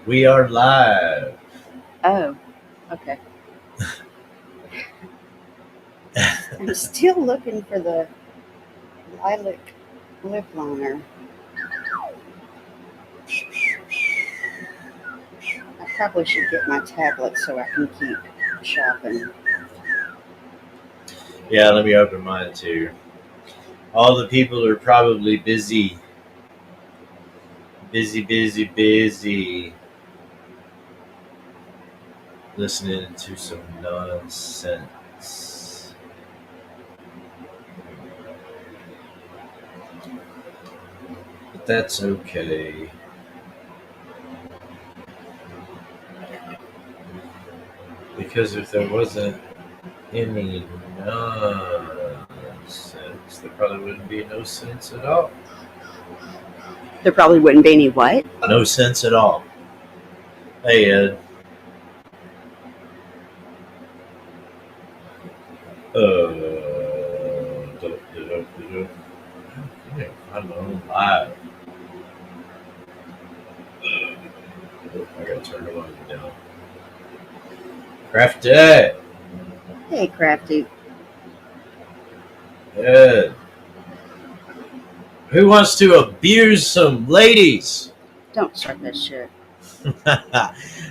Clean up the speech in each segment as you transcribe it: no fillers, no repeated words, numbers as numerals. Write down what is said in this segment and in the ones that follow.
We are live. Oh, okay. I'm still looking for the lilac lip liner. I probably should get my tablet so I can keep shopping. Yeah, let me open mine too. All the people are probably busy. Busy. Listening to some nonsense. But that's okay. Because if there wasn't any nonsense, there probably wouldn't be no sense at all. There probably wouldn't be any what? No sense at all. Hey, Ed. I'm on live. I gotta turn the volume down. Crafty. Hey, Crafty. Ed. Who wants to abuse some ladies? Don't start that shit.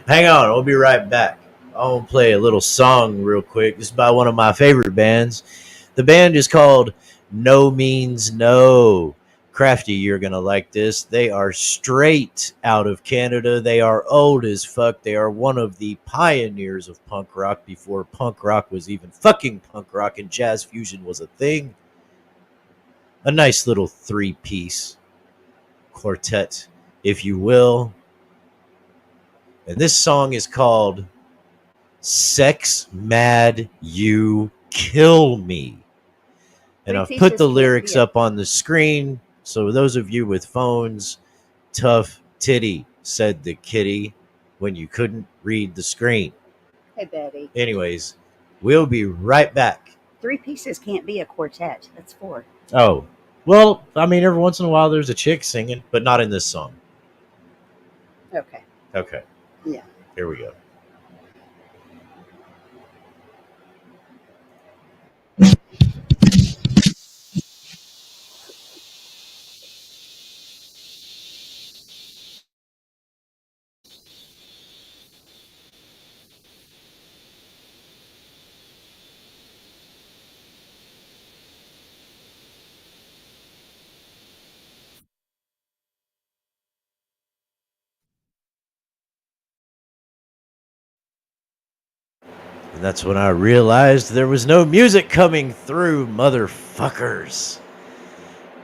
Hang on, we'll be right back. I want to play a little song real quick. This is by one of my favorite bands. The band is called No Means No. Crafty, you're going to like this. They are straight out of Canada. They are old as fuck. They are one of the pioneers of punk rock before punk rock was even fucking punk rock and jazz fusion was a thing. A nice little three-piece quartet, if you will. And this song is called Sex Mad You Kill Me. And I've put the lyrics up on the screen. So those of you with phones, tough titty, said the kitty when you couldn't read the screen. Hey, Betty. Anyways, we'll be right back. 3 pieces can't be a quartet. That's 4. Oh, well, I mean, every once in a while there's a chick singing, but not in this song. Okay. Okay. Yeah. Here we go. And that's when I realized there was no music coming through, motherfuckers.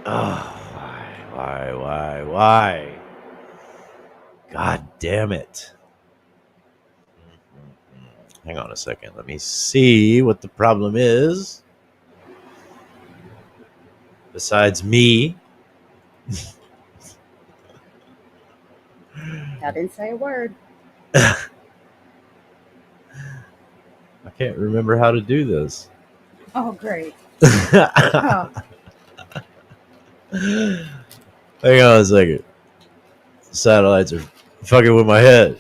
Oh, why? God damn it. Hang on a second. Let me see what the problem is. Besides me. I didn't say a word. I can't remember how to do this. Oh, great. Oh. Hang on a second. Satellites are fucking with my head.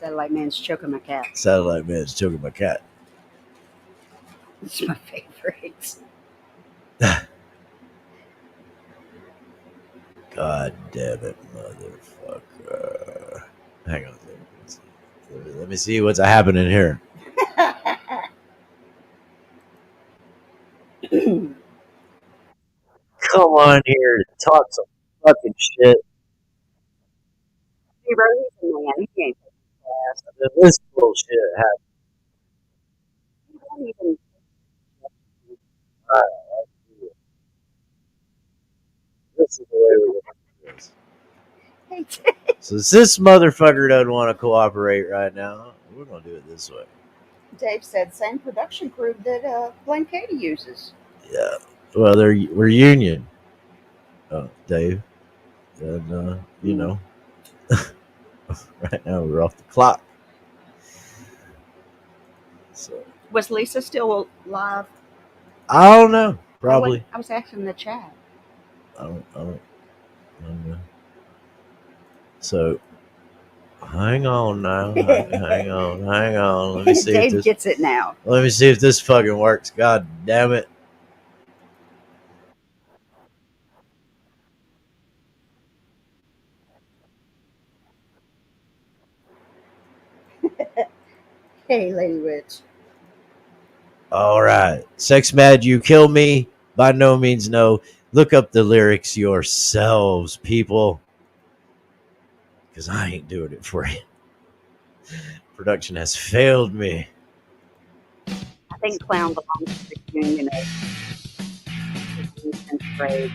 Satellite man's choking my cat. Satellite man's choking my cat. It's my favorite. God damn it, motherfucker. Hang on a second. Let me see what's happening here. Come on here to talk some fucking shit. Hey, bro, he's a man. He ain't fast. This bullshit happened. He don't even. This is the way we're going to do this. Hey, So this motherfucker doesn't want to cooperate right now. We're going to do it this way. Dave said same production crew that Blaine Katie uses. Yeah. Well, we're union, Dave. And, you know, right now we're off the clock. So Was Lisa still live? I don't know. Probably. I was asking in the chat. I don't know. So Hang on now. Hang on. Let me see if Dave this. gets it now. Let me see if this fucking works. God damn it. Hey, Lady Witch. All right. Sex Mad, you kill me? By no means no. Look up the lyrics yourselves, people. Because I ain't doing it for you. Production has failed me. I think clown belongs to the union of 10th grade.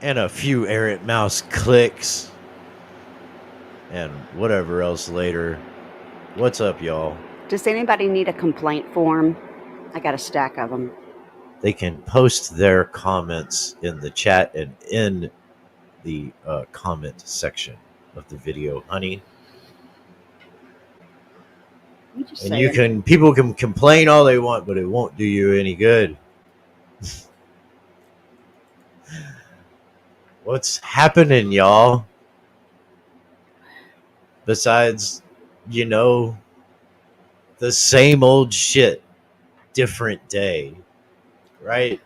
and a few errant mouse clicks and whatever else later. What's up, y'all? Does anybody need a complaint form? I got a stack of them. They can post their comments in the chat and in the comment section of the video, honey. I'm just And saying. people can complain all they want, but it won't do you any good. What's happening, y'all? Besides, the same old shit, different day, right?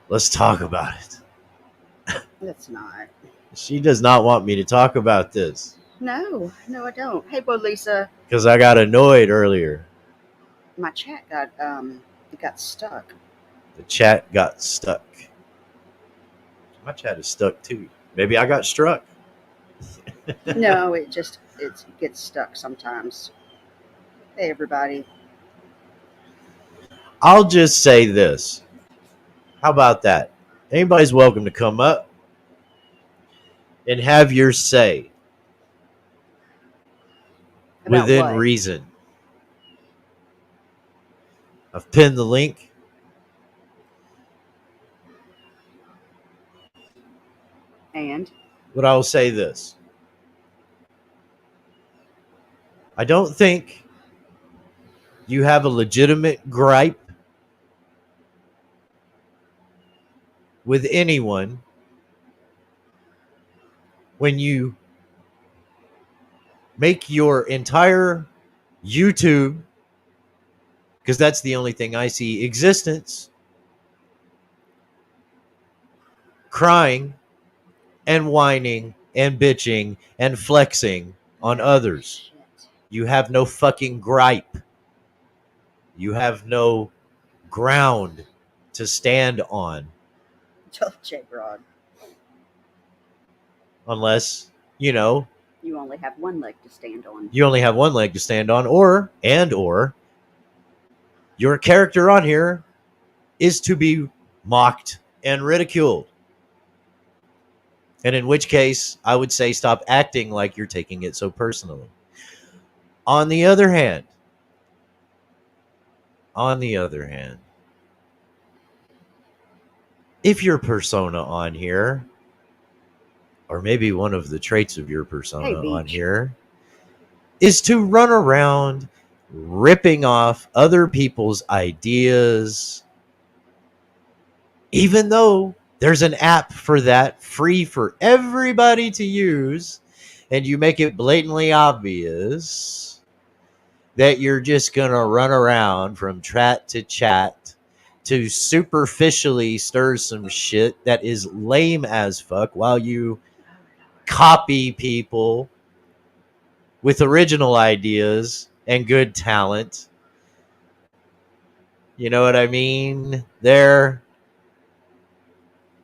Let's talk about it. That's not. She does not want me to talk about this No, I don't. Hey, Bo Lisa, because I got annoyed earlier. my chat it got stuck. The chat got stuck. My chat is stuck too. Maybe I got struck. No, it gets stuck sometimes. Hey, everybody. I'll just say this. How about that? Anybody's welcome to come up and have your say About within what? reason. I've pinned the link. And But I will say this. I don't think you have a legitimate gripe with anyone when you make your entire YouTube, because that's the only thing I see, existence, crying and whining and bitching and flexing on others. shit. You have no fucking gripe. You have no ground to stand on Tell J Broad, unless, you only have one leg to stand on. you only have one leg to stand on, or your character on here is to be mocked and ridiculed. And in which case, I would say stop acting like you're taking it so personally. On the other hand, if your persona on here, or maybe one of the traits of your persona on here, is to run around ripping off other people's ideas, even though there's an app for that free for everybody to use, and you make it blatantly obvious that you're just going to run around from chat to chat to superficially stir some shit that is lame as fuck while you copy people with original ideas and good talent. You know what I mean? There.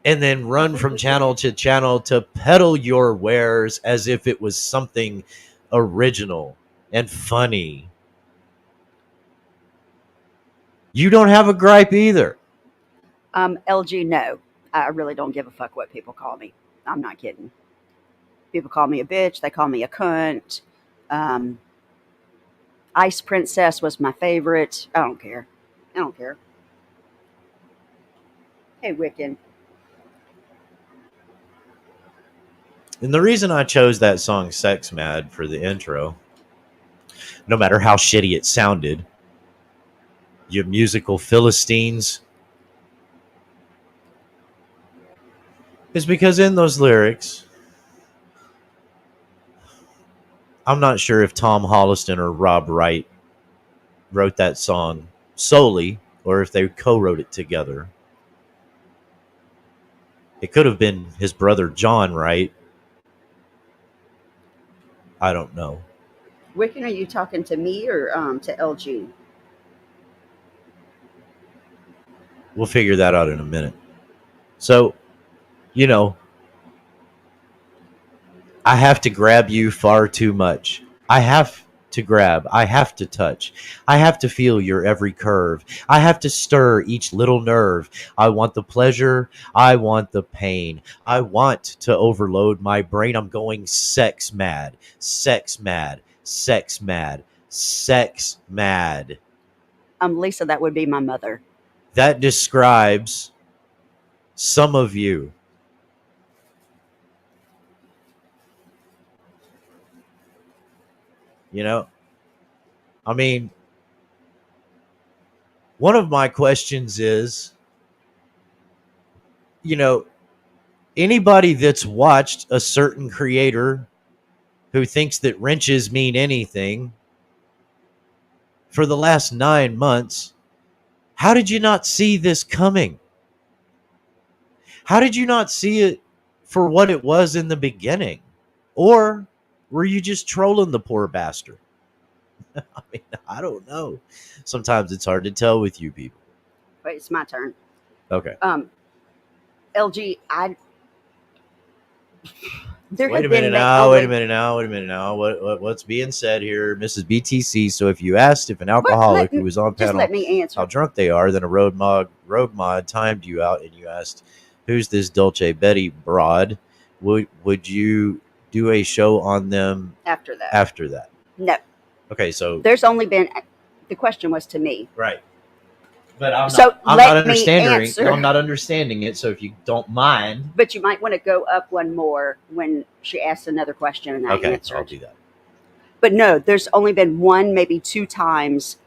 And then run from channel to channel to peddle your wares as if it was something original and funny. You don't have a gripe either. LG, no. I really don't give a fuck what people call me. I'm not kidding. People call me a bitch. They call me a cunt. Ice Princess was my favorite. I don't care. Hey, Wiccan. And the reason I chose that song Sex Mad for the intro, no matter how shitty it sounded, you musical Philistines, is because in those lyrics, I'm not sure if Tom Holliston or Rob Wright wrote that song solely or if they co-wrote it together. It could have been his brother John Wright. I don't know. Wiccan, are you talking to me or to LG? We'll figure that out in a minute. So, I have to grab you far too much. I have to grab. I have to touch. I have to feel your every curve. I have to stir each little nerve. I want the pleasure. I want the pain. I want to overload my brain. I'm going sex mad, sex mad, sex mad, sex mad. Lisa, that would be my mother. That describes some of you. You know, I mean, one of my questions is, you know, anybody that's watched a certain creator who thinks that wrenches mean anything for the last 9 months, how did you not see this coming? How did you not see it for what it was in the beginning? Or were you just trolling the poor bastard? I mean, I don't know. Sometimes it's hard to tell with you people. Wait, it's my turn. Okay. LG, there Wait a have minute been now. Wait a minute now. Wait a minute now. What's being said here, Mrs. BTC? So if you asked if an alcoholic who was on just panel let me answer. how drunk they are, then a road mod timed you out, and you asked, "Who's this Dolce Betty broad?" Would you do a show on them After that, after that? no. Okay, so There's only been. The question was to me. right, but I'm So not. I'm let not me understanding. answer. I'm not understanding it. So if you don't mind, But you might want to go up one more when she asks another question and I okay, answer. I'll do that. But no, there's only been one, maybe two times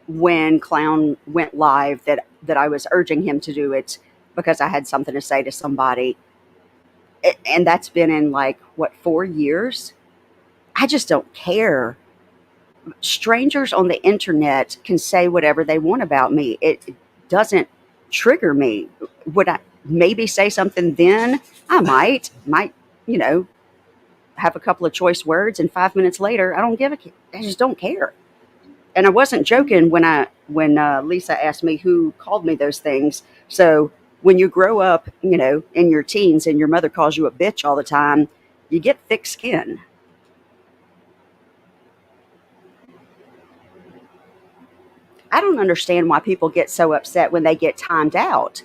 when Clown went live that I was urging him to do it because I had something to say to somebody. And that's been in like, what, 4 years? I just don't care. Strangers on the internet can say whatever they want about me. It doesn't trigger me. Would I maybe say something then? I might, you know, have a couple of choice words, and 5 minutes later, I just don't care. And I wasn't joking when Lisa asked me who called me those things. So when you grow up, in your teens, and your mother calls you a bitch all the time, you get thick skin. I don't understand why people get so upset when they get timed out.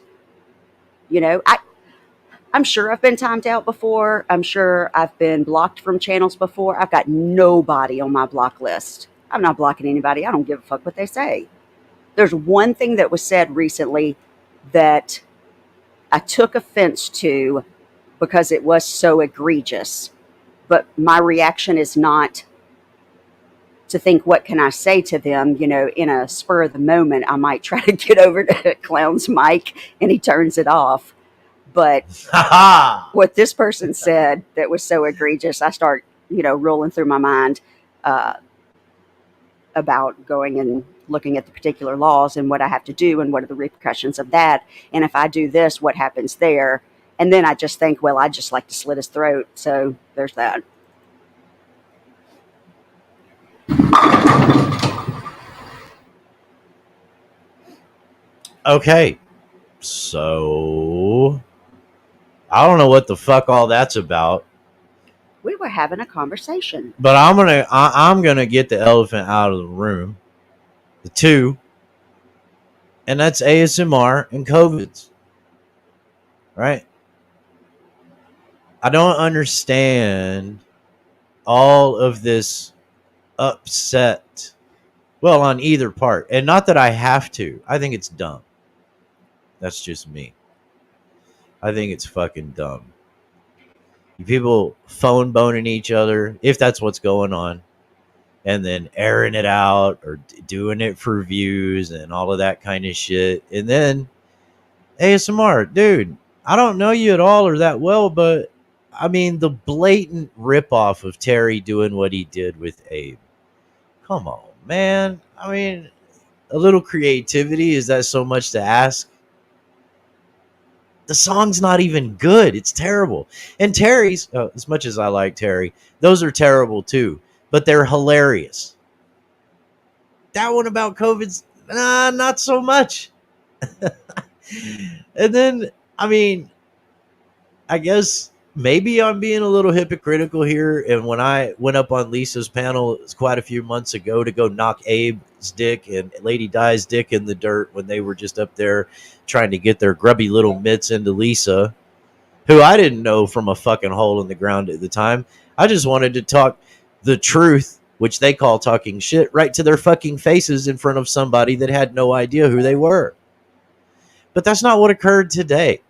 I'm sure I've been timed out before. I'm sure I've been blocked from channels before. I've got nobody on my block list. I'm not blocking anybody. I don't give a fuck what they say. There's one thing that was said recently that I took offense to because it was so egregious. But my reaction is not to think, what can I say to them? In a spur of the moment, I might try to get over to Clown's mic and he turns it off. But what this person said that was so egregious, I start, rolling through my mind about going and looking at the particular laws and what I have to do and what are the repercussions of that. And if I do this, what happens there? And then I just think, well, I'd just like to slit his throat. So there's that. Okay, so I don't know what the fuck all that's about. We were having a conversation. But I'm gonna get the elephant out of the room. The two, and that's ASMR and COVIDs. Right? I don't understand all of this upset. Well, on either part. And not that I have to. I think it's dumb. That's just me. I think it's fucking dumb. You people phone boning each other, if that's what's going on, and then airing it out or doing it for views and all of that kind of shit. And then ASMR, dude, I don't know you at all or that well, but I mean, the blatant ripoff of Terry doing what he did with Abe. Come on, man. I mean, a little creativity, is that so much to ask? The song's not even good. It's terrible. And Terry's, as much as I like Terry, those are terrible too, but they're hilarious. That one about COVID's, not so much. And then, I mean, I guess maybe I'm being a little hypocritical here. And when I went up on Lisa's panel quite a few months ago to go knock Abe's dick and Lady Di's dick in the dirt when they were just up there trying to get their grubby little mitts into Lisa, who I didn't know from a fucking hole in the ground at the time. I just wanted to talk the truth, which they call talking shit, right to their fucking faces in front of somebody that had no idea who they were. But that's not what occurred today,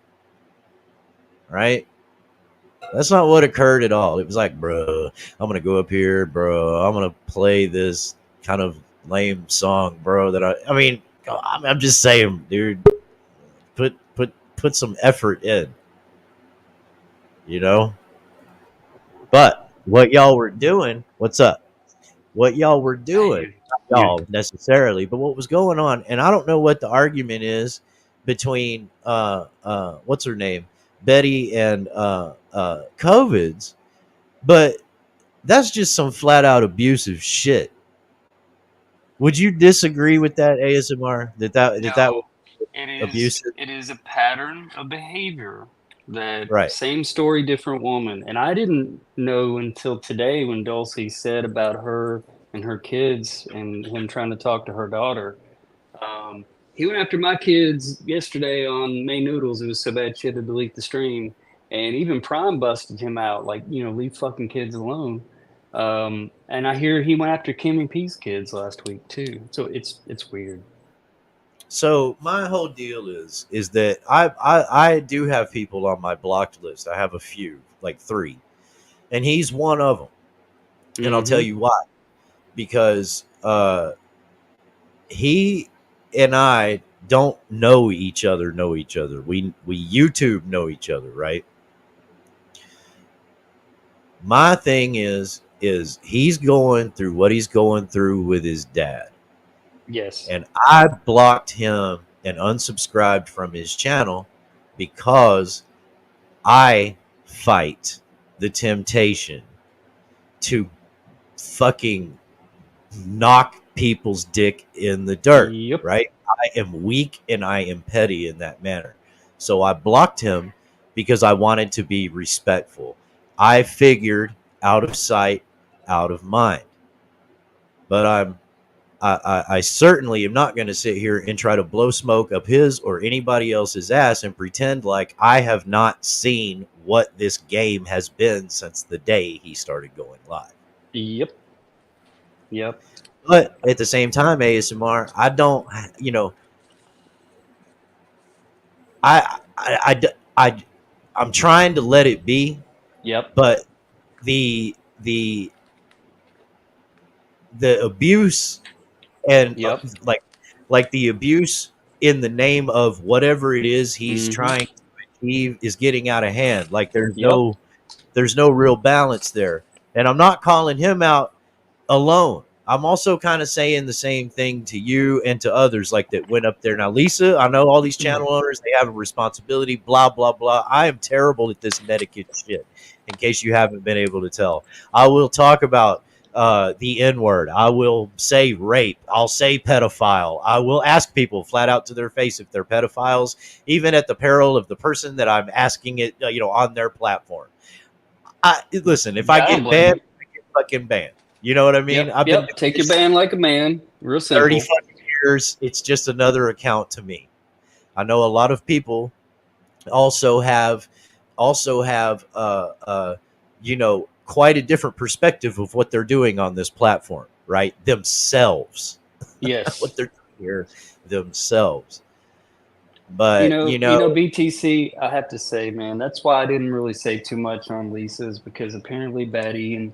right? That's not what occurred at all. It was like, bro, I'm gonna go up here, bro. I'm gonna play this kind of lame song, bro. I mean, I'm just saying, dude. Put some effort in, you know. But what y'all were doing? What's up? What y'all were doing? You, Not you, y'all necessarily, but what was going on? And I don't know what the argument is between what's her name, Betty and COVID's, but that's just some flat out abusive shit. Would you disagree with that, ASMR? That was no, abusive? it is a pattern of behavior that Right. same story, different woman. And I didn't know until today when Dulcie said about her and her kids and him trying to talk to her daughter. Um, he went after my kids yesterday on May Noodles. It was so bad she had to delete the stream. And even Prime busted him out, like, leave fucking kids alone. And I hear he went after Kimmy P's kids last week too. So it's weird. So my whole deal is that I do have people on my blocked list. I have a few, like three, and he's one of them. And I'll tell Mm-hmm. you why. Because he and I don't know each other. Know each other. We YouTube know each other, right? My thing is he's going through what he's going through with his dad, Yes. and I blocked him and unsubscribed from his channel because I fight the temptation to fucking knock people's dick in the dirt, Yep. right? I am weak and I am petty in that manner. So I blocked him because I wanted to be respectful. I figured out of sight, out of mind. But I certainly am not going to sit here and try to blow smoke up his or anybody else's ass and pretend like I have not seen what this game has been since the day he started going live. Yep. Yep. But at the same time, ASMR, I don't, you know, I, I'm trying to let it be, Yep. but the the the abuse and Yep. like the abuse in the name of whatever it is he's Mm-hmm. trying to achieve is getting out of hand. Like Yep. there's no real balance there. And I'm not calling him out alone. I'm also kind of saying the same thing to you and to others like that went up there. Now, Lisa, I know all these channel owners, they have a responsibility, blah, blah, blah. I am terrible at this netiquette shit, in case you haven't been able to tell. I will talk about the N word. I will say rape. I'll say pedophile. I will ask people flat out to their face if they're pedophiles, even at the peril of the person that I'm asking it, on their platform. Listen, if I Yeah, I don't get blame banned, you. I get fucking banned. You know what I mean? Yep. I've been Yep. doing Take your this band like a man. Real 30 simple. fucking years. It's just another account to me. I know a lot of people also have quite a different perspective of what they're doing on this platform, right? Themselves. What Yes. they're doing here themselves. But BTC, I have to say, man, that's why I didn't really say too much on Lisa's because apparently Betty and,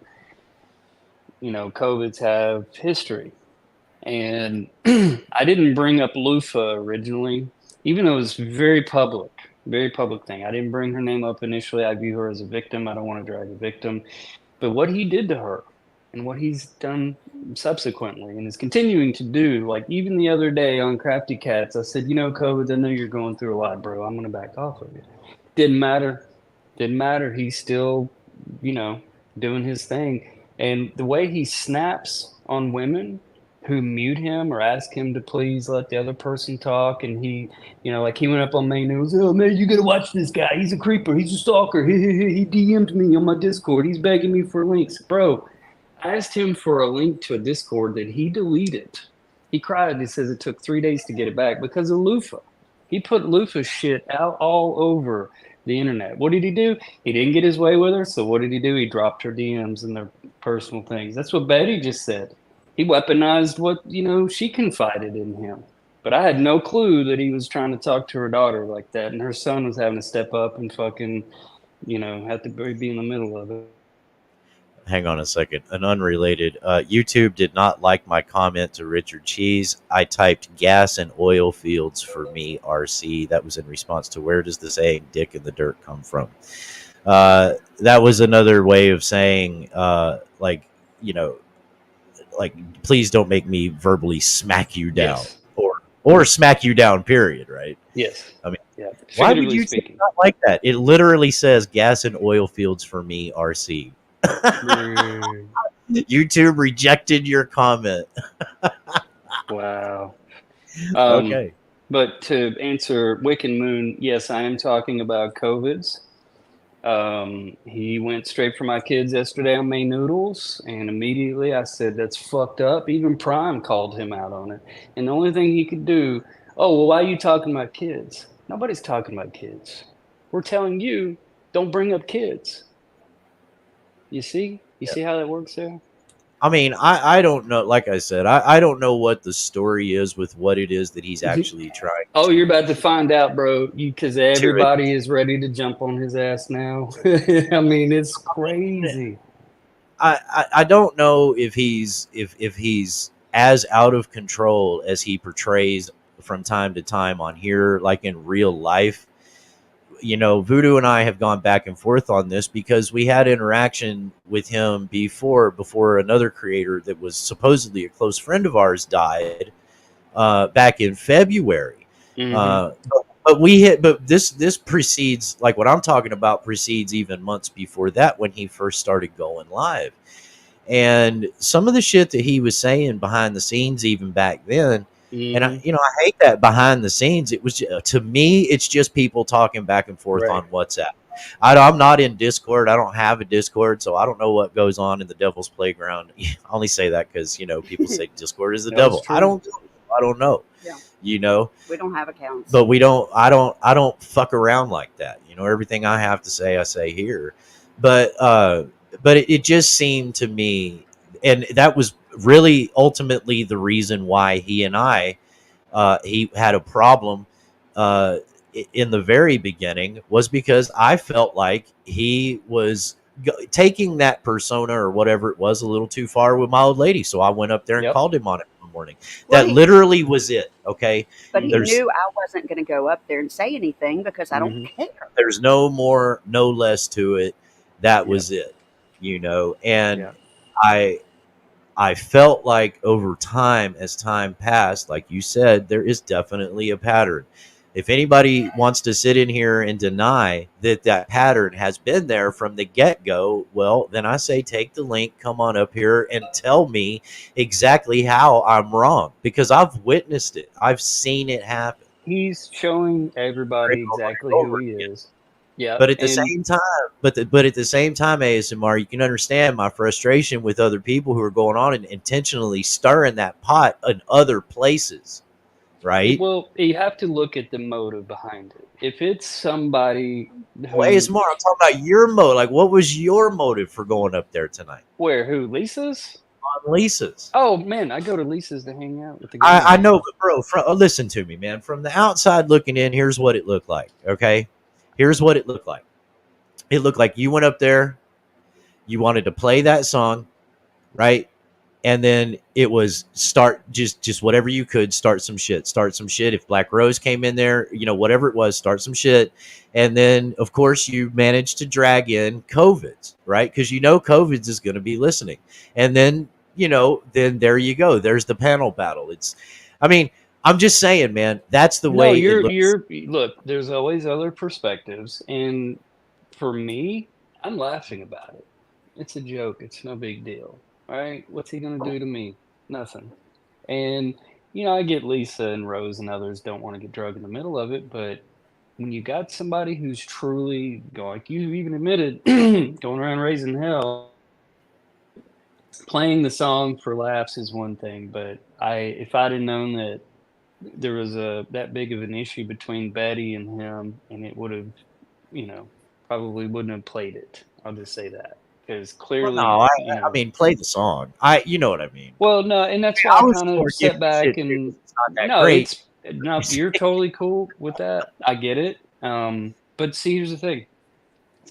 COVIDs have history. And I didn't bring up Lufa originally, even though it was very public thing. I didn't bring her name up initially. I view her as a victim. I don't want to drag a victim. But what he did to her and what he's done subsequently and is continuing to do, like even the other day on Crafty Cats, I said, COVID, I know you're going through a lot, bro. I'm going to back off of you. Didn't matter. Didn't matter. He's still, you know, doing his thing. And the way he snaps on women who mute him or ask him to please let the other person talk. And he, like he went up on main news. Oh man, you gotta watch this guy. He's a creeper. He's a stalker. He DM'd me on my Discord. He's begging me for links, bro. I asked him for a link to a Discord that he deleted. He cried. He says it took 3 days to get it back because of Lufa. He put Lufa shit out all over the internet. What did he do? He didn't get his way with her. So what did he do? He dropped her DMs and their personal things. That's what Betty just said. He weaponized what, she confided in him. But I had no clue that he was trying to talk to her daughter like that. And her son was having to step up and fucking, have to be in the middle of it. Hang on a second. An unrelated. YouTube did not like my comment to Richard Cheese. I typed gas and oil fields for me, RC. That was in response to where does the saying dick in the dirt come from? That was another way of saying, like, please don't make me verbally smack you down. Yes. Or smack you down, period, right? Yes. I mean, yeah. Why would you say not like that? It literally says gas and oil fields for me, RC. YouTube rejected your comment. Wow. Okay. But to answer Wiccan Moon, yes, I am talking about COVIDs. He went straight for my kids yesterday on May Noodles, and immediately I said, that's fucked up. Even Prime called him out on it. And the only thing he could do, oh, well, why are you talking about kids? Nobody's talking about kids. We're telling you, don't bring up kids. You see? You see how that works there? I mean, I don't know. Like I said, I don't know what the story is with what it is that he's actually trying. Oh, you're about to find out, bro. Because everybody is ready to jump on his ass now. I mean, it's crazy. I don't know if he's as out of control as he portrays from time to time on here, like in real life. Voodoo and I have gone back and forth on this because we had interaction with him before another creator that was supposedly a close friend of ours died back in February. Mm-hmm. But this precedes, like what I'm talking about precedes even months before that when he first started going live. And some of the shit that he was saying behind the scenes even back then, and I hate that behind the scenes. It was, to me, it's just people talking back and forth on WhatsApp. I'm not in Discord. I don't have a Discord, so I don't know what goes on in the devil's playground. I only say that because people say Discord is the devil. I don't know. Yeah. We don't have accounts, but I don't fuck around like that. Everything I have to say, I say here. But it just seemed to me, and that was really ultimately the reason why he had a problem in the very beginning, was because I felt like he was taking that persona or whatever it was a little too far with my old lady. So I went up there and called him on it one morning. That literally was it. Okay. But he knew I wasn't going to go up there and say anything because I don't care. There's no more, no less to it. That was it, and I felt like over time, as time passed, like you said, there is definitely a pattern. If anybody wants to sit in here and deny that pattern has been there from the get-go, well, then I say take the link, come on up here and tell me exactly how I'm wrong, because I've witnessed it. I've seen it happen. He's showing everybody exactly who he is. Yeah. But at the same time, but at the same time, ASMR, you can understand my frustration with other people who are going on and intentionally stirring that pot in other places, right? Well, you have to look at the motive behind it. If it's somebody who... Well, ASMR, I'm talking about your motive. Like, what was your motive for going up there tonight? Where? Who? Lisa's? On Lisa's. Oh, man, I go to Lisa's to hang out with the guys. I know, but bro, listen to me, man. From the outside looking in, here's what it looked like, okay? Here's what it looked like. It looked like you went up there, you wanted to play that song, right? And then it was start just whatever you could, start some shit. If Black Rose came in there, whatever it was, start some shit. And then, of course, you managed to drag in COVIDs, right? Because COVIDs is going to be listening. And then, then there you go. There's the panel battle. I'm just saying, man, that's the way it looks. Look, there's always other perspectives. And for me, I'm laughing about it. It's a joke. It's no big deal. All right, what's he going to do to me? Nothing. And, I get Lisa and Rose and others don't want to get drug in the middle of it, but when you got somebody who's truly, like you even admitted, going around raising hell, playing the song for laughs is one thing, but if I'd have known that there was that big of an issue between Betty and him, and it would have, you know, probably wouldn't have played it. I'll just say that because Well, no, clearly, I mean, play the song. You know what I mean. well, no, and that's why I I was kind of more giving set you back shit too and because it's not that no, great. it's no, you're totally cool with that. I get it. But see, here's the thing.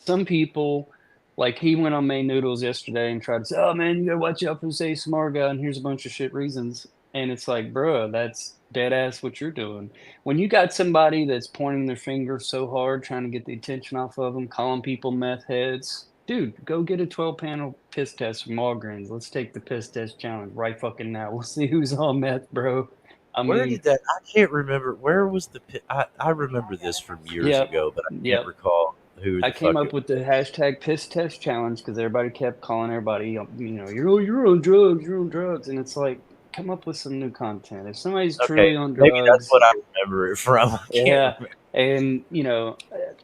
Some people, like he went on Main Noodles yesterday and tried to say, "Oh man, you gotta watch out for this ASMR guy," and here's a bunch of shit reasons. And it's like, bro, that's dead ass what you're doing. When you got somebody that's pointing their finger so hard, trying to get the attention off of them, calling people meth heads, dude, go get a 12-panel piss test from Walgreens. Let's take the piss test challenge right fucking now. We'll see who's on meth, bro. I Where mean, did that? I can't remember. Where was the? I remember this from years yep, ago, but I can't yep. recall who I the came fuck up it was. with the hashtag piss test challenge because everybody kept calling everybody, you're on drugs, you're on drugs. And it's like, come up with some new content. If somebody's Okay, truly on maybe that's drugs, what I remember it from. I can't yeah. remember. And,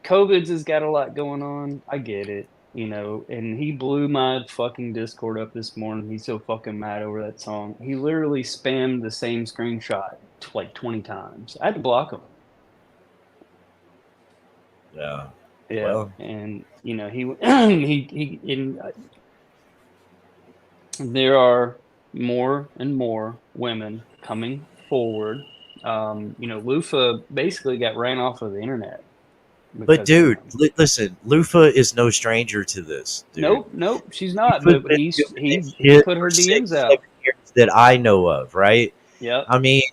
COVID's has got a lot going on. I get it, and he blew my fucking Discord up this morning. He's so fucking mad over that song. He literally spammed the same screenshot like 20 times. I had to block him. Yeah. Yeah. Well, And, he, there are more and more women coming forward. Lufa basically got ran off of the internet but because of dude, him. listen, Lufa is no stranger to this, dude. Nope, nope, she's not. Lufa's But been he's doing this he's shit put for her DMs six, out. 7 years that I know of, right? Yep. I mean,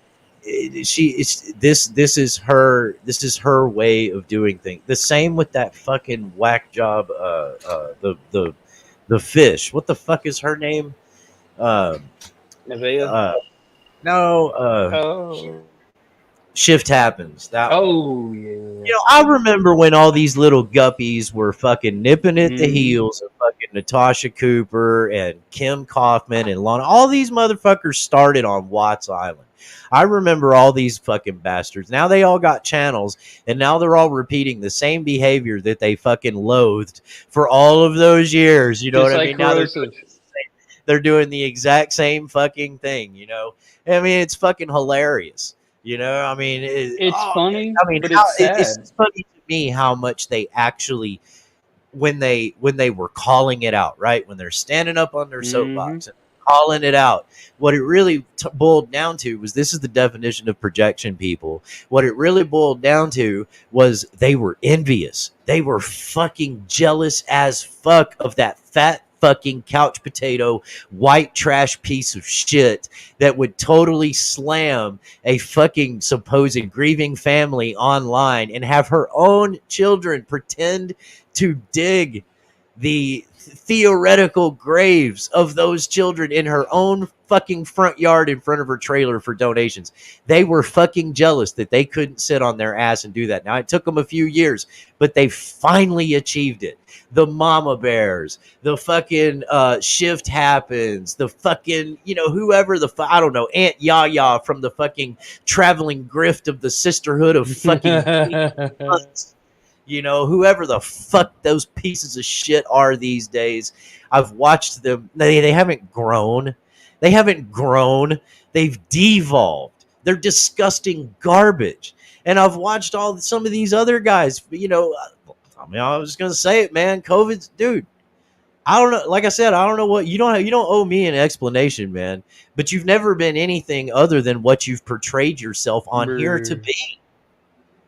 she is this is her way of doing things. The same with that fucking whack job. The fish. What the fuck is her name? Um, Nevaeh. uh, no. Oh. Shift happens. That one. Oh yeah. I remember when all these little guppies were fucking nipping at the Mm-hmm. heels of fucking Natasha Cooper and Kim Kaufman and Lana. All these motherfuckers started on Watts Island. I remember all these fucking bastards. Now they all got channels, and now they're all repeating the same behavior that they fucking loathed for all of those years. You know Just what I like mean? Now corrosive. they're doing the exact same fucking thing. I mean, it's fucking hilarious. I mean, It's funny, I mean, but it's it's sad. funny to me how much they actually, when they were calling it out, right? When they're standing up on their Mm-hmm. soapbox and calling it out, what it really boiled down to was this is the definition of projection, people. What it really boiled down to was they were envious. They were fucking jealous as fuck of that fat fucking couch potato white trash piece of shit that would totally slam a fucking supposed grieving family online and have her own children pretend to dig the theoretical graves of those children in her own fucking front yard in front of her trailer for donations. They were fucking jealous that they couldn't sit on their ass and do that. Now, it took them a few years, but they finally achieved it. The mama bears, the fucking shift happens, the fucking, whoever I don't know, Aunt Yaya from the fucking traveling grift of the sisterhood of fucking cunts. Whoever the fuck those pieces of shit are these days. I've watched them. They haven't grown. They haven't grown. They've devolved. They're disgusting garbage. And I've watched some of these other guys. I mean, I was just gonna say it, man. COVID's, dude. I don't know. Like I said, I don't know what you don't owe me an explanation, man. But you've never been anything other than what you've portrayed yourself on here to Brr. be.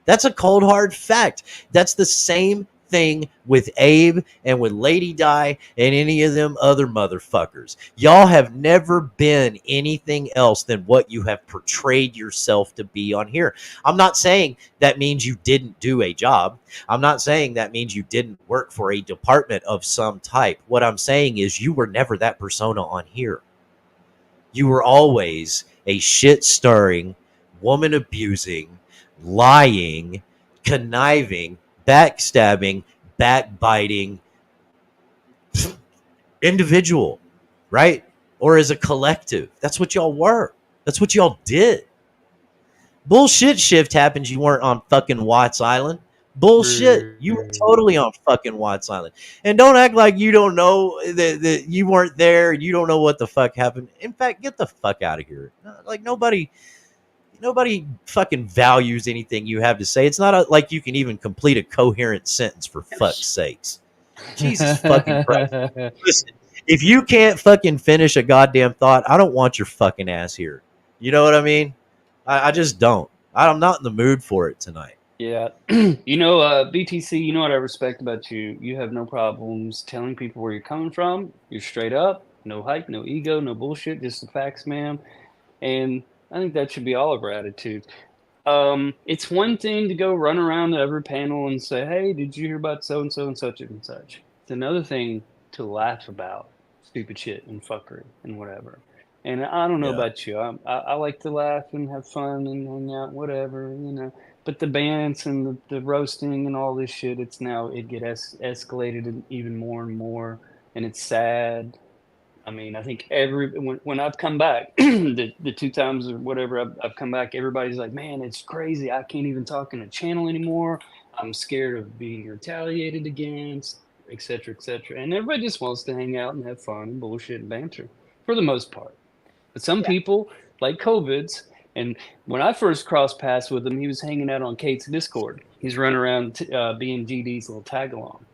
That's a cold hard fact. That's the same thing with Abe and with Lady Di and any of them other motherfuckers. Y'all have never been anything else than what you have portrayed yourself to be on here. I'm not saying that means you didn't do a job. I'm not saying that means you didn't work for a department of some type. What I'm saying is you were never that persona on here. You were always a shit stirring, woman abusing, lying, conniving, backstabbing, backbiting individual, right? Or as a collective. That's what y'all were. That's what y'all did. Bullshit shift happens. You weren't on fucking Watts Island. Bullshit. You were totally on fucking Watts Island. And don't act like you don't know that you weren't there. You don't know what the fuck happened. In fact, get the fuck out of here. Like nobody fucking values anything you have to say. It's not like you can even complete a coherent sentence, for fuck's sakes. Jesus fucking Christ. Listen, if you can't fucking finish a goddamn thought, I don't want your fucking ass here. You know what I mean? I just don't. I'm not in the mood for it tonight. Yeah. BTC, you know what I respect about you? You have no problems telling people where you're coming from. You're straight up, no hype, no ego, no bullshit, just the facts, man. And I think that should be all of our attitude. It's one thing to go run around to every panel and say, "Hey, did you hear about so and so and such and such?" It's another thing to laugh about stupid shit and fuckery and whatever. And I don't know Yeah. about you. I like to laugh and have fun and hang out, whatever, you know. But the bands and the roasting and all this shit, it get escalated even more and more, and it's sad. I mean, I think when I've come back, the two times or whatever I've come back, everybody's like, "Man, it's crazy. I can't even talk in a channel anymore. I'm scared of being retaliated against, et cetera, et cetera." And everybody just wants to hang out and have fun and bullshit and banter for the most part. But some Yeah. people, like COVID's, and when I first crossed paths with him, he was hanging out on Kate's Discord. He's running around being GD's little tag along.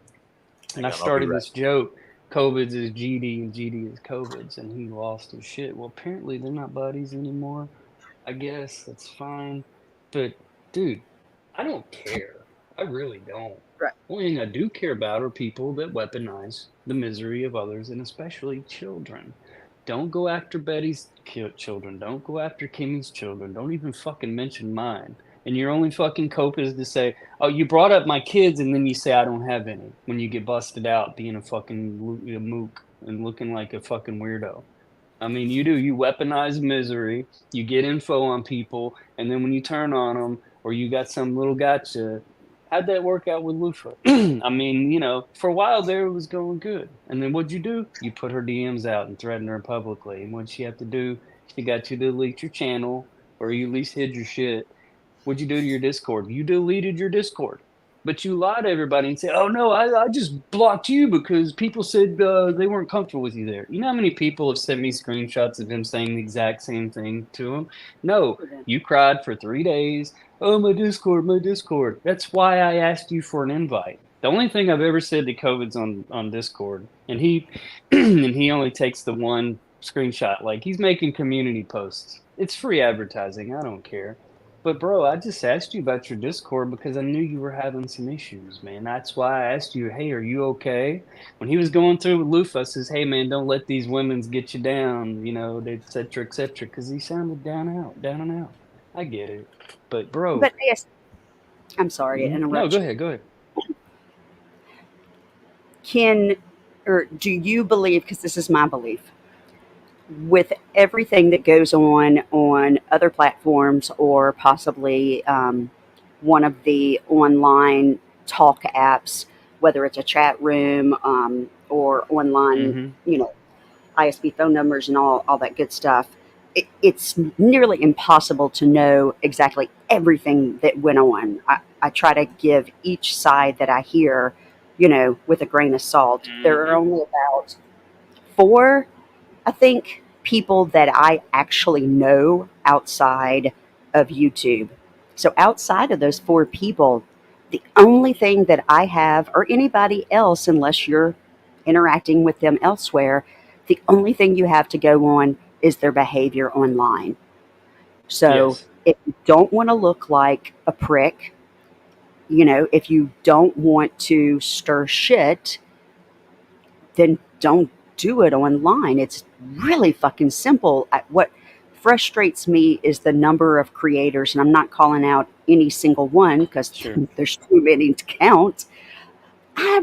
And I Hang on, I'll be started right. this joke, COVID's is GD and GD is COVID's, and he lost his shit. Well, apparently they're not buddies anymore. I guess that's fine. But, dude, I don't care. I really don't. Right. Only thing I do care about are people that weaponize the misery of others, and especially children. Don't go after Betty's children. Don't go after Kimmy's children. Don't even fucking mention mine. And your only fucking cope is to say, "Oh, you brought up my kids," and then you say, "I don't have any," when you get busted out being a fucking mook and looking like a fucking weirdo. I mean, you do. You weaponize misery. You get info on people, and then when you turn on them, or you got some little gotcha. How'd that work out with Lufa? I mean, for a while there it was going good, and then what'd you do? You put her DMs out and threatened her publicly, and what'd she have to do? She got you to delete your channel, or you at least hid your shit. What'd you do to your Discord? You deleted your Discord. But you lied to everybody and said, "Oh no, I just blocked you because people said they weren't comfortable with you there." You know how many people have sent me screenshots of him saying the exact same thing to him? No, you cried for 3 days. "Oh, my Discord, my Discord." That's why I asked you for an invite. The only thing I've ever said to COVID's on Discord, and he and he only takes the one screenshot. Like he's making community posts. It's free advertising. I don't care. But bro, I just asked you about your Discord because I knew you were having some issues, man. That's why I asked you, "Hey, are you okay?" When he was going through with Lufa, I says, "Hey, man, don't let these women's get you down, et cetera, et cetera," because he sounded down and out. I get it, but bro, But yes, I'm sorry to no, interrupt go you. ahead, go ahead. Can or do you believe, because this is my belief, with everything that goes on other platforms or possibly one of the online talk apps, whether it's a chat room or online, Mm-hmm. you know, ISP phone numbers and all that good stuff, it's nearly impossible to know exactly everything that went on. I try to give each side that I hear, with a grain of salt. There are Mm-hmm. only about four, I think, people that I actually know outside of YouTube. So outside of those four people, the only thing that I have, or anybody else, unless you're interacting with them elsewhere, the only thing you have to go on is their behavior online. So Yes, if you don't want to look like a prick, if you don't want to stir shit, then don't do it online. It's really fucking simple. What frustrates me is the number of creators, and I'm not calling out any single one because sure. there's too many to count. I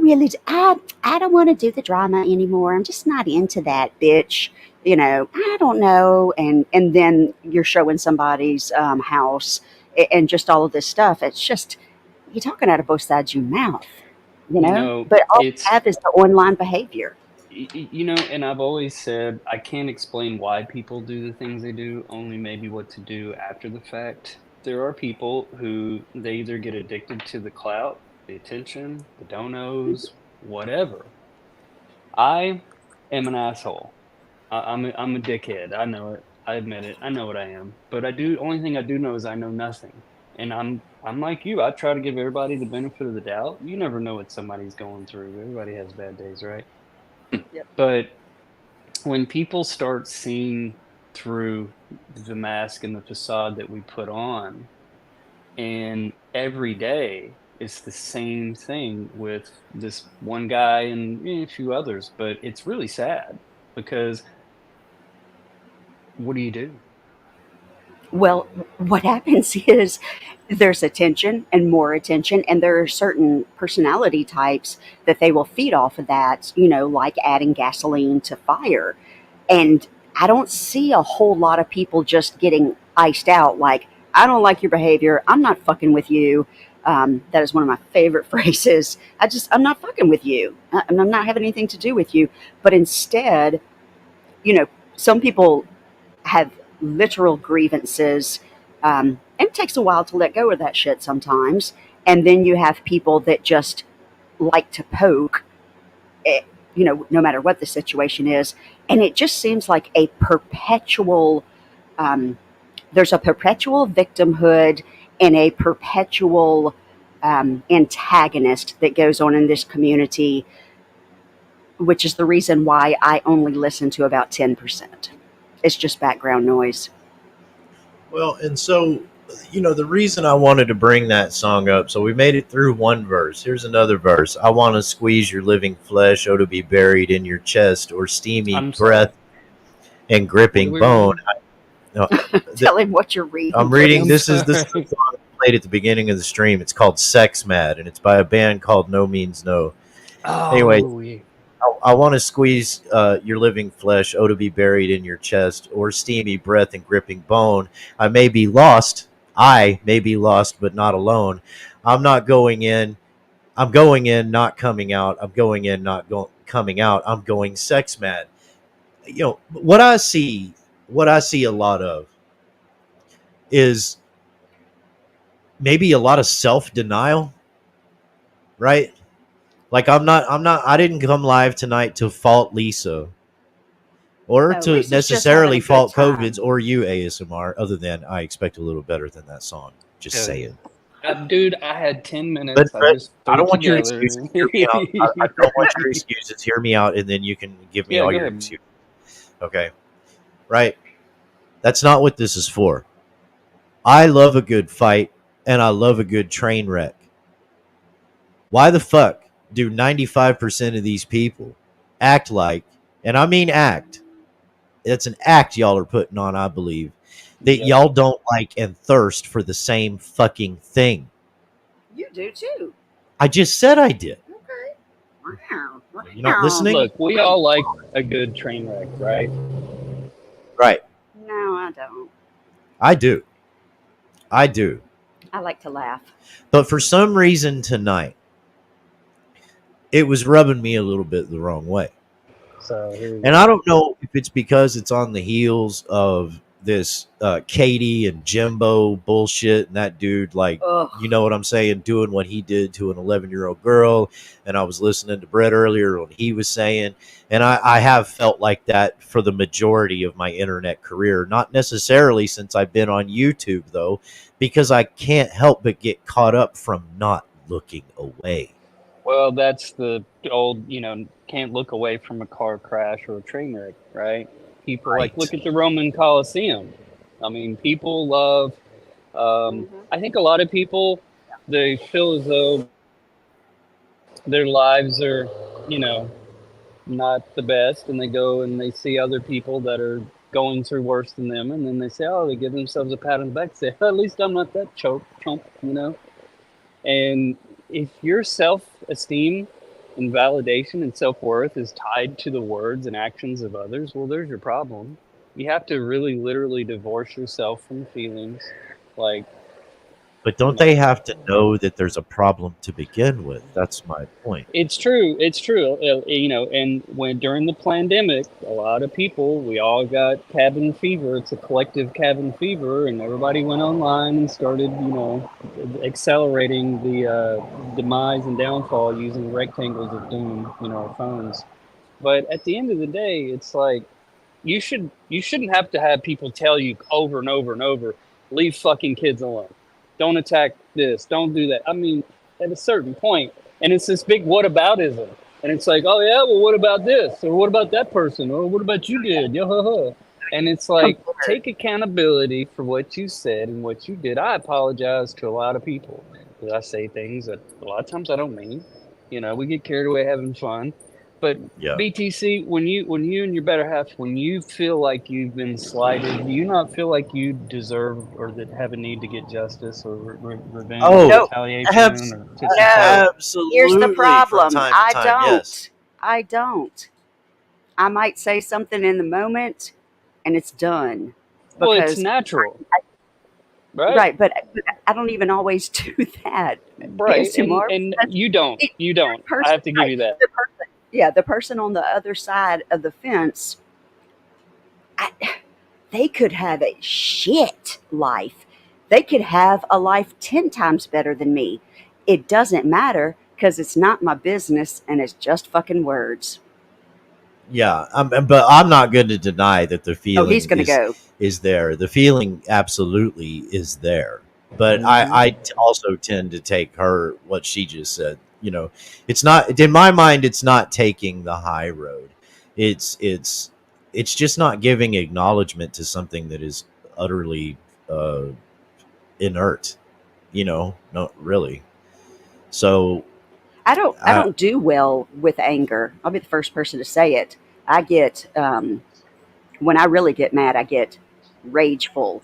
don't want to do the drama anymore. I'm just not into that, bitch. I don't know. And then you're showing somebody's house and just all of this stuff. It's just you're talking out of both sides of your mouth. You know, But all you it's have is the online behavior. and I've always said I can't explain why people do the things they do, only maybe what to do after the fact. There are people who they either get addicted to the clout, the attention, the donos, whatever. I am an asshole. I'm a dickhead. I know it. I admit it. I know what I am. But I do. Only thing I do know is I know nothing. And I'm like you. I try to give everybody the benefit of the doubt. You never know what somebody's going through. Everybody has bad days, right? Yep. But when people start seeing through the mask and the facade that we put on, and every day it's the same thing with this one guy and a few others, but it's really sad because what do you do? Well, what happens is there's attention and more attention, and there are certain personality types that they will feed off of that, like adding gasoline to fire. And I don't see a whole lot of people just getting iced out like, I don't like your behavior. I'm not fucking with you. That is one of my favorite phrases. I'm not fucking with you. I'm not having anything to do with you. But instead, you know, some people have literal grievances. And it takes a while to let go of that shit sometimes. And then you have people that just like to poke, eh, no matter what the situation is. And it just seems like a perpetual, um, there's a perpetual victimhood and a perpetual antagonist that goes on in this community, which is the reason why I only listen to about 10%. It's just background noise. Well, and so, the reason I wanted to bring that song up, so we made it through one verse. Here's another verse. I want to squeeze your living flesh, oh, to be buried in your chest, or steamy I'm sorry. breath and What are gripping we bone. reading? Uh, th- Tell him what you're reading, I'm reading. I'm please. This is the sorry. song I played at the beginning of the stream. It's called "Sex Mad," and it's by a band called No Means No. Anyway, Oh, yeah. I want to squeeze your living flesh, oh, to be buried in your chest, or steamy breath and gripping bone. I may be lost. I may be lost, but not alone. I'm not going in. I'm going in, not coming out. I'm going in, not coming out. I'm going sex mad. What I see a lot of is maybe a lot of self denial, right? Like I didn't come live tonight to fault Lisa or No, to Lisa's just having a necessarily good fault COVIDs time. or you ASMR, other than I expect a little better than that song. Just Oh, yeah. saying. Dude, I had 10 But minutes. I Brett, just I threw don't it want your together. excuses. Hear me out. I don't want your excuses. Hear me out, and then you can give me Yeah, all go your ahead. excuses. Okay, right? That's not what this is for. I love a good fight, and I love a good train wreck. Why the fuck do 95% of these people act like, and I mean act, it's an act y'all are putting on, I believe, that Yep. y'all don't like and thirst for the same fucking thing? You do too. I just said I did. Okay. You're not listening? Look, we all like a good train wreck, right? Right. No, I don't. I do. I do. I like to laugh. But for some reason tonight, it was rubbing me a little bit the wrong way. So here we And go. I don't know if it's because it's on the heels of this Katie and Jimbo bullshit, and that dude, like, Ugh. you know what I'm saying, doing what he did to an 11-year-old girl. And I was listening to Brett earlier, what he was saying. And I have felt like that for the majority of my internet career. Not necessarily since I've been on YouTube, though, because I can't help but get caught up from not looking away. Well, that's the old, can't look away from a car crash or a train wreck, right? People like, Right. look at the Roman Colosseum. I mean, people love, Hmm. I think a lot of people, they feel as though their lives are, you know, not the best, and they go and they see other people that are going through worse than them, and then they say, oh, they give themselves a pat on the back, say, at least I'm not that chump. And if your self-esteem and validation and self-worth is tied to the words and actions of others, well, there's your problem. You have to really literally divorce yourself from feelings. Like, But don't they have to know that there's a problem to begin with? That's my point. It's true. It's true. And when during the pandemic, a lot of people, we all got cabin fever. It's a collective cabin fever, and everybody went online and started, accelerating the demise and downfall using rectangles of doom, our phones. But at the end of the day, it's like you shouldn't have to have people tell you over and over and over, leave fucking kids alone. Don't attack this. Don't do that. I mean, at a certain point, and it's this big whataboutism, and it's like, oh yeah, well, what about this, or what about that person, or what about you did, and it's like, take accountability for what you said and what you did. I apologize to a lot of people because I say things that a lot of times I don't mean. We get carried away having fun, but Yeah. BTC, when you and your better half, when you feel like you've been slighted, do you not feel like you deserve or that have a need to get justice or revenge or Oh, Nope. retaliation or tit for tat? No. Here's the absolutely. From problem. time to I time, yes. don't. I don't. I might say something in the moment and it's done Well, it's because natural, right? right, but I don't even always do that. Right, and ASMR. and That's you don't, the you don't. I person, have to give right? you that. The person, yeah, the person on the other side of the fence. I, they could have a shit life. They could have a life 10 times better than me. It doesn't matter because it's not my business and it's just fucking words. Yeah, but I'm not going to deny that the Oh, he's feeling gonna go. is there. The feeling absolutely is there. But Hmm. also tend to take her what she just said. It's not in my mind. It's not taking the high road. It's it's it's just not giving acknowledgement to something that is utterly uh, inert. Not really. So I I don't do well with anger. I'll be the first person to say it. I get when I really get mad, I get rageful.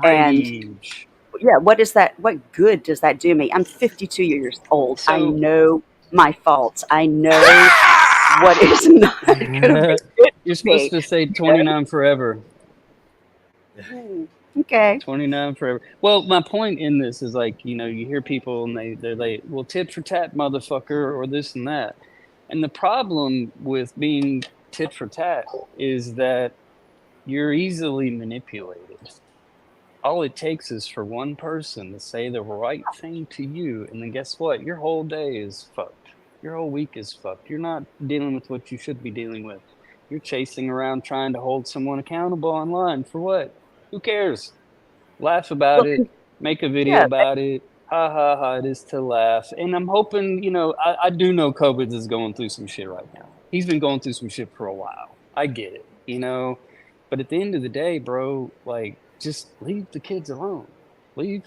And Rage. yeah, what is that? What good does that do me? I'm 52 years old. I So know my faults. I know what is not going to be good you're for supposed me. to say You know? 29 forever. Hmm, okay. 29 forever. Well, my point in this is like, you hear people and they're like, well, tit for tat, motherfucker, or this and that. And the problem with being tit for tat is that you're easily manipulated. All it takes is for one person to say the right thing to you, and then guess what? Your whole day is fucked. Your whole week is fucked. You're not dealing with what you should be dealing with. You're chasing around trying to hold someone accountable online for what? Who cares? Laugh about Well, it, make a video yeah. about it. Ha ha ha, it is to laugh. And I'm hoping, I do know COVID is going through some shit right now. He's been going through some shit for a while. I get it. But at the end of the day, bro, like, just leave the kids alone. Leave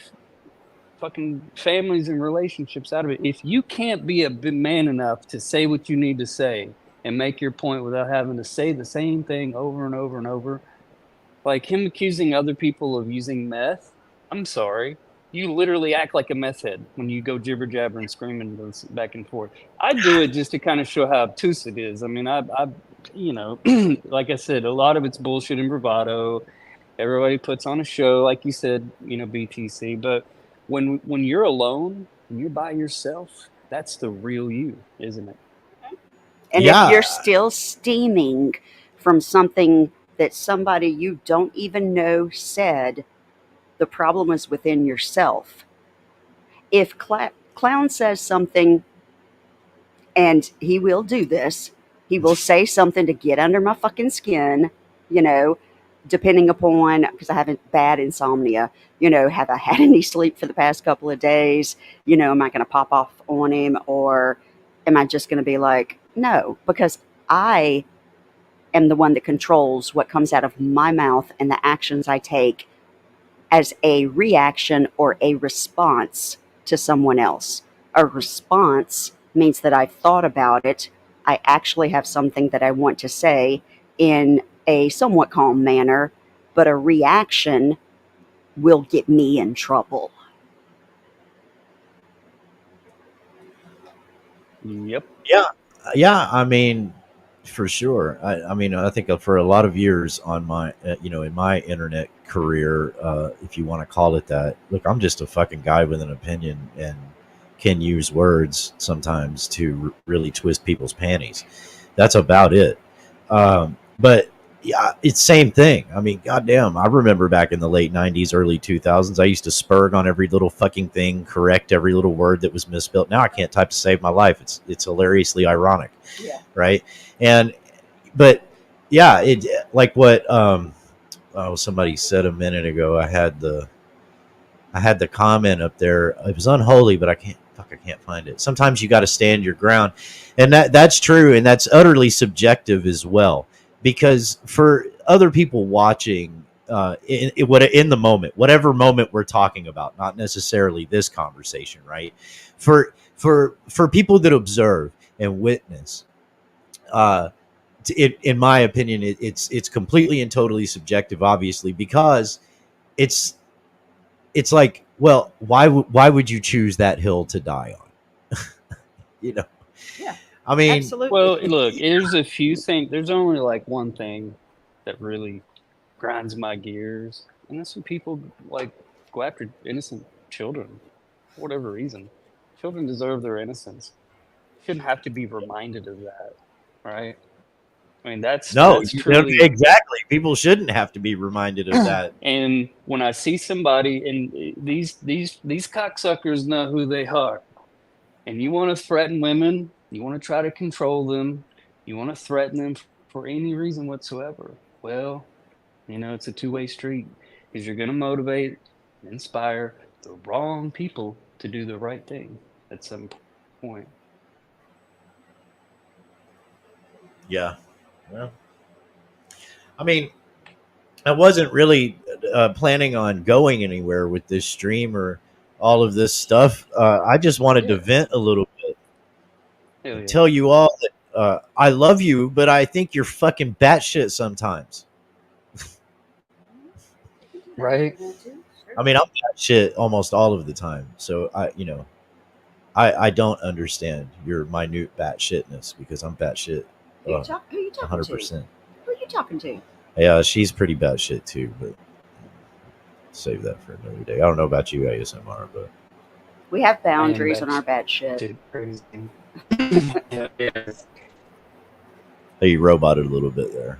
fucking families and relationships out of it. If you can't be a big man enough to say what you need to say and make your point without having to say the same thing over and over and over, like him accusing other people of using meth, I'm sorry. You literally act like a meth head when you go jibber jabber and screaming back and forth. I do it just to kind of show how obtuse it is. I mean, like I said, a lot of it's bullshit and bravado. Everybody puts on a show, like you said, BTC. But when you're alone, when you're by yourself, that's the real you, isn't it? And if you're yeah still steaming from something that somebody you don't even know said, the problem is within yourself. If Clown says something, and he will do this, he will say something to get under my fucking skin, you know, depending upon, because I have bad insomnia, have I had any sleep for the past couple of days? Am I going to pop off on him, or am I just going to be like, no, because I am the one that controls what comes out of my mouth and the actions I take as a reaction or a response to someone else. A response means that I've thought about it. I actually have something that I want to say in a somewhat calm manner, but a reaction will get me in trouble. Yep. yeah yeah. I mean, For sure. I mean, I think for a lot of years on my, in my internet career, if you want to call it that, look, I'm just a fucking guy with an opinion and can use words sometimes to really twist people's panties. That's about it. But yeah, it's same thing. I mean, goddamn, I remember back in the late '90s, early 2000s, I used to spurg on every little fucking thing, correct every little word that was misspelled. Now I can't type to save my life. It's hilariously ironic, Yeah. right? And but yeah, it like what somebody said a minute ago. I had the comment up there. It was unholy, but I can't find it. Sometimes you got to stand your ground, and that's true, and that's utterly subjective as well. Because for other people watching, in the moment, whatever moment we're talking about, not necessarily this conversation, right? For people that observe and witness, uh, in my opinion, it's completely and totally subjective, obviously, because it's it's like, well, why would you choose that hill to die on? you know, Yeah. I mean, Absolutely. Well, look, there's a few things. There's only like one thing that really grinds my gears, and that's when people like go after innocent children for whatever reason. Children deserve their innocence. Shouldn't have to be reminded of that, right? I mean, no, that's truly. exactly. People shouldn't have to be reminded of that. And when I see somebody, and these cocksuckers know who they are, and you want to threaten women, you want to try to control them, you want to threaten them for any reason whatsoever. Well, it's a two-way street because you're going to motivate and inspire the wrong people to do the right thing at some point. Yeah. Well, I mean, I wasn't really planning on going anywhere with this stream or all of this stuff. I just wanted to Yeah, vent a little bit hell and yeah. tell you all that I love you, but I think you're fucking batshit sometimes. You can do that if Right? you want to. Sure. I mean, I'm batshit almost all of the time. So I don't understand your minute batshitness because I'm batshit Who you talking to? 100%. Who are you talking to? Yeah, she's pretty batshit too, but save that for another day. I don't know about you, ASMR, but We have I am boundaries on our bad bad shit. shit crazy. Yeah, yeah. hey, you roboted a little bit there.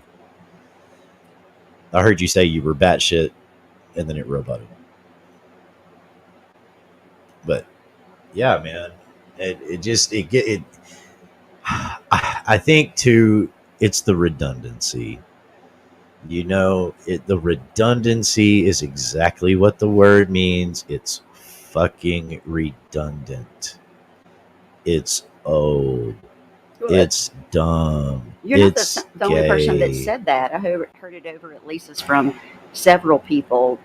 I heard you say you were batshit, and then it roboted. But yeah, man, it just it get it. I think too, it's the redundancy. The redundancy is exactly what the word means. It's fucking redundant. It's old. Well, It's dumb. you're not It's the only person that gay. said that. I heard it over at least from several people.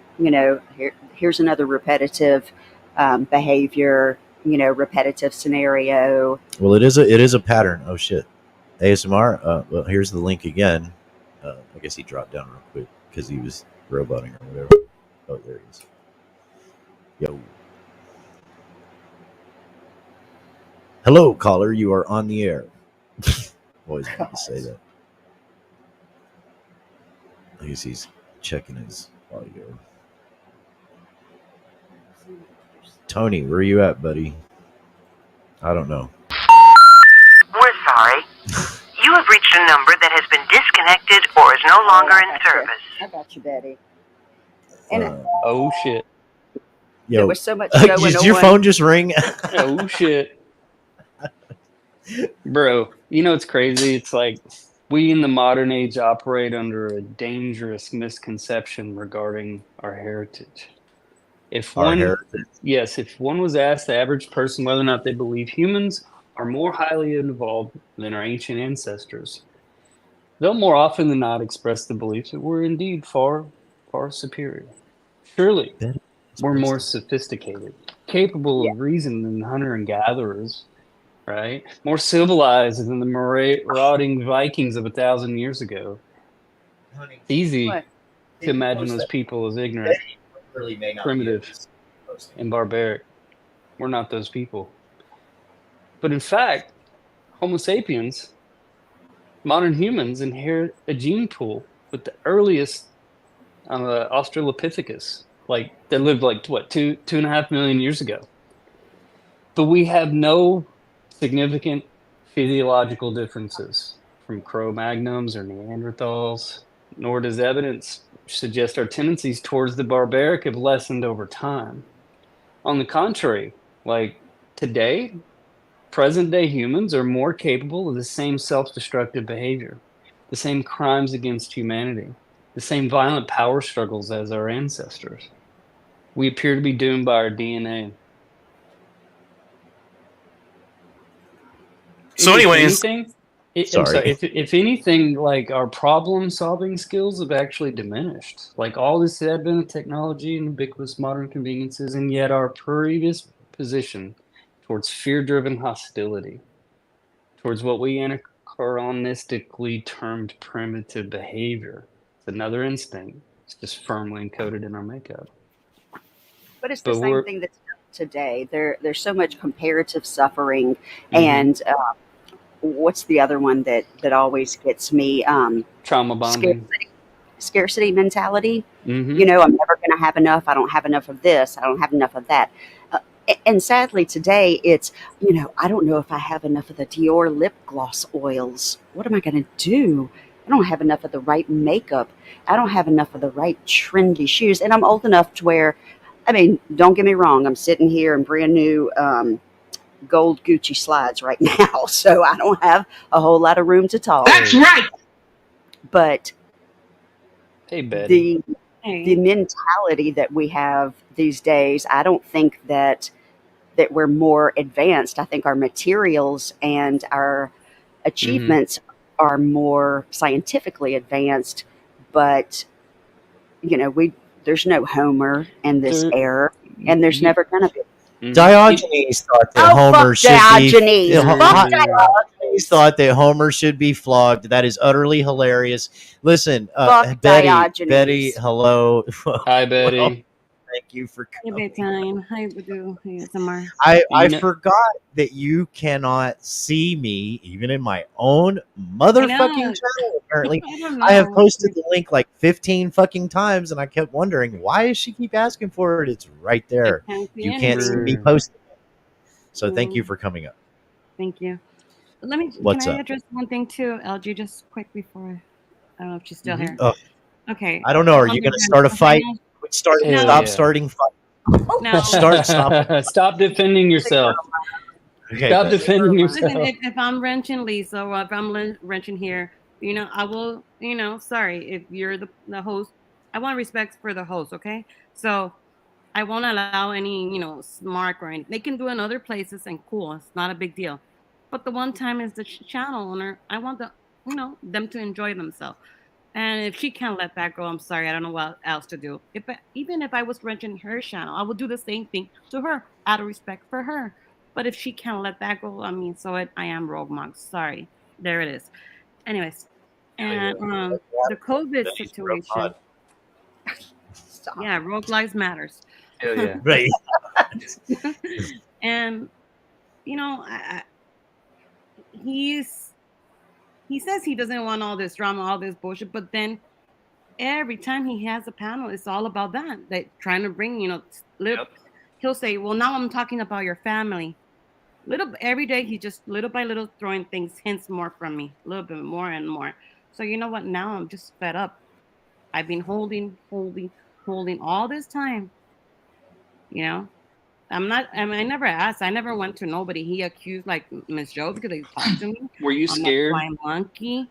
Here's another repetitive behavior. Repetitive scenario. Well, it is a pattern. Oh shit. ASMR. Well, here's the link again. I guess he dropped down real quick because he was roboting or whatever. Oh, there he is. Yo. Hello, caller. You are on the air. Always wanted to say that. I guess he's checking his audio. Tony, where are you at, buddy? I don't know. We're sorry. You have reached a number that has been disconnected or is no longer in service. I got you, Betty. And Oh shit. there Yo, was so much going did your on. phone just ring? Oh shit. Bro, it's crazy. It's like we in the modern age operate under a dangerous misconception regarding our heritage. If Our one, heritage. yes, if one was asked the average person whether or not they believe humans are more highly evolved than our ancient ancestors, they'll more often than not express the belief that we're indeed far, far superior. Surely, we're more sophisticated, capable Yeah. of reason than hunter and gatherers, right? More civilized than the marauding Vikings of 1,000 years ago. Honey, It's easy What? to can you imagine post those that? people as ignorant, Betty really may not be able primitive, to see posting. and barbaric. We're not those people. But in fact, Homo sapiens Modern humans inherit a gene pool with the earliest Australopithecus, like that lived like what 2.5 million years ago. But we have no significant physiological differences from Cro-Magnons or Neanderthals, nor does evidence suggest our tendencies towards the barbaric have lessened over time. On the contrary, like today, present day humans are more capable of the same self destructive behavior, the same crimes against humanity, the same violent power struggles as our ancestors. We appear to be doomed by our DNA. So, If anyways, anything, I'm Sorry. sorry. If anything, like our problem solving skills have actually diminished. Like all this advent of technology and ubiquitous modern conveniences, and yet our previous position towards fear driven hostility, towards what we anachronistically termed primitive behavior. It's another instinct. It's just firmly encoded in our makeup. But it's the But same we're thing that's done today. There's so much comparative suffering, mhm, and what's the other one that always gets me? trauma bonding. Scarcity, scarcity mentality. Hmm. I'm never going to have enough. I don't have enough of this. I don't have enough of that. And sadly, today it's, I don't know if I have enough of the Dior lip gloss oils. What am I going to do? I don't have enough of the right makeup. I don't have enough of the right trendy shoes. And I'm old enough to where, I mean, don't get me wrong, I'm sitting here in brand new gold Gucci slides right now. So I don't have a whole lot of room to talk. that's right. But Hey, Betty. the the Hey. mentality that we have these days, I don't think that we're more advanced. I think our materials and our Hmm. achievements are more scientifically advanced, but we there's no Homer in this There, era, and there's you, never gonna be. Diogenes thought that Oh, Homer fuck should be. Diogenes! Fuck Diogenes Diogenes! thought that Homer should be flogged. That is utterly hilarious. Listen, Fuck Betty, Diogenes! hello. Hi, Well, Betty. thank you for Hey, coming. bedtime. Hi, Badu. Hey, Samar. I You know, forgot that you cannot see me even in my own I motherfucking know. channel. Apparently, I don't I have know. posted the link like 15 fucking times, and I kept wondering why does she keep asking for it? It's right I there. can't see You can't see anything. me for posting it. So thank you Mm, for coming up. thank you. Can What's I up? address one thing too, LG, just quick before, I don't know if she's still mhm. here. Oh, Okay. I don't know. I Are you wonder going to then, start a because I fight? know, Hell no, Stop yeah. starting fight. no. Stop it. Stop defending yourself. Okay, Stop bet. defending Listen, yourself. if I'm wrenching Lisa or if I'm wrenching here, I will, sorry, if you're the host, I want respect for the host, okay? So I won't allow any, smart or anything. They can do in other places and cool. It's not a big deal. But the one time is the channel owner. I want them to enjoy themselves. And if she can't let that go, I'm sorry. I don't know what else to do. Even if I was renting her channel, I would do the same thing to her out of respect for her. But if she can't let that go, I mean, I am Rogue Monk. Sorry. There it is. Anyways, Hell yeah. and the COVID Betty's real mod. situation. Stop Yeah, it. Rogue Lives Matters. Hell yeah. Right. And I, he says he doesn't want all this drama, all this bullshit, but then every time he has a panel, it's all about that. They trying to bring, little. Yep. He'll say, "Well, now I'm talking about your family." Little every day, he just little by little throwing things, hints more from me, a little bit more and more. So you know what? Now I'm just fed up. I've been holding all this time. You know, I'm not. I never asked. I never went to nobody. He accused like Miss Joe because they talked to me. Were you I'm a scared? flying monkey.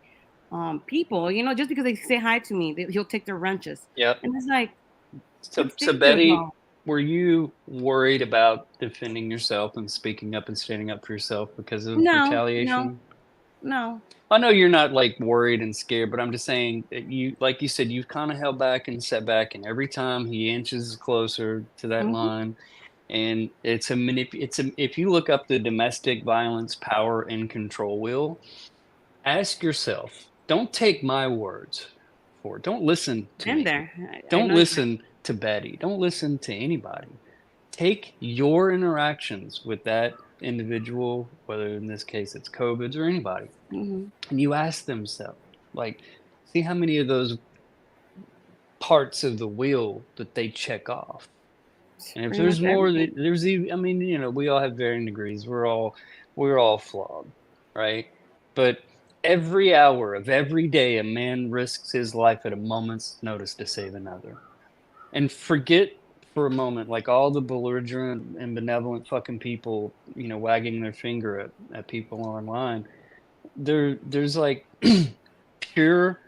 People, just because they say hi to me, he'll take their wrenches, Yep. and it's like So, it's so dangerous. Betty, Though. were you worried about defending yourself and speaking up and standing up for yourself because of No, no, retaliation? no. I know you're not like worried and scared, but I'm just saying that you, like you said, you've kind of held back and set back, and every time he inches closer to that Hmm. line, and if you look up the domestic violence power and control wheel, ask yourself, don't take my words for it. Don't listen to Been me. there. I Don't know exactly. listen to Betty. Don't listen to anybody. Take your interactions with that individual, whether in this case it's COVIDs or anybody, Mm-hmm. and you ask themselves, like, see how many of those parts of the wheel that they check off. And if Pretty there's much more, everything. there's even, I mean, we all have varying degrees. We're all flawed, right? But every hour of every day, a man risks his life at a moment's notice to save another. And forget for a moment, like all the belligerent and benevolent fucking people, wagging their finger at people online. There's like pure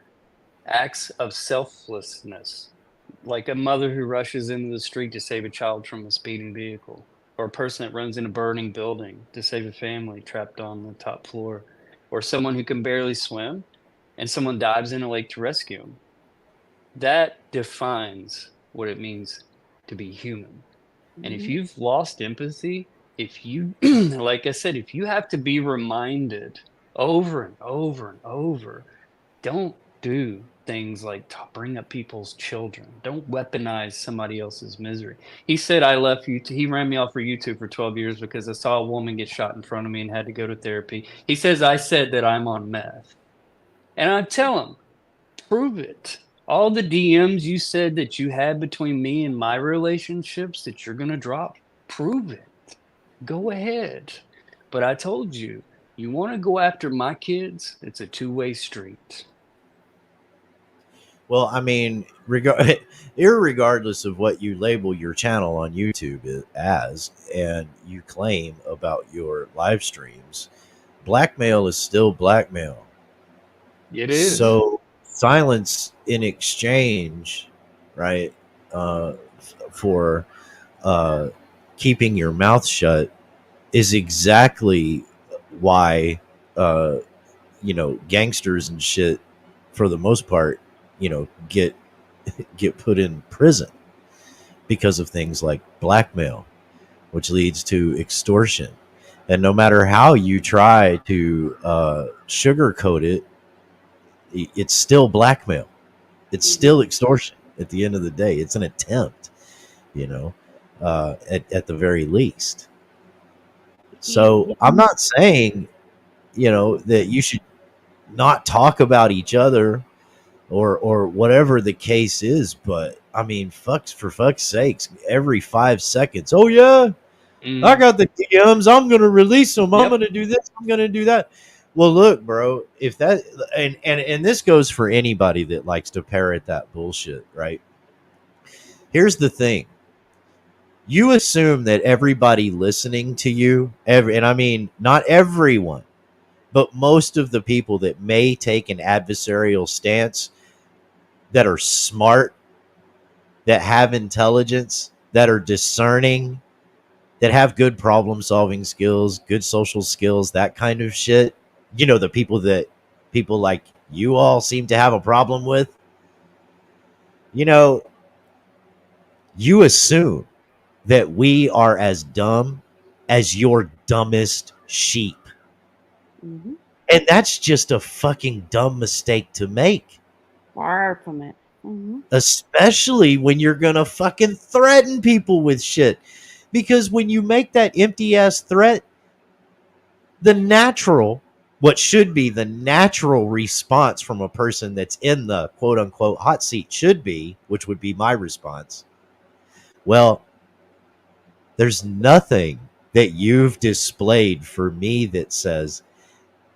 acts of selflessness, like a mother who rushes into the street to save a child from a speeding vehicle, or a person that runs in a burning building to save a family trapped on the top floor, or someone who can barely swim and someone dives in a lake to rescue them. That defines what it means to be human. And if Mm-hmm. you've lost empathy, if you, like I said, if you have to be reminded over and over and over, don't do things like bring up people's children. Don't weaponize somebody else's misery. He said, I left YouTube. He ran me off for YouTube for 12 years because I saw a woman get shot in front of me and had to go to therapy. He says, I said that I'm on meth. And I tell him, prove it. All the DMs you said that you had between me and my relationships that you're going to drop, prove it. Go ahead. But I told you, you want to go after my kids, it's a two-way street. Well, I mean, irregardless of what you label your channel on YouTube as, and you claim about your live streams, blackmail is still blackmail. It is. So silence in exchange, right, for uh, keeping your mouth shut is exactly why uh, gangsters and shit, for the most part, get put in prison because of things like blackmail, which leads to extortion. And no matter how you try to sugarcoat it, it's still blackmail. It's Mm-hmm. still extortion. At the end of the day, it's an attempt, you know, at the very least. So I'm not saying, that you should not talk about each other or whatever the case is, but I mean, for fuck's sakes, every 5 seconds, oh yeah, I Mm, got the DMs, I'm gonna release them, I'm yep. gonna do this, I'm gonna do that. Well, look, bro, if that, and this goes for anybody that likes to parrot that bullshit, right? Here's the thing. You assume that everybody listening to you, and I mean not everyone, but most of the people that may take an adversarial stance, that are smart, that have intelligence, that are discerning, that have good problem solving skills, good social skills, that kind of shit. The people that people like you all seem to have a problem with, you know, you assume that we are as dumb as your dumbest sheep. Mm-hmm. And that's just a fucking dumb mistake to make, Far from it. Mm-hmm. especially when you're going to fucking threaten people with shit. Because when you make that empty ass threat, the natural, what should be the natural response from a person that's in the quote unquote hot seat should be, which would be my response. Well, there's nothing that you've displayed for me that says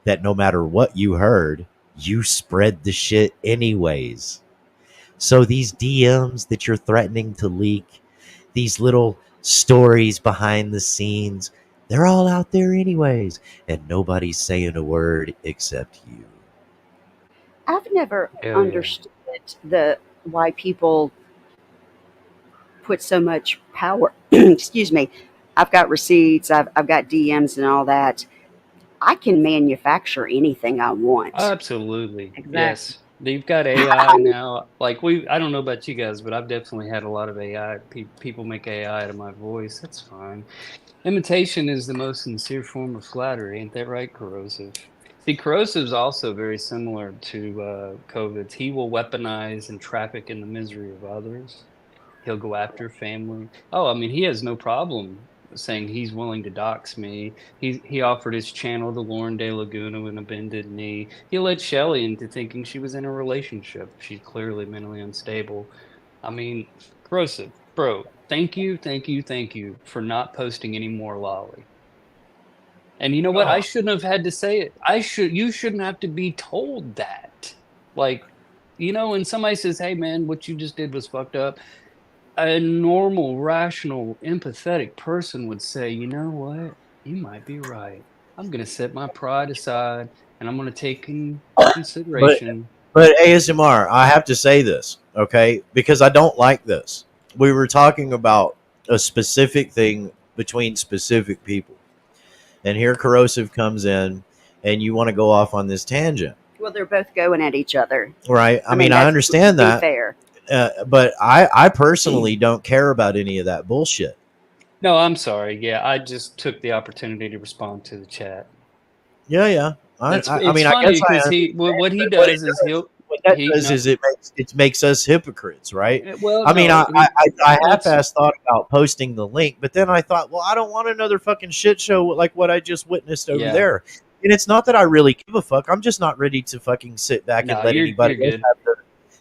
that no matter what you heard, you spread the shit anyways. So these DMs that you're threatening to leak, these little stories behind the scenes, they're all out there anyways, and nobody's saying a word except you. I've never Hell yeah. understood the why people put so much power. Excuse me. I've got receipts. I've got DMs and all that. I can manufacture anything I want. Absolutely. Exactly. Yes. They've got AI now. Like I don't know about you guys, but I've definitely had a lot of AI. People make AI out of my voice. That's fine. Imitation is the most sincere form of flattery. Ain't that right, Corrosive? See, Corrosive's also very similar to COVID's. He will weaponize and traffic in the misery of others. He'll go after family. Oh, I mean, he has no problem saying he's willing to dox me. He offered his channel to Lauren De Laguna with a bended knee. He led Shelley into thinking she was in a relationship. She's clearly mentally unstable. I mean, corrosive, bro. Thank you, thank you, thank you for not posting any more lolly. And you know what? I shouldn't have had to say it. You shouldn't have to be told that. Like, when somebody says, "Hey, man, what you just did was fucked up," a normal, rational, empathetic person would say, "You know what? You might be right. I'm going to set my pride aside and I'm going to take in But consideration." but ASMR, I have to say this, okay? Because I don't like this. We were talking about a specific thing between specific people. And here corrosive comes in and you want to go off on this tangent. Well, they're both going at each other. Right? I mean, I that's understand be that. fair. But I personally don't care about any of that bullshit. No, I'm sorry. Yeah, I just took the opportunity to respond to the chat. Yeah. It's I mean, I funny guess I because understand, what he but what it does is does, what that he does no, is it makes us hypocrites, right? well, I mean, no, I let's half-assed thought about posting the link, but then I thought, well, I don't want another fucking shit show like what I just witnessed over yeah. there. And it's not that I really give a fuck. I'm just not ready to fucking sit back and No, let you're anybody else good.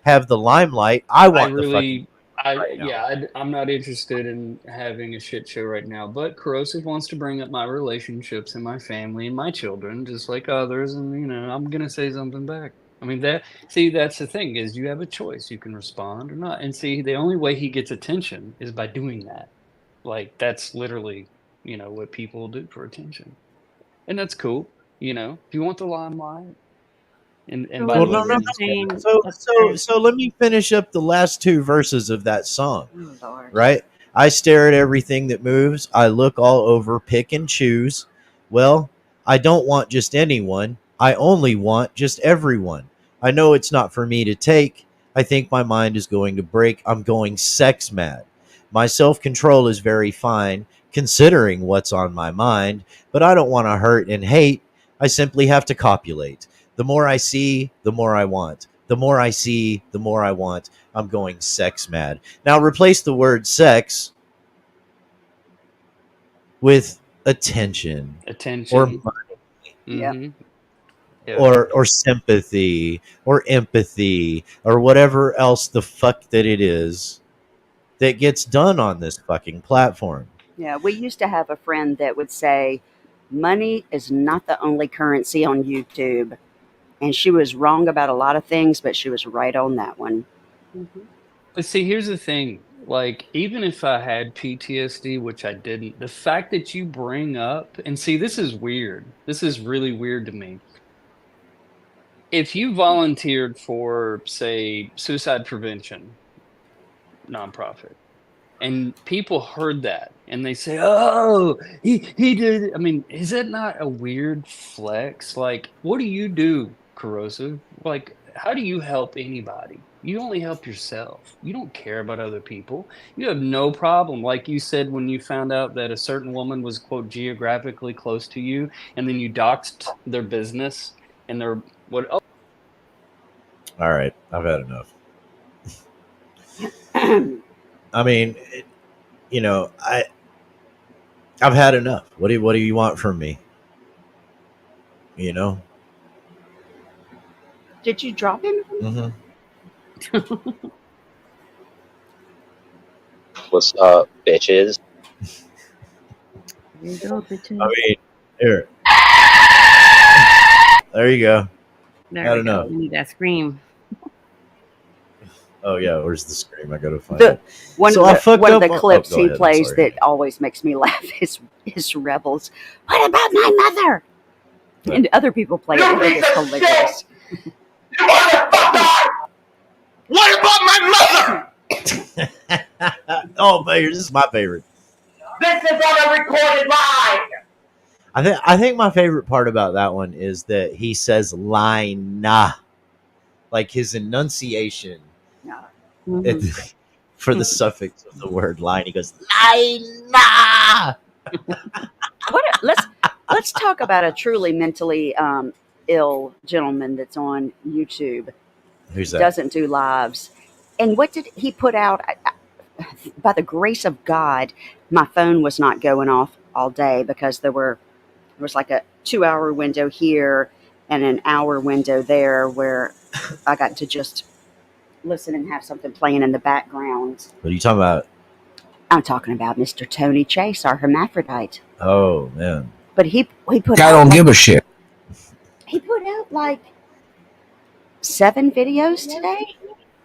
have the limelight. I I want the fucking really, right now. yeah, I'm not interested in having a shit show right now. But Corrosive wants to bring up my relationships and my family and my children, just like others, and I'm gonna say something back. I mean that's the thing is you have a choice. You can respond or not. And see, the only way he gets attention is by doing that. Like that's literally, what people do for attention, and that's cool. If you want the limelight, and So by what the Well, way, no, he's no, we're no. just gonna. saying, So let me finish up the last two verses of that song. Oh, Lord. Right? I stare at everything that moves. I look all over, pick and choose. Well, I don't want just anyone. I only want just everyone. I know it's not for me to take. I think my mind is going to break. I'm going sex mad. My self control is very fine, considering what's on my mind, but I don't want to hurt and hate. I simply have to copulate. The more I see, the more I want. The more I see, the more I want. I'm going sex mad. Now replace the word sex with attention or Attention. Yeah. Mm-hmm. Yeah. or sympathy or empathy or whatever else the fuck that it is that gets done on this fucking platform. Yeah. We used to have a friend that would say, money is not the only currency on YouTube. And she was wrong about a lot of things, but she was right on that one. But see, here's the thing. Like, even if I had PTSD, which I didn't, the fact that you bring up, and see, this is weird. This is really weird to me. If you volunteered for, say, suicide prevention nonprofit, and people heard that and they say, "Oh, he did it." I mean, is that not a weird flex? Like, what do you do, corrosive? Like, how do you help anybody? You only help yourself. You don't care about other people. You have no problem, like you said when you found out that a certain woman was quote geographically close to you, and then you doxed their business and their what? Oh, All right, I've had enough. I mean, I've had enough. What do you want from me? You know? Did you drop him? Mm-hmm. What's up, bitches? There you go, bitches. I mean, here. There you go. There Had we go. enough. We need that scream. Oh yeah, where's the scream? I gotta find The it. one So of I the fucked one of up. the clips go he ahead, I'm plays sorry. that always makes me laugh is Rebels. What about my mother? Right. And other people play it. I think it's hilarious. What about my mother? Oh, man, this is my favorite. This is on a recorded line. I think my favorite part about that one is that he says line like his enunciation No. Mhm. for the suffix of the word line. He goes line. Let's talk about a truly mentally ill gentleman that's on YouTube. Who's that? Doesn't do lives. And what did he put out? by the grace of God, my phone was not going off all day because there was like a 2 hour window here and an hour window there where I got to just listen and have something playing in the background. What are you talking about? I'm talking about Mr. Tony Chase, our hermaphrodite. Oh man, But he put I out don't like, give a shit. he put out like 7 videos today.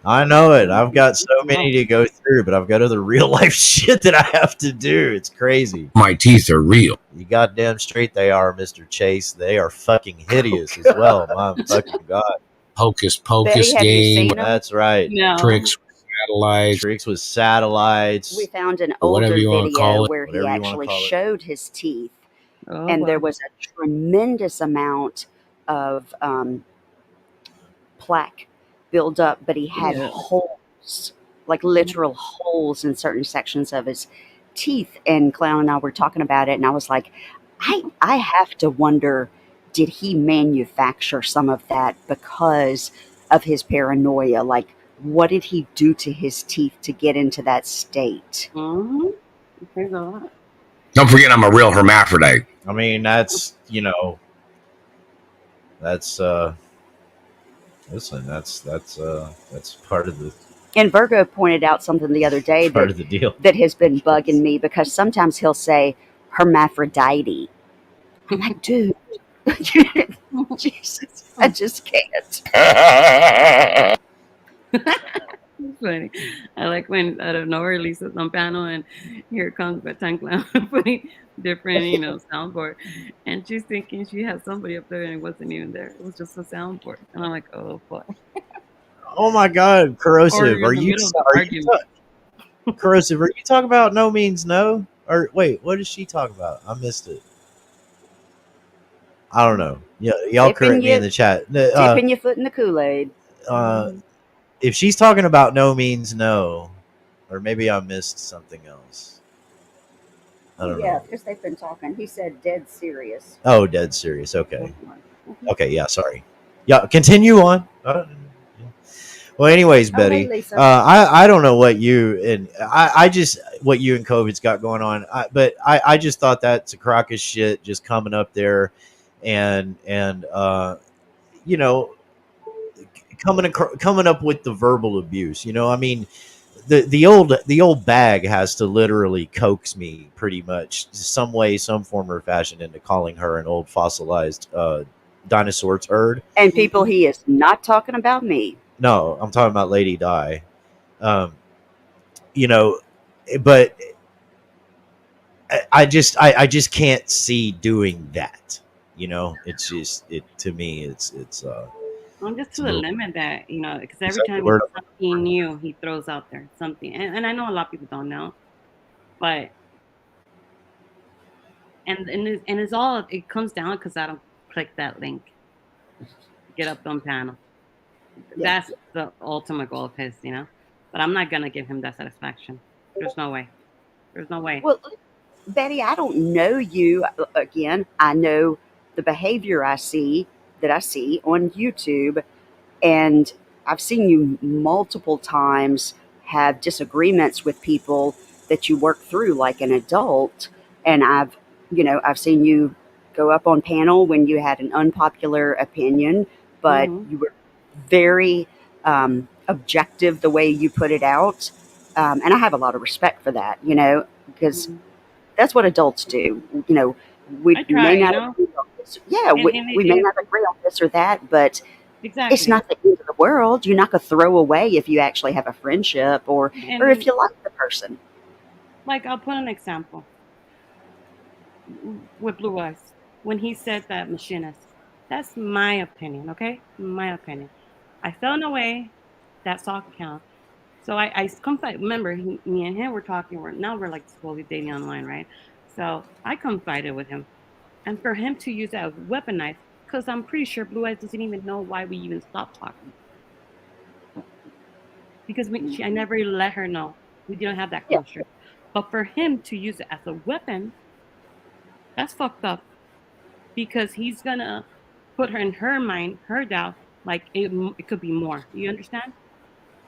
I know it. I've got so many to go through, but I've got other real life shit that I have to do. It's crazy. My teeth are real. You goddamn straight they are, Mr. Chase. They are fucking hideous as well. My fucking god. Hocus Betty, pocus have you game, seen them? That's right. No. tricks with satellites, Tricks with satellites. We found an or whatever older you want to video call it. where he Whatever you wanna actually call it. showed his teeth, Oh, and there boy. was a tremendous amount of plaque build up, but he had Yeah. holes, like literal holes in certain sections of his teeth. And Clown and I were talking about it, and I was like, I have to wonder, did he manufacture some of that because of his paranoia? Like, what did he do to his teeth to get into that state? Mm-hmm. There's a lot. Don't forget, I'm a real hermaphrodite. I mean, that's that's listen, that's part of the And Virgo pointed out something the other day part of the deal. that has been bugging me, because sometimes he'll say hermaphrodite. I'm like, dude, Jesus, I just can't. It's funny. I like when out of nowhere Lisa's on panel and here comes Betang Clown putting different, soundboard. And she's thinking she has somebody up there and it wasn't even there. It was just a soundboard. And I'm like, oh boy. Oh my god, Or corrosive. in Are the you middle of the argument. corrosive? Are you talking about no means no? Or wait, what is she talking about? I missed it. I don't know. Yeah, y'all Dipping correct me in your the chat. dipping your foot in the Kool-Aid. If she's talking about no means no, or maybe I missed something else. I don't Yeah, know. because they've been talking. He said dead serious. Oh, dead serious. Okay. Mhm. Okay. Yeah. Sorry. Yeah. Continue on. Well, anyways, Oh, hey, Betty, Lisa. I don't know what you and I just what you and COVID's got going on, but I just thought that's a crock of shit just coming up there, and you know coming up with the verbal abuse. I mean, the old bag has to literally coax me pretty much some way, some form or fashion into calling her an old fossilized dinosaur turd. And people, he is not talking about me. No, I'm talking about Lady Di. Um, you know, but I just can't see doing that. It's just it to me. It's I'm just it's to a the little. limit that, because Is every that the time word? it's something new, he throws out there something. And I know a lot of people don't know, but, and it's all, it comes down because I don't click that link, get up on panel. Yeah. That's the ultimate goal of his, but I'm not going to give him that satisfaction. There's no way. There's no way. Well, Betty, I don't know you. Again, I know the behavior that I see on YouTube, and I've seen you multiple times have disagreements with people that you work through like an adult. And I've seen you go up on panel when you had an unpopular opinion, but Mhm. you were very objective the way you put it out. And I have a lot of respect for that, because Mhm. that's what adults do. I We try, may not agree on this. Yeah, we may not agree on this or that, but it's exactly. not the end of the world. You're not going to throw away if you actually have a friendship or if And you like the person. like, I'll put an example with Blue Eyes. When he said that machinist, that's my opinion, okay? My opinion. I fell in a way that sock account. So I confide. Remember, me and him were talking. Now we're like slowly dating online, right? So I confided with him, and for him to use that as weaponized, because I'm pretty sure Blue Eyes doesn't even know why we even stopped talking, because I never let her know. We didn't have that Yeah. closure. But for him to use it as a weapon, that's fucked up, because he's gonna put her in her mind, her doubt, like it could be more. You understand?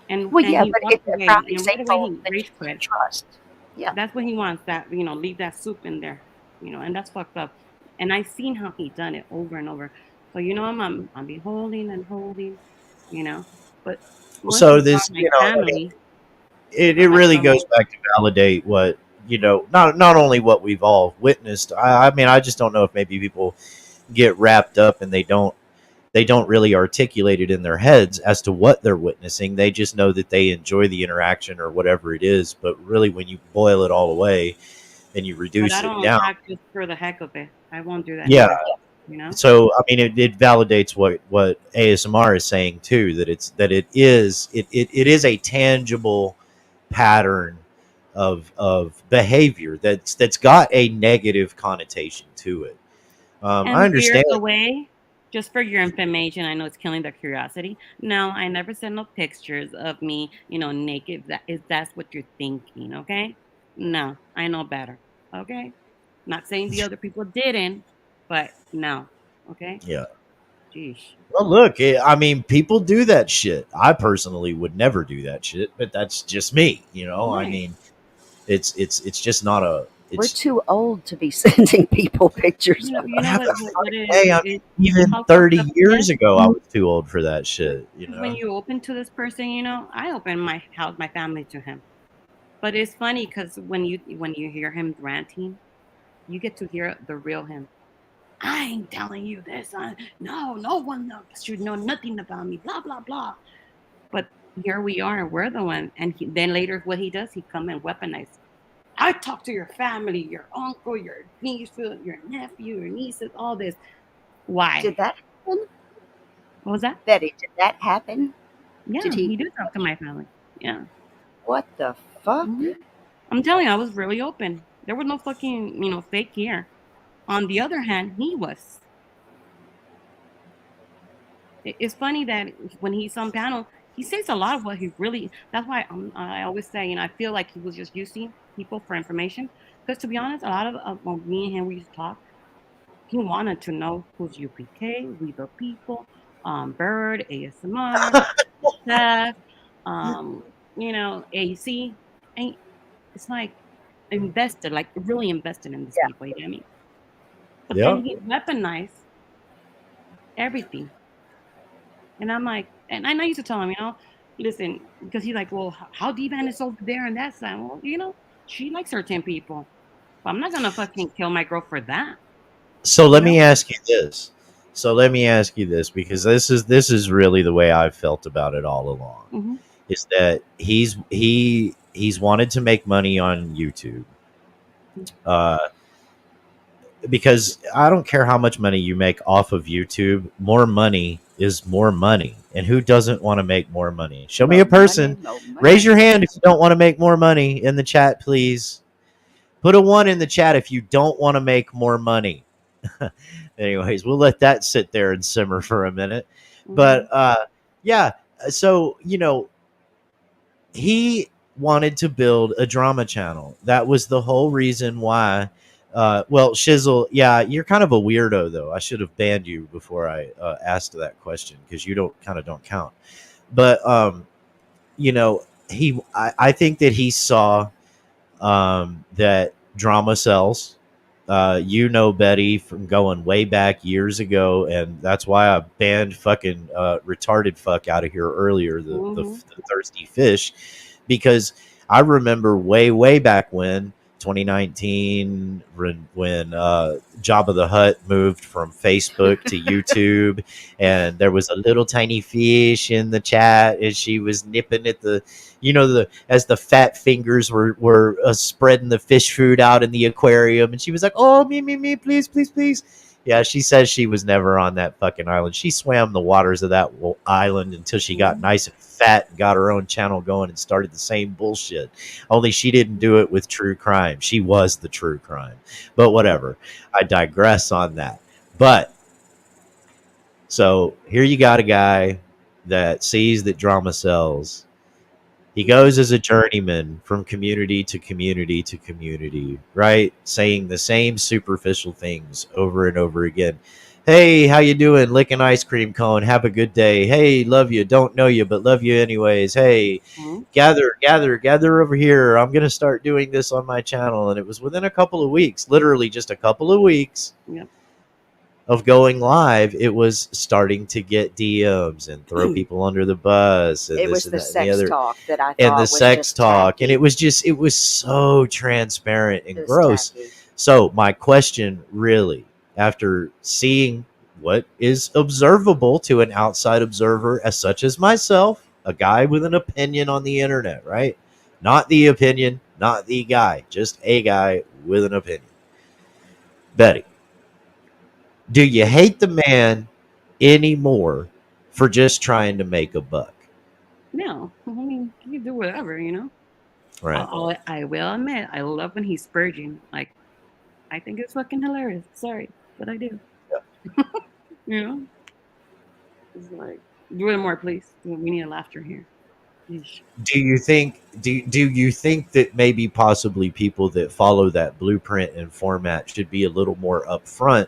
Well, and yeah, he but walked it's a away. family Right away staple he that you rage can't quit. trust. Yeah. That's what he wants. That leave that soup in there. And that's fucked up. And I've seen how he done it over and over. So I'm be holding and holding, you know. But once he So saw this, my I mean, family, it I really fell goes off. back to validate what not only what we've all witnessed. I mean, I just don't know if maybe people get wrapped up and they don't really articulate it in their heads as to what they're witnessing. They just know that they enjoy the interaction or whatever it is. But really, when you boil it all away and you But I reduce it don't down, attack just for the heck of it. I won't do that yeah. neither. You know? So I mean, it validates what ASMR is saying too. That it is a tangible pattern of behavior that's got a negative connotation to it. I And understand. weird the way, just for your information, I know it's killing the curiosity. No, I never send no pictures of me, naked. If that's what you're thinking, okay? No, I know better. Okay? Not saying the other people didn't, but no. Okay? Yeah. Jeez. Well, look, I mean, people do that shit. I personally would never do that shit, but that's just me. I Right. mean, it's just not a. We're It's too old to be sending people pictures You know, of you know us. have a what fucking it is? way. I mean, even How fucked 30 up it years is? ago, I was too old for that shit. Is when you open to this person, I open my family to him. But it's funny because when you hear him ranting, you get to hear the real him. I ain't telling you this. No one should know nothing about me. Blah blah blah. But here we are. We're the one. And then later, what he does, he come and weaponize. I talk to your family, your uncle, your niece, your nephew, your nieces, all this. Did Why? that happen? What was that? Betty, did that happen? Did Yeah, he? he did talk to my family. Yeah. What the fuck? hmm I'm telling you, I was really open. There was no fucking, fake here. On the other hand, he was. It's funny that when he's on panel, he says a lot of what he really. That's why I always say, I feel like he was just using people for information. Because to be honest, a lot of when me and him we used to talk, he wanted to know who's UPK, We the People, Bird, ASMR, Chef, um, AC, and it's like invested, like really invested in these Yeah. people. You know what I mean? But then Yeah. he weaponized everything. And I'm like, and I used to tell him, listen, because he's like, well, how D-Van is over there and that side? Well, she likes certain people. But I'm not gonna fucking kill my girl for that, So you let know? me ask you this. Because this is really the way I've felt about it all along. hmm Is that he's wanted to make money on YouTube. Uh, because I don't care how much money you make off of YouTube, more money is more money. And who doesn't want to make more money? Show me Mo a money, person. mo Raise money. your hand if you don't want to make more money in the chat, please. Put a 1 in the chat if you don't want to make more money. Anyways, we'll let that sit there and simmer for a minute. hmm But yeah, so he wanted to build a drama channel. That was the whole reason why. Well, Shizzle, yeah, you're kind of a weirdo, though. I should have banned you before I asked that question because you don't count. But I think that he saw that drama sells. Betty from going way back years ago, and that's why I banned fucking retarded fuck out of here earlier, hmm the thirsty fish, because I remember way back when 2019 when Jabba the Hutt moved from Facebook to YouTube, and there was a little tiny fish in the chat, and she was nipping at the as the fat fingers were spreading the fish food out in the aquarium, and she was like, "Oh, me, please, please, please." Yeah, she says she was never on that fucking island. She swam the waters of that island until she got hmm nice and fat and got her own channel going and started the same bullshit. Only she didn't do it with true crime. She was the true crime. But whatever. I digress on that. But so here you got a guy that sees that drama sells. He goes as a journeyman from community to community to community, right? Saying the same superficial things over and over again. Hey, how you doing? Lick an ice cream cone. Have a good day. Hey, love you. Don't know you, but love you anyways. Hey, Hmm? gather over here. I'm gonna start doing this on my channel. And it was within a couple of weeks, literally just a couple of weeks Yep. of going live, it was starting to get DMs and throw people under the bus and It this was and the that and the sex other talk that I and the thought was sex just talk. And tacky. it was so transparent and Just gross. tacky. So my question really, after seeing what is observable to an outside observer as such as myself, a guy with an opinion on the internet, right? Not the opinion, not the guy, just a guy with an opinion. Betty, do you hate the man anymore for just trying to make a buck? No, I mean you can do whatever, you know. Right. I will admit, I love when he's spurging. Like, I think it's fucking hilarious. Sorry, but I do. You know, it's like do it more, please. We need a laughter here. Yeesh. Do you think that maybe possibly people that follow that blueprint and format should be a little more upfront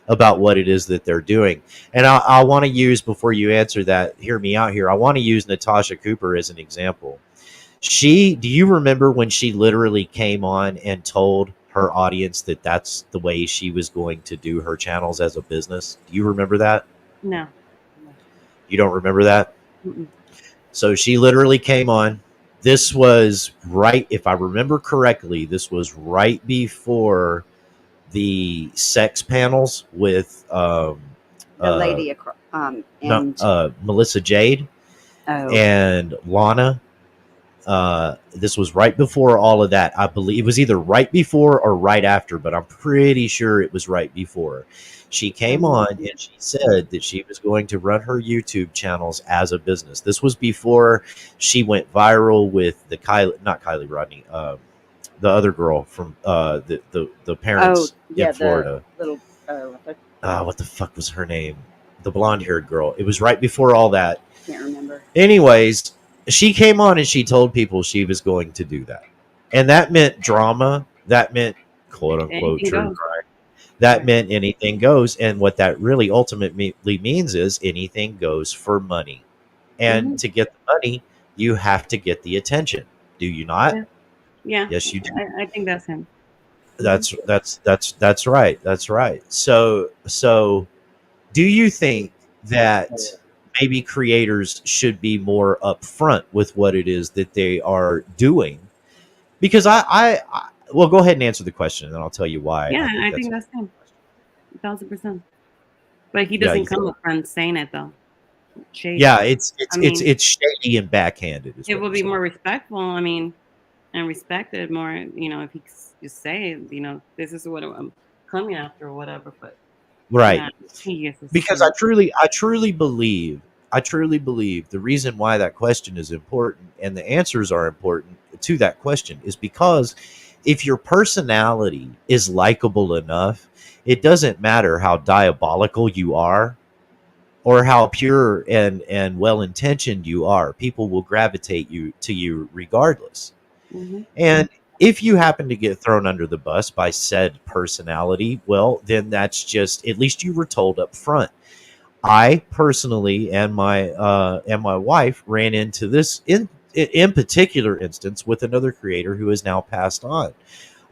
about what it is that they're doing? And I want to use, before you answer that, hear me out here. I want to use Natasha Cooper as an example. Do you remember when she literally came on and told her audience that that's the way she was going to do her channels as a business? Do you remember that? No. No. You don't remember that? Mm-mm. So she literally came on. This was right, if I remember correctly, this was right before the sex panels with The uh, lady no, and Melissa Jade oh, and Lana. This was right before all of that. I believe it was either right before or right after, but I'm pretty sure it was right before. She came on and she said that she was going to run her YouTube channels as a business. This was before she went viral with the not Kylie Rodney, the other girl from the oh parents in yeah, the Florida. little What the fuck was her name? The blonde haired girl. It was right before all that. can't remember. Anyways, she came on and she told people she was going to do that. And that meant drama. That meant quote unquote Anything true goes. crime. That Right. meant anything goes. And what that really ultimately means is anything goes for money. And Mm-hmm. to get the money, you have to get the attention. Do you not? Yeah. Yeah. Yes, you do. I think that's him. Mm-hmm. That's right. That's right. So do you think that maybe creators should be more upfront with what it is that they are doing? Because well, go ahead and answer the question, and then I'll tell you why Yeah, I think I that's think a that's him. 1,000%. But he yeah. doesn't come up front saying it though. Shady. Yeah, I mean, it's shady and backhanded, is it what will you're be saying. more respectful. I mean, and respected more. You know, if he just say, you know, this is what I'm coming after or whatever. But Right. nah, he gets his Because shit. I truly believe the reason why that question is important and the answers are important to that question is because if your personality is likable enough, it doesn't matter how diabolical you are or how pure and well intentioned you are. People will gravitate you regardless. Mm-hmm. And if you happen to get thrown under the bus by said personality, well, then that's just, at least you were told up front. I personally and my wife ran into this in particular instance with another creator who has now passed on.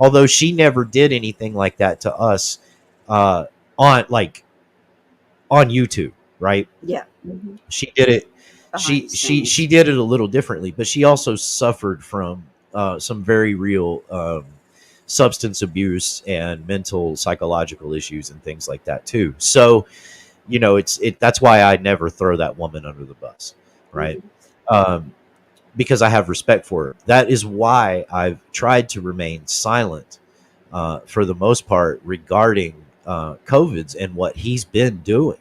Although she never did anything like that to us uh, on on YouTube, right? Yeah, Mm-hmm. She did it. behind the She scenes. did it a little differently, but she also suffered from some very real substance abuse and mental psychological issues and things like that too. So that's why I never throw that woman under the bus, right? Mm-hmm. Um, because I have respect for her. That is why I've tried to remain silent for the most part regarding COVID's and what he's been doing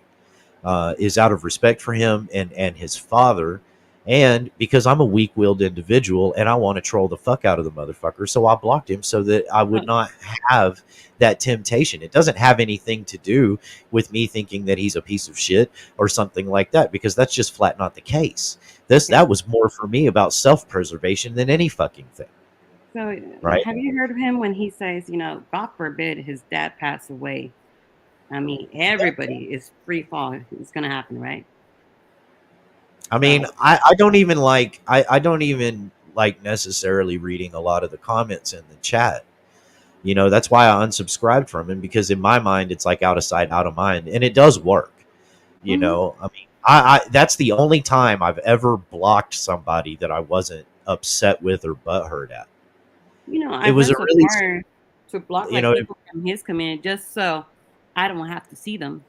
is out of respect for him and his father. And because I'm a weak willed individual and I want to troll the fuck out of the motherfucker. So I blocked him so that I would not have that temptation. It doesn't have anything to do with me thinking that he's a piece of shit or something like that, because that's just flat not the case. That was more for me about self preservation than any fucking thing. So, Right. have you heard of him when he says, you know, God forbid his dad passed away? I mean, everybody is free fall. It's gonna happen, right? I mean, So I don't even like I don't even like necessarily reading a lot of the comments in the chat. That's why I unsubscribed from him, because in my mind it's like out of sight, out of mind, and it does work. mhm. I mean, I that's the only time I've ever blocked somebody that I wasn't upset with or butthurt at. I It was went a so really, far to block you like know, people from his community just so I don't have to see them.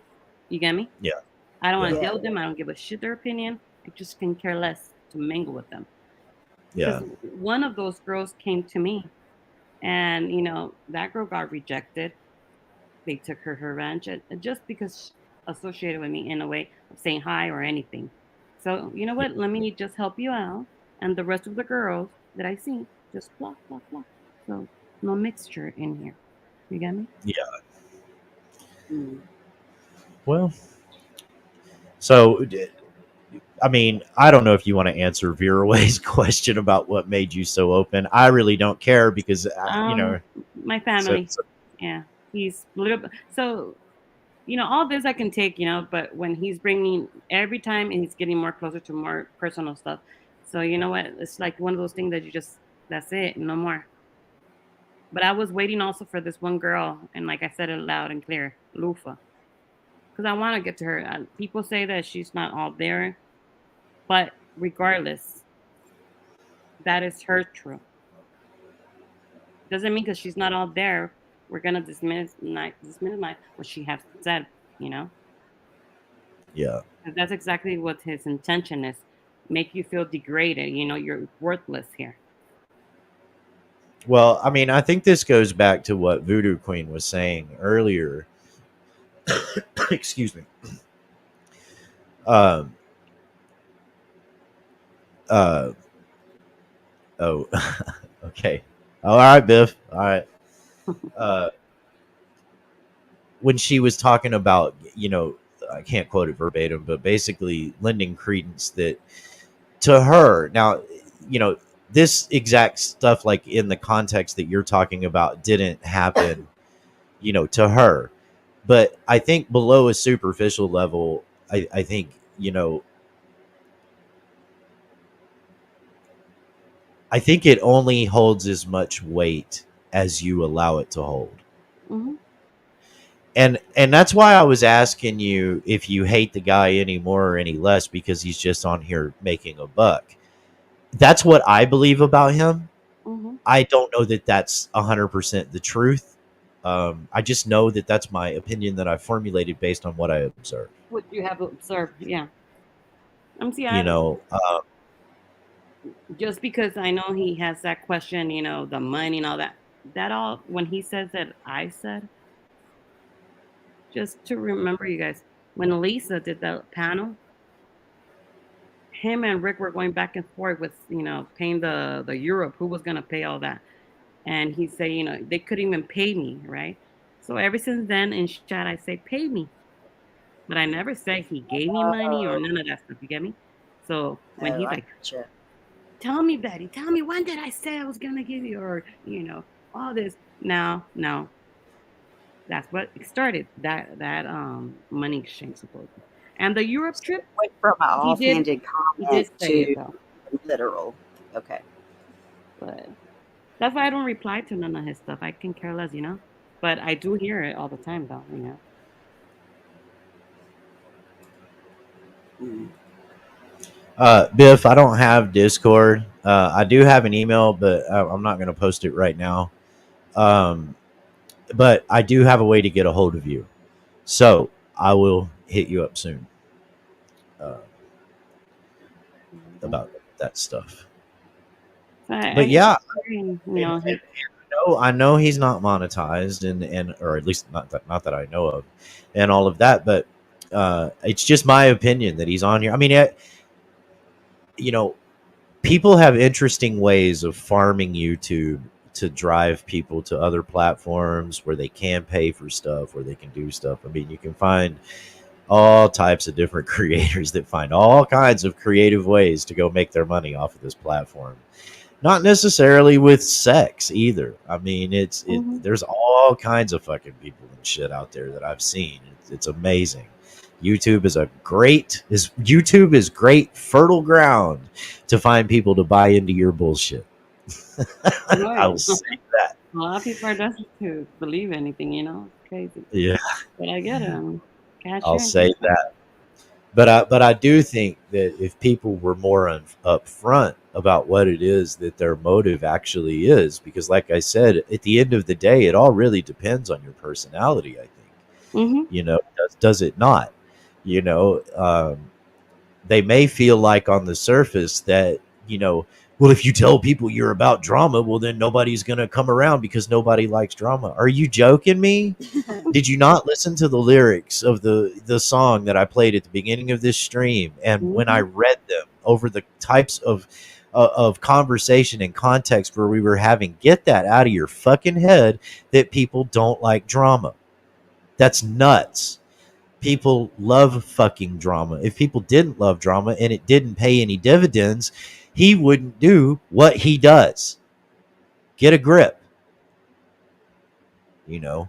You get me? yeah, I don't want yeah, to Yeah. deal with them. I don't give a shit their opinion. I just can care less to mingle with them. yeah, Because one of those girls came to me, and that girl got rejected. They took her revenge, and just because associated with me in a way of saying hi or anything. So you know yeah, what? Let me just help you out, and the rest of the girls that I see just block, block, block. So no mixture in here. You get me? yeah. Mm. Well, so I mean, I don't know if you want to answer Veeraway's question about what made you so open. I really don't care because, Um, my so, family. so Yeah, he's a little bit. So all this I can take, but when he's bringing every time and he's getting more closer to more personal stuff. So you know what? It's like one of those things that you just that's it, no more. But I was waiting also for this one girl, and like I said it loud and clear, Lufa, because I want to get to her. People say that she's not all there, but regardless, that is her truth. Doesn't mean because she's not all there, we're gonna dismiss my what she has said. You know, yeah. 'Cause that's exactly what his intention is: make you feel degraded. You're worthless here. Well, I mean, I think this goes back to what Voodoo Queen was saying earlier. Excuse me. Um. Uh. Oh. Okay. All right, Biff. All right. Uh. When she was talking about, I can't quote it verbatim, but basically lending credence that to her. Now, you know, this exact stuff, like in the context that you're talking about, didn't happen, to her. But I think below a superficial level, I think, I think it only holds as much weight as you allow it to hold. Hmm. And that's why I was asking you if you hate the guy any more or any less because he's just on here making a buck. That's what I believe about him. Hmm. I don't know that that's 100% the truth. I just know that that's my opinion that I formulated based on what I observed. What you have observed, yeah. See, You know, just because I know he has that question, the money and all that. That all when he says that I said, just to remember you guys, when Lisa did the panel, him and Rick were going back and forth with, paying the Europe, who was gonna pay all that. And he said, they couldn't even pay me, right? So ever since then in chat I say pay me. But I never said he gave me money or Oh, none of that stuff, you get me? So when oh, he's I like, gotcha. tell me, Betty, tell me when did I say I was gonna give you, or all this. Now, no, that's what started that money exchange supposedly. And the Europe So trip, it went from an he did offhanded he did comment say it to though. literal. Okay. But that's why I don't reply to none of his stuff. I can care less. But I do hear it all the time though. Mm. Biff, I don't have Discord. I do have an email, but I'm not going to post it right now. Um, but I do have a way to get a hold of you. So I will hit you up soon uh, about that stuff. So I But get yeah, hearing, and I know he's not monetized, and or at least not that I know of, and all of that. But it's just my opinion that he's on here. I mean, you know, people have interesting ways of farming YouTube to drive people to other platforms where they can pay for stuff, where they can do stuff. I mean, you can find all types of different creators that find all kinds of creative ways to go make their money off of this platform. Not necessarily with sex either. I mean, Mm-hmm. there's all kinds of fucking people and shit out there that I've seen. It's amazing. YouTube is great fertile ground to find people to buy into your bullshit. I Right. will say that. A lot of people are desperate to believe anything, It's crazy. Yeah, But I get it. Cash I'll in. say that. But I do think that if people were more upfront about what it is that their motive actually is, because like I said, at the end of the day, it all really depends on your personality. I think Mm-hmm. does it not? You know, they may feel like on the surface that well, if you tell people you're about drama, well, then nobody's gonna come around because nobody likes drama. Are you joking me? Did you not listen to the lyrics of the song that I played at the beginning of this stream? And when I Mm-hmm. read them over the types of conversation and context where we were having, get that out of your fucking head that people don't like drama. That's nuts. People love fucking drama. If people didn't love drama and it didn't pay any dividends, he wouldn't do what he does. Get a grip, you know.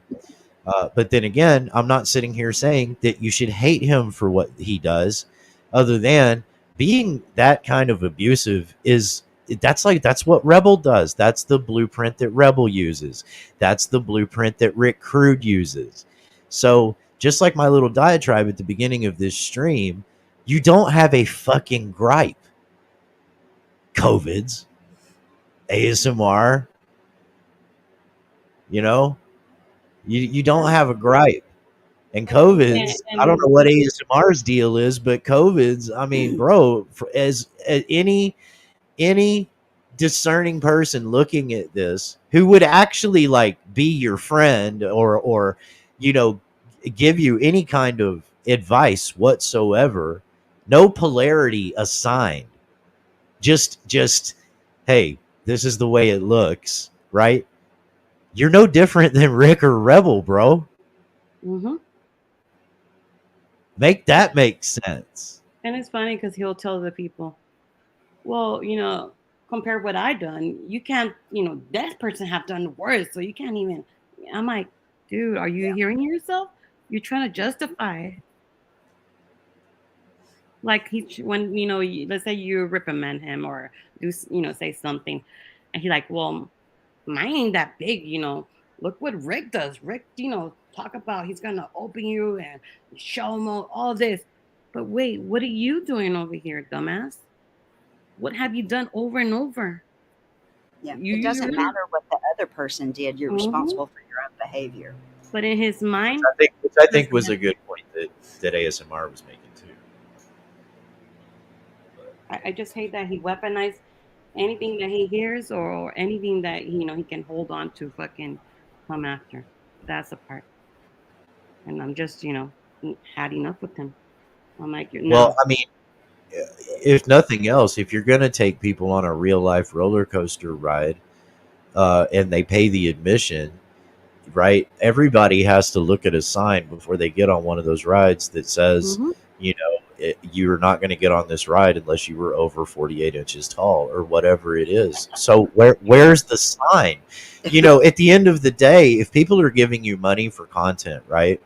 But then again, I'm not sitting here saying that you should hate him for what he does, other than being that kind of abusive is that's what Rebel does. That's the blueprint that Rebel uses. That's the blueprint that Rick Crude uses. So just like my little diatribe at the beginning of this stream, you don't have a fucking gripe. COVIDs, ASMR, you know, you don't have a gripe. And COVID's, I don't know And what ASMR's deal is, but COVID's, I mean, bro, as any discerning person looking at this who would actually like be your friend or you know give you any kind of advice whatsoever, no polarity assigned. Just hey, this is the way it looks, right? You're no different than Rick or Rebel, bro. mm-hmm. Make that make sense. And it's funny because he'll tell the people, well, compare what I done. You can't, that person have done worse, so you can't even. I'm like, dude, are you hearing yourself? You're trying to justify it. Like when let's say you reprimand him or do say something, and he like, well, mine ain't that big. Look what Rick does. Rick, talk about he's gonna open you and show him all this. But wait, what are you doing over here, dumbass? What have you done over and over? Yeah, You it you doesn't really. matter what the other person did. You're Hmm. responsible for your own behavior. But in his mind, Which I think listen, was a good point that ASMR was making too. I just hate that he weaponized anything that he hears or anything that he can hold on to fucking come after. That's the part. And I'm just had enough with him. I'm like, Well, no. I mean, if nothing else, if you're going to take people on a real life roller coaster ride, and they pay the admission, right? Everybody has to look at a sign before they get on one of those rides that says, Hmm. you're not going to get on this ride unless you were over 48 inches tall or whatever it is. So where's the sign? At the end of the day, if people are giving you money for content, right?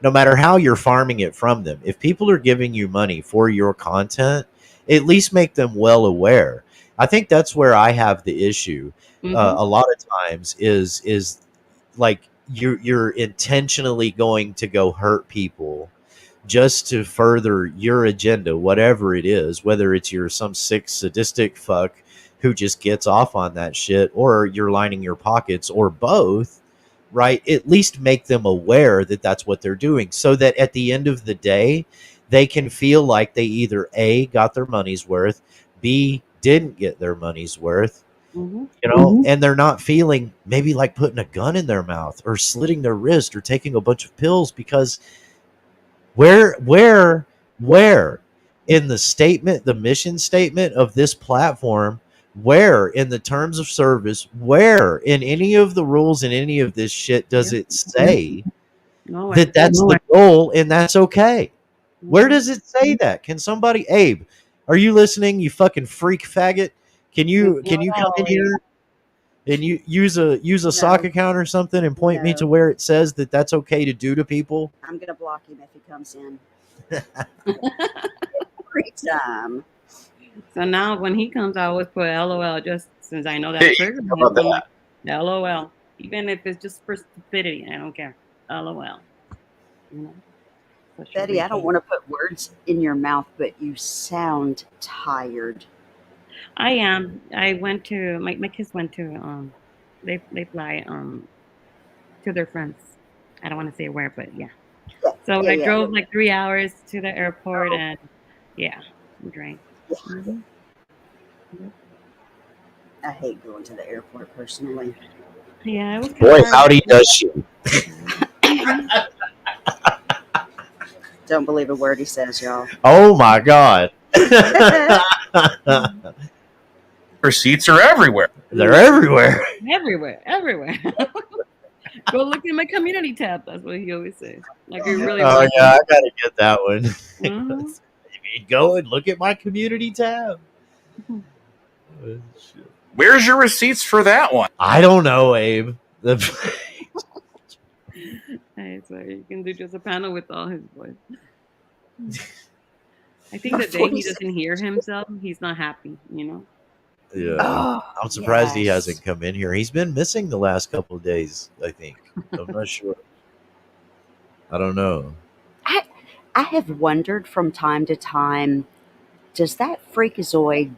No matter how you're farming it from them, if people are giving you money for your content, at least make them well aware. I think that's where I have the issue. Hmm. A lot of times is like you're intentionally going to go hurt people just to further your agenda, whatever it is, whether it's you're some sick sadistic fuck who just gets off on that shit, or you're lining your pockets, or both, right? At least make them aware that that's what they're doing, so that at the end of the day, they can feel like they either A, got their money's worth, B, didn't get their money's worth, Hmm. and they're not feeling maybe like putting a gun in their mouth or slitting their wrist or taking a bunch of pills, because where in the statement, the mission statement of this platform, where in the terms of service, where in any of the rules in any of this shit does Yeah. it say Nowhere. that that's the goal and that's okay? Where Hmm. does it say that? Can somebody, Abe, are you listening, you fucking freak faggot? Can you come in here and you use a sock account or something and point me to No. where it says that that's okay to do to people? I'm gonna block him if he comes in. Every time. So now when he comes, I always put LOL just since I know that triggers him. How about I'm like, LOL. Even if it's just for stupidity, I don't care. LOL. You know? Such a Betty, I don't retard. want to put words in your mouth, but you sound tired. I am. I went to my kids went to they fly to their friends. I don't want to say where, but yeah. Yeah, So yeah, I yeah. drove like 3 hours to the airport, and yeah, I'm drained. hmm I hate going to the airport personally. Yeah, it was kind Boy, of hard. howdy does she. Don't believe a word he says, y'all. Oh my god. Receipts are everywhere. They're everywhere. Everywhere. Go look in my community tab. That's what he always says. Like he really Oh wants. yeah, I gotta get that one. Mhm. Go and look at my community tab. Where's your receipts for that one? I don't know, Abe. Hey, so you can do just a panel with all his voice. I think the day he doesn't hear himself, he's not happy. You know. Yeah, Oh, I'm surprised he yes. hasn't come in here. He's been missing the last couple of days. I think. I'm not sure. I don't know. I have wondered from time to time, does that freakazoid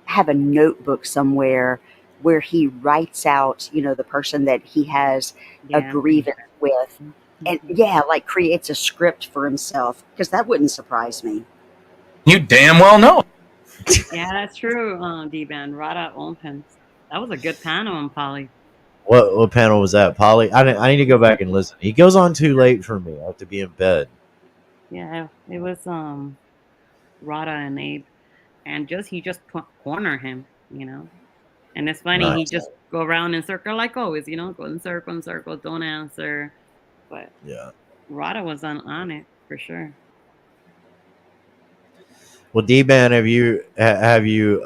have a notebook somewhere where he writes out, the person that he has a Yeah. grievance with, and like creates a script for himself? Because that wouldn't surprise me. You damn well know. Yeah, that's true. D-Band, Rada Olpens. That was a good panel on Polly. What panel was that, Polly? I need to go back and listen. He goes on too late for me. I have to be in bed. Yeah, it was Rada and Abe, and he just corner him, And it's funny, he Nice. just go around in circle like always, go in circle, don't answer. But Yeah. Rada was on it for sure. Well, D-Man, have you have you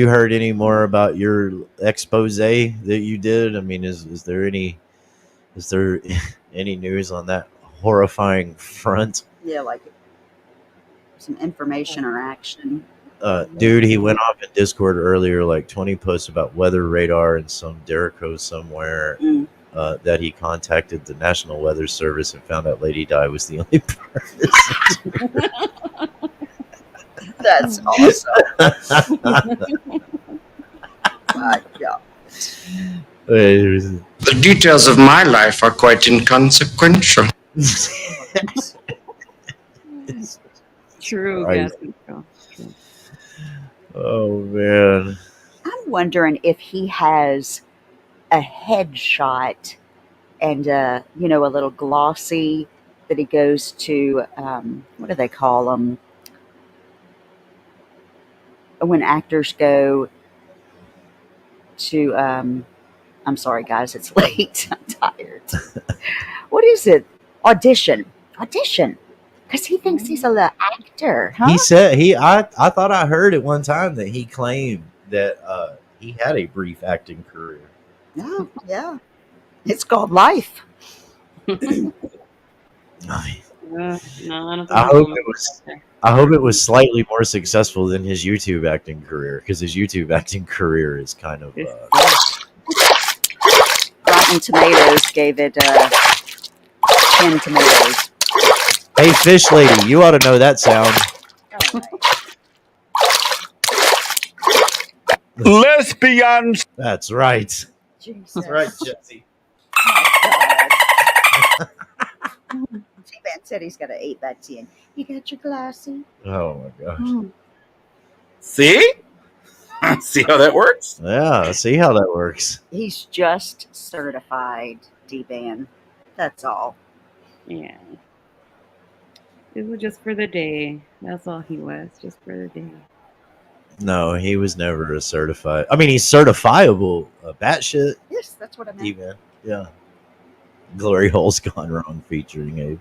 heard any more about your expose that you did? I mean, is there any news on that horrifying front? Yeah, like some information or action. Dude, he went off in Discord earlier, like 20 posts about weather radar and some Derico somewhere. That he contacted the National Weather Service and found out Lady Di was the only person. That's awesome. My God. The details of my life are quite inconsequential. True, Right. True. Oh man. I'm wondering if he has a headshot and a little glossy that he goes to, what do they call them when actors go to, I'm sorry guys, it's late, I'm tired. What is it? Audition, because he thinks he's a actor, huh? He said I thought I heard at one time that he claimed that he had a brief acting career. No, yeah, it's called life. No, I don't think I hope it was slightly more successful than his YouTube acting career, because his YouTube acting career is kind of. Rotten Tomatoes gave it 10 tomatoes. Hey, fish lady, you ought to know that sound. Lesbians. That's right. Jesus. That's right, Jesse. T-Man said he's got to 8 by 10. You got your glassy? Oh my gosh. See? See how that works? Yeah, see how that works. He's just certified D-Ban. That's all. Yeah. It was just for the day. That's all he was, just for the day. No, he was never a certified. I mean, he's certifiable. Batshit. Yes, that's what I meant. Even. Yeah. Glory Holes Gone Wrong featuring Abe.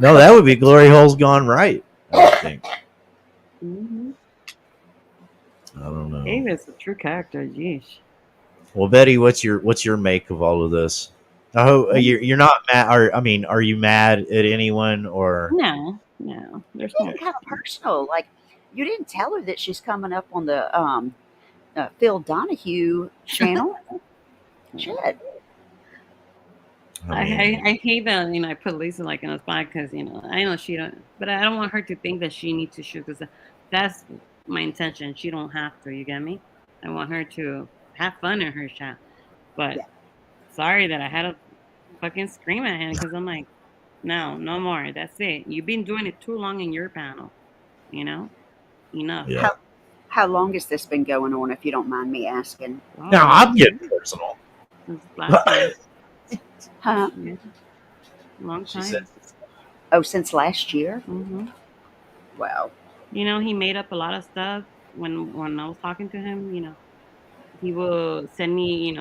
No, that would be Glory Holes Gone Right, I would think. Mm-hmm. I don't know. Abe is a true character. Yeesh. Well, Betty, what's your make of all of this? I hope you're not mad. Or I mean, are you mad at anyone or? No, no, there's no. Kind of personal. Like, you didn't tell her that she's coming up on the Phil Donahue channel. Shit. I mean, I hate that I put Lisa like in a spot because I know she don't, but I don't want her to think that she needs to shoot because that's my intention. She don't have to. You get me? I want her to have fun in her chat. But Yeah. sorry that I had to fucking scream at him because I'm like, no, no more. That's it. You've been doing it too long in your panel. You know, enough. yeah. How long has this been going on, if you don't mind me asking? Now Oh, I'm getting personal. since last year. Huh? Yeah, long She said, time. Oh, since last year? hmm Wow. He made up a lot of stuff when I was talking to him. He will send me,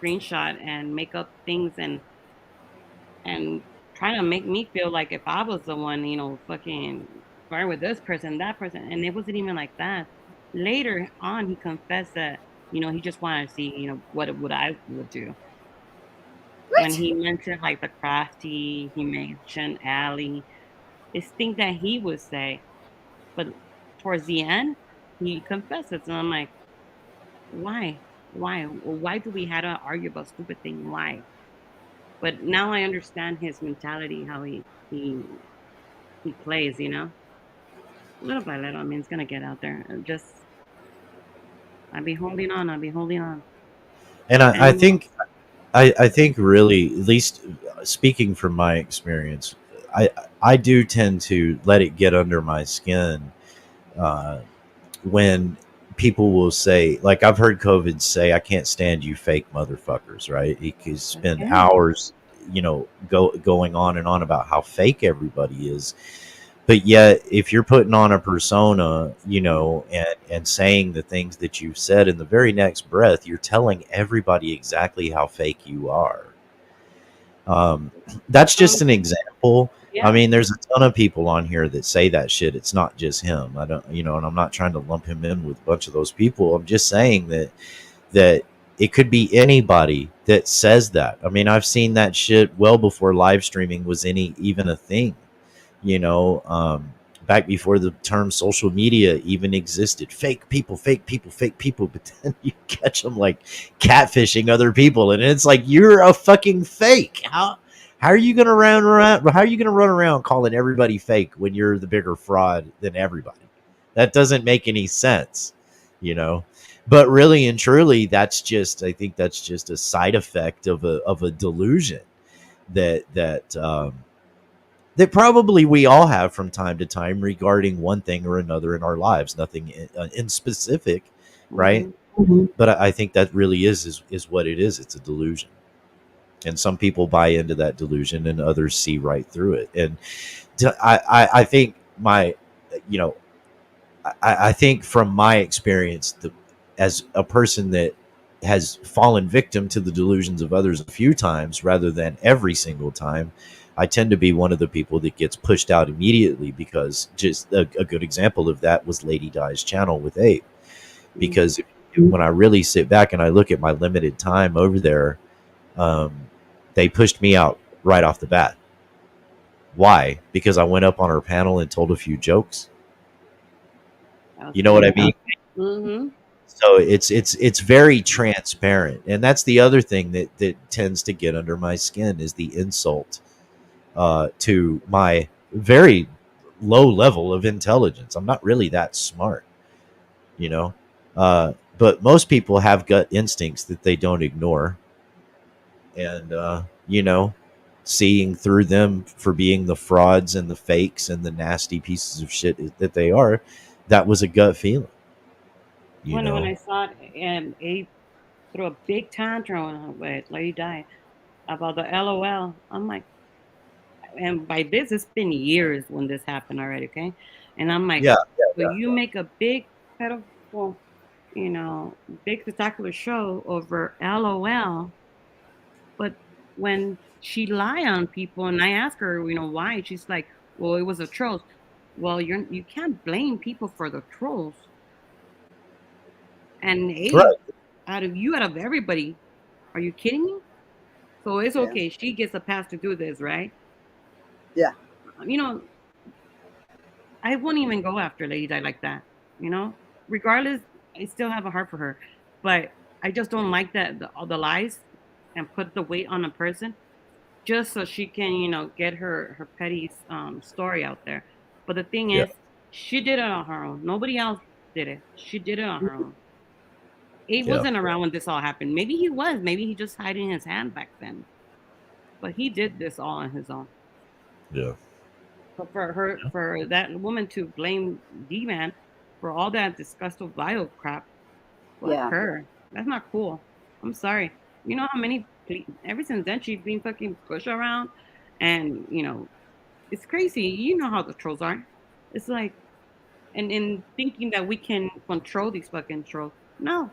screenshot and make up things and try to make me feel like if I was the one, fucking fire with this person, that person, and it wasn't even like that. Later on, he confessed that he just wanted to see what I would do. When What? he mentioned like the crafty, he mentioned Allie. It's things that he would say, but towards the end, he confesses, and I'm like, why? Why do we have to argue about stupid thing? Why? But now I understand his mentality, how he plays. Little by little. I mean, it's gonna get out there. Just I'll be holding on. I'll be holding on. and I And think I think really, at least speaking from my experience, I I do tend to let it get under my skin uh, when people will say, like I've heard COVID say, "I can't stand you, fake motherfuckers." Right? He could spend okay. hours, going on and on about how fake everybody is. But yet, if you're putting on a persona, and saying the things that you've said in the very next breath, you're telling everybody exactly how fake you are. Um, that's just Um, an example. I yeah. mean, there's a ton of people on here that say that shit. It's not just him. I don't, and I'm not trying to lump him in with a bunch of those people. I'm just saying that it could be anybody that says that. I mean, I've seen that shit well before live streaming was even a thing. you know, um, Back before the term social media even existed. Fake people, fake people, fake people. But then you catch them like catfishing other people, and it's like you're a fucking fake. How are you gonna run around? How are you gonna run around calling everybody fake when you're the bigger fraud than everybody? That doesn't make any sense, you know. But really and truly, I think that's just a side effect of a delusion that probably we all have from time to time regarding one thing or another in our lives. Nothing in specific, right? hmm But I think that really is what it is. It's a delusion, and some people buy into that delusion, and others see right through it. And I think you know, I think from my experience, as a person that has fallen victim to the delusions of others a few times rather than every single time, I tend to be one of the people that gets pushed out immediately because just a good example of that was Lady Di's channel with Abe. Because when I really sit back and I look at my limited time over there, um, they pushed me out right off the bat. Why? Because I went up on her panel and told a few jokes. That's You know what I it. mean? hmm So it's very transparent, and that's the other thing that tends to get under my skin is the insult to my very low level of intelligence. I'm not really that smart, you know, but most people have gut instincts that they don't ignore, and seeing through them for being the frauds and the fakes and the nasty pieces of shit that they are. That was a gut feeling, you When know. I saw it, and Abe threw a big tantrum with Lady Di about the LOL, I'm like, and by this, it's been years when this happened already, okay? And I'm like, Yeah, so you make a big pedophile, big spectacular show over LOL, but when she lie on people, and I ask her, why, she's like, well, it was a trolls. Well, you can't blame people for the trolls. And Abe, Right. out of everybody, are you kidding me? So it's Yeah. okay. She gets a pass to do this, right? Yeah. You know, I wouldn't even go after Lady Di like that. You know, regardless, I still have a heart for her, but I just don't like that all the lies and put the weight on a person just so she can, get her petty story out there. But the thing Yeah. is, she did it on her own. Nobody else did it. She did it on her own. Abe Yeah. wasn't around when this all happened. Maybe he was. Maybe he just hiding his hand back then. But he did this all on his own. Yeah. But for that woman to blame D-Man for all that disgusting bio crap, fuck Yeah. her. That's not cool. I'm sorry. You know how many ever since then she's been fucking pushed around, and it's crazy. You know how the trolls are. It's like, and in thinking that we can control these fucking trolls. No,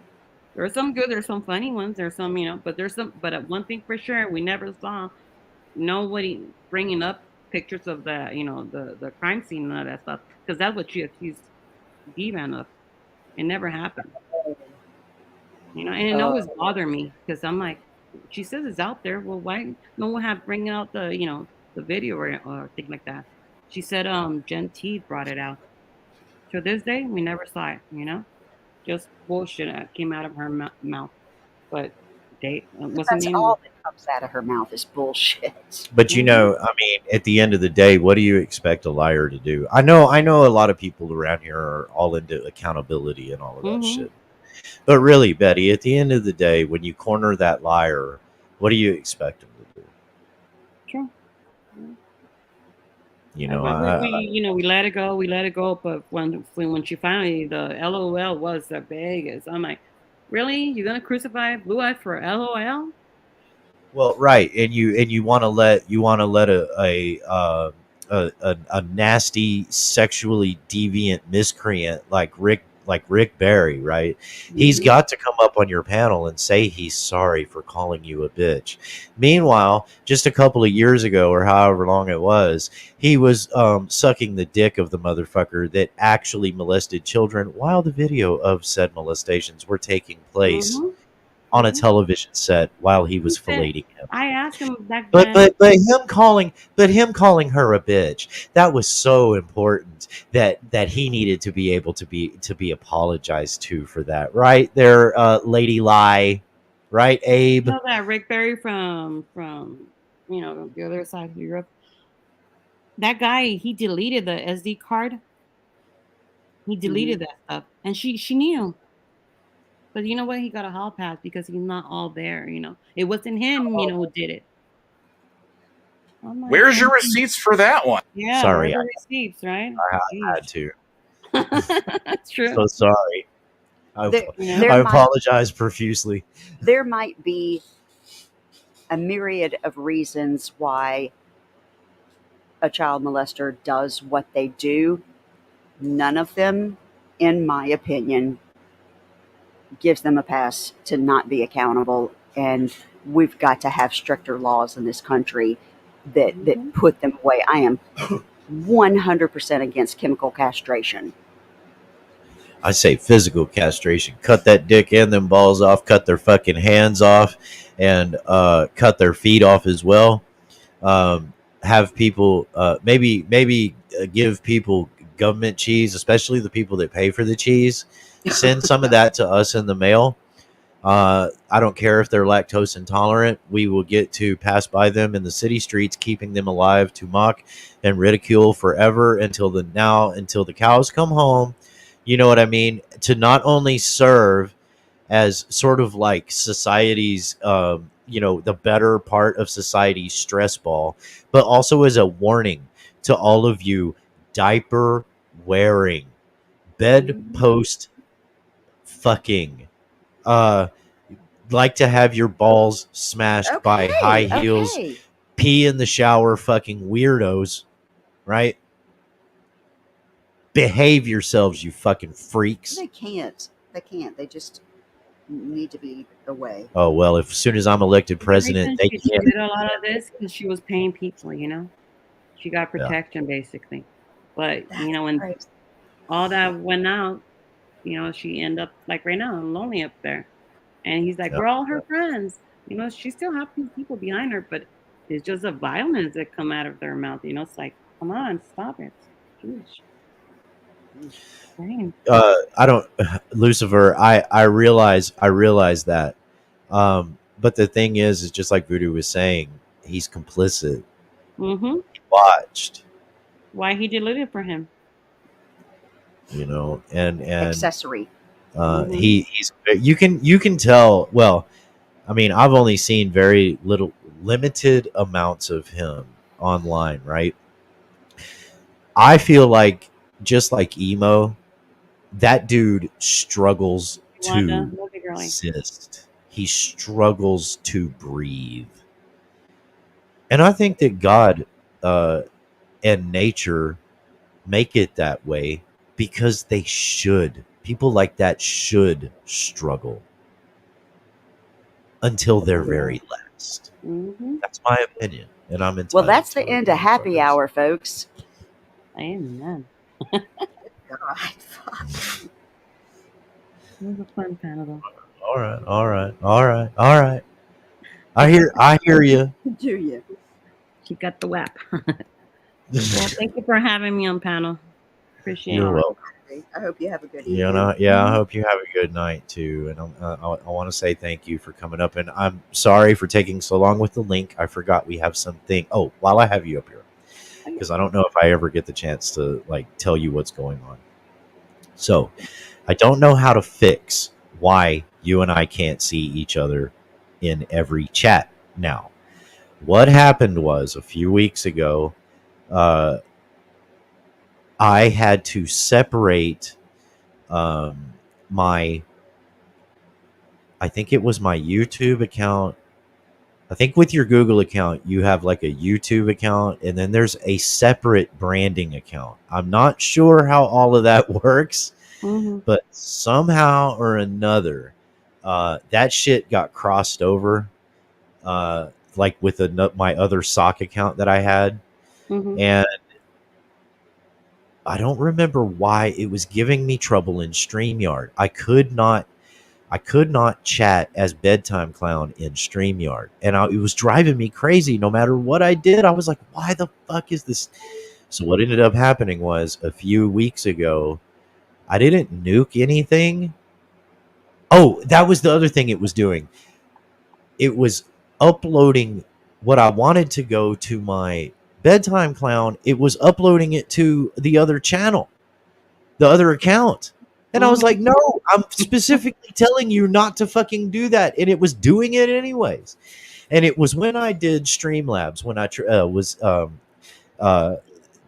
there's some good. There's some funny ones. There's some, but there's some. But one thing for sure, we never saw nobody bringing up pictures of the the crime scene and all that stuff, because that's what she accused D-Man of. It never happened. And it Uh, always bothered me because I'm like, she says it's out there. Well, why no one have bringing out the video or thing like that? She said Gen T brought it out. To this day, we never saw it. Just bullshit that came out of her mouth. But what's the that's name? all that comes out of her mouth is bullshit. But Mhm. I mean, at the end of the day, what do you expect a liar to do? I know a lot of people around here are all into accountability and all of that Mhm. shit. But really, Betty, at the end of the day, when you corner that liar, what do you expect him to do? True. Yeah. You And know, we let it go, we let it go. But when she finally the LOL was the biggest, I'm like, really? You're gonna crucify Blue Eye for LOL? well, right, and you want to let a nasty sexually deviant miscreant like Rick Barry, right? He's Hmm. got to come up on your panel and say he's sorry for calling you a bitch. Meanwhile, just a couple of years ago, or however long it was, he was sucking the dick of the motherfucker that actually molested children while the video of said molestations were taking place Hmm. on a Hmm. television set while he He was said, filleting him. I asked him back But then. but but him calling her a bitch, that was so important that he needed to be able to be apologized to for that. Right there, Lady Lie. Right, Abe? You know that Rick Barry from the other side of Europe. That guy, he deleted the SD card. He Hmm. deleted that stuff, and she knew. But you know what? He got a hall pass because he's not all there. It wasn't him. Who did it. I'm like, Where's your receipts for that one? yeah, where are Sorry, the receipts, right? I Jeez. had to. That's true. So sorry. I, There, You know? I there might apologize profusely. there might be a myriad of reasons why a child molester does what they do. None of them, in my opinion, gives them a pass to not be accountable. And we've got to have stricter laws in this country that Mhm. put them away. I am 100% against chemical castration. I say physical castration. Cut that dick and them balls off, cut their fucking hands off, and cut their feet off as well. Have people maybe give people government cheese, especially the people that pay for the cheese. Send some of that to us in the mail. I don't care if they're lactose intolerant. We will get to pass by them in the city streets, keeping them alive to mock and ridicule forever until the cows come home. You know what I mean? To not only serve as sort of like society's, the better part of society's stress ball, but also as a warning to all of you diaper wearing, Mhm. bedpost fucking, uh, like to have your balls smashed by high Okay, heels, okay. pee in the shower fucking weirdos, right? Behave yourselves, you fucking freaks. They can't. They can't. They just need to be away. Oh, well, if as soon as I'm elected The president, reason they she can't. did a lot of this because she was paying people. She got Yeah. protection basically. But That's when crazy. all that went out, she end up like right now, lonely up there. And he's like, Yeah. we're all her friends. She still have people behind her, but it's just the violence that come out of their mouth. It's like, come on, stop it. Jeez. Dang. I don't, Lucifer. I realize that. But the thing is just like Voodoo was saying, he's complicit. Mm-hmm. He watched, Why he deleted for him? and Accessory. he's you can tell. Well, I mean, I've only seen very limited amounts of him online, right? I feel like just like emo, that dude struggles Wanda, to lovely girlie. exist. He struggles to breathe. And I think that God and nature make it that way because they should. People like that should struggle until their very last. Mm-hmm. That's my opinion. And I'm entitled Well, that's to the it, end of happy motherfuckers. hour, folks. Amen. God, It was a fun panel, though. All right. I hear you. do you? She got the WAP. Well, thank you for having me on panel. Appreciate You're it. welcome. I hope you have a good You evening. know, yeah. I hope you have a good night too. And I want to say thank you for coming up. And I'm sorry for taking so long with the link. I forgot we have something. Oh, while I have you up here, because I don't know if I ever get the chance to like tell you what's going on. So I don't know how to fix why you and I can't see each other in every chat now. What happened was a few weeks ago, I had to separate my, I think it was my YouTube account. I think with your Google account, you have like a YouTube account, and then there's a separate branding account. I'm not sure how all of that works, but somehow or another, that shit got crossed over, like with my other sock account that I had. And I don't remember why it was giving me trouble in StreamYard. I could not chat as Bedtime Clown in StreamYard. And it was driving me crazy. No matter what I did, I was like, why the fuck is this? So what ended up happening was a few weeks ago, I didn't nuke anything. Oh, that was the other thing it was doing. It was uploading what I wanted to go to my Bedtime Clown. It was uploading it to the other channel, the other account. And I was like, no, I'm specifically telling you not to fucking do that. And it was doing it anyways. And it was when I did Streamlabs, when I was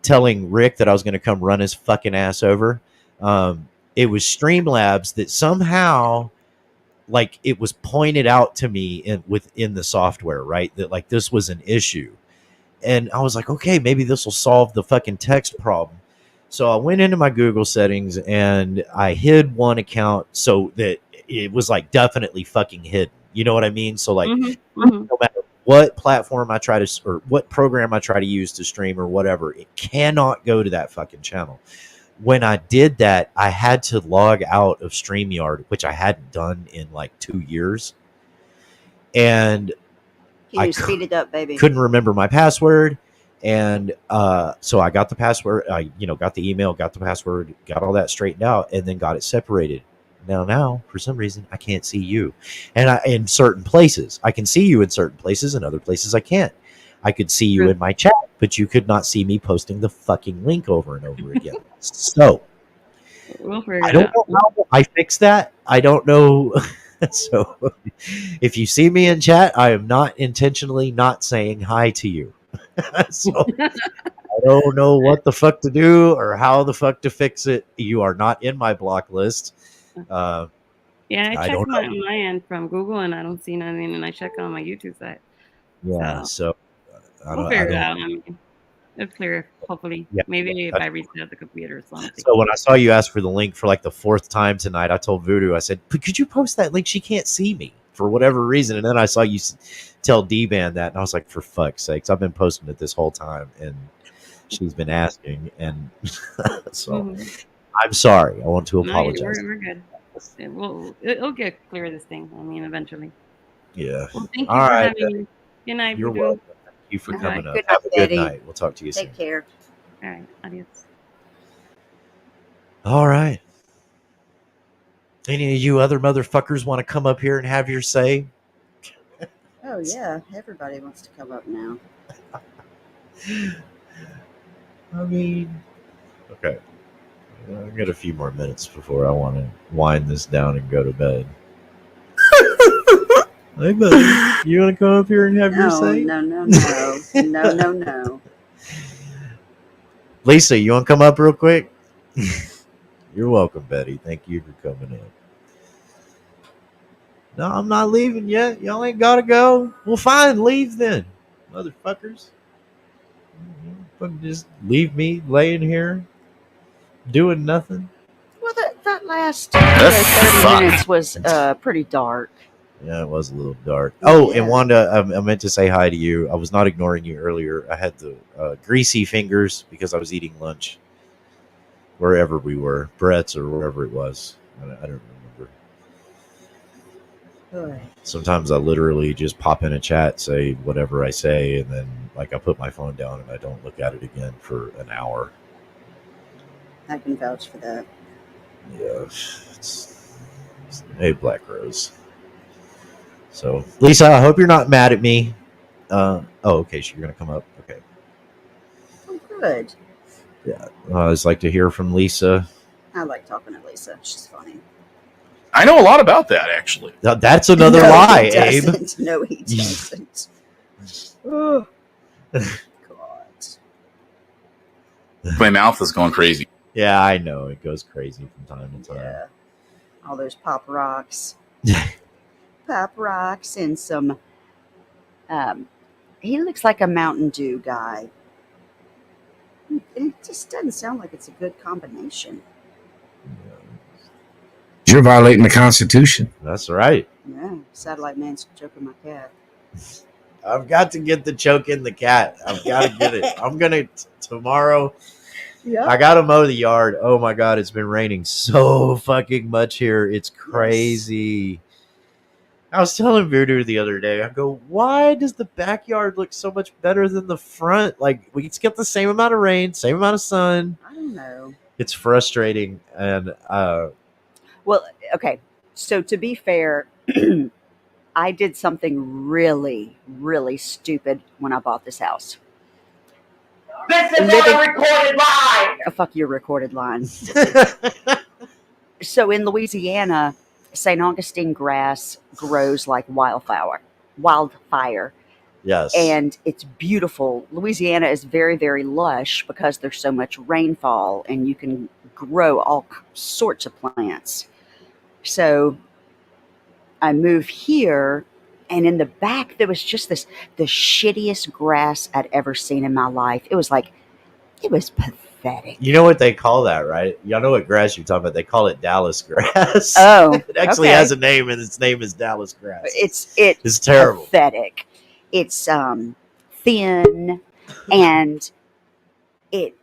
telling Rick that I was going to come run his fucking ass over. It was Streamlabs that somehow, like, it was pointed out to me within the software, right? That like this was an issue. And I was like, okay, maybe this will solve the fucking text problem. So I went into my Google settings and I hid one account so that it was like definitely fucking hidden. You know what I mean? So like, no matter what platform I try to, or what program I try to use to stream or whatever, it cannot go to that fucking channel. When I did that, I had to log out of StreamYard, which I hadn't done in like 2 years. And Can you speed it up, baby? Couldn't remember my password. And so I got the password, I got the email, got the password, got all that straightened out, and then got it separated. Now, for some reason, I can't see you. And in certain places, I can see you in certain places, and other places I can't. I could see you in my chat, but you could not see me posting the fucking link over and over again. So I don't know how I fixed that. I don't know. So if you see me in chat, I am not intentionally not saying hi to you. So I don't know what the fuck to do or how the fuck to fix it. You are not in my block list. Yeah, I checked don't my end from Google and I don't see nothing, and I check on my YouTube site. Yeah, so We'll figure it out. I mean, it's clear, hopefully. Yeah, maybe if I restart the computer or something. So when I saw you ask for the link for like the 4th time tonight, I told Voodoo, I said, could you post that link? She can't see me for whatever reason. And then I saw you tell D-Band that, and I was like, for fuck's sakes, I've been posting it this whole time, and she's been asking. And so I'm sorry. I want to No, apologize. we're good. It'll get clear this thing. I mean, eventually. Yeah. Well, thank you All for right. having me. Good night, You're Voodoo. welcome. Thank you for All right. coming up. Good night, Have a good Betty. night. We'll talk to you soon. Take care. All right, adios. All right. Any of you other motherfuckers want to come up here and have your say? Oh yeah, everybody wants to come up now. I mean, okay. I've got a few more minutes before I want to wind this down and go to bed. Hey, buddy, you want to come up here and have your No, say? no, no, no, no, no, no. Lisa, you want to come up real quick? You're welcome, Betty. Thank you for coming in. No, I'm not leaving yet. Y'all ain't got to go. Well, fine. Leave then, motherfuckers. Just leave me laying here doing nothing. Well, that last The 30 fuck? minutes was pretty dark. Yeah, it was a little dark. Oh, Yeah. and Wanda, I meant to say hi to you. I was not ignoring you earlier. I had the greasy fingers because I was eating lunch wherever we were, Brett's or wherever it was. I don't remember. Good. Sometimes I literally just pop in a chat, say whatever I say, and then like I put my phone down and I don't look at it again for an hour. I can vouch for that. Yeah, hey, Black Rose. So, Lisa, I hope you're not mad at me. Okay, so you're gonna come up. Okay. Oh, good. Yeah, I always like to hear from Lisa. I like talking to Lisa. She's funny. I know a lot about that, actually. That's another No, lie, he Abe. doesn't. No, he doesn't. Oh, God. My mouth is going crazy. Yeah, I know it goes crazy from time to time. Yeah. All those pop rocks. Pop rocks and some. He looks like a Mountain Dew guy. It just doesn't sound like it's a good combination. You're violating the Constitution. That's right. Yeah, satellite man's choking my cat. I've got to get the choke in the cat. I've got to get it. I'm gonna tomorrow. Yeah. I gotta mow the yard. Oh my god, it's been raining so fucking much here. It's crazy. I was telling Voodoo the other day, I go, why does the backyard look so much better than the front? Like, we get the same amount of rain, same amount of sun. I don't know. It's frustrating. And, Well, okay. So to be fair, I did something really, really stupid when I bought this house. This is not a recorded line. Oh, fuck your recorded line. So in Louisiana, St. Augustine grass grows like wildfire. yes. And it's beautiful. Louisiana is very, very lush because there's so much rainfall and you can grow all sorts of plants. So I moved here, and in the back there was just the shittiest grass I'd ever seen in my life. It was pathetic. You know what they call that, right? Y'all know what grass you're talking about. They call it Dallas grass. Oh, It actually okay. has a name, and its name is Dallas grass. It's terrible. pathetic. It's thin, and it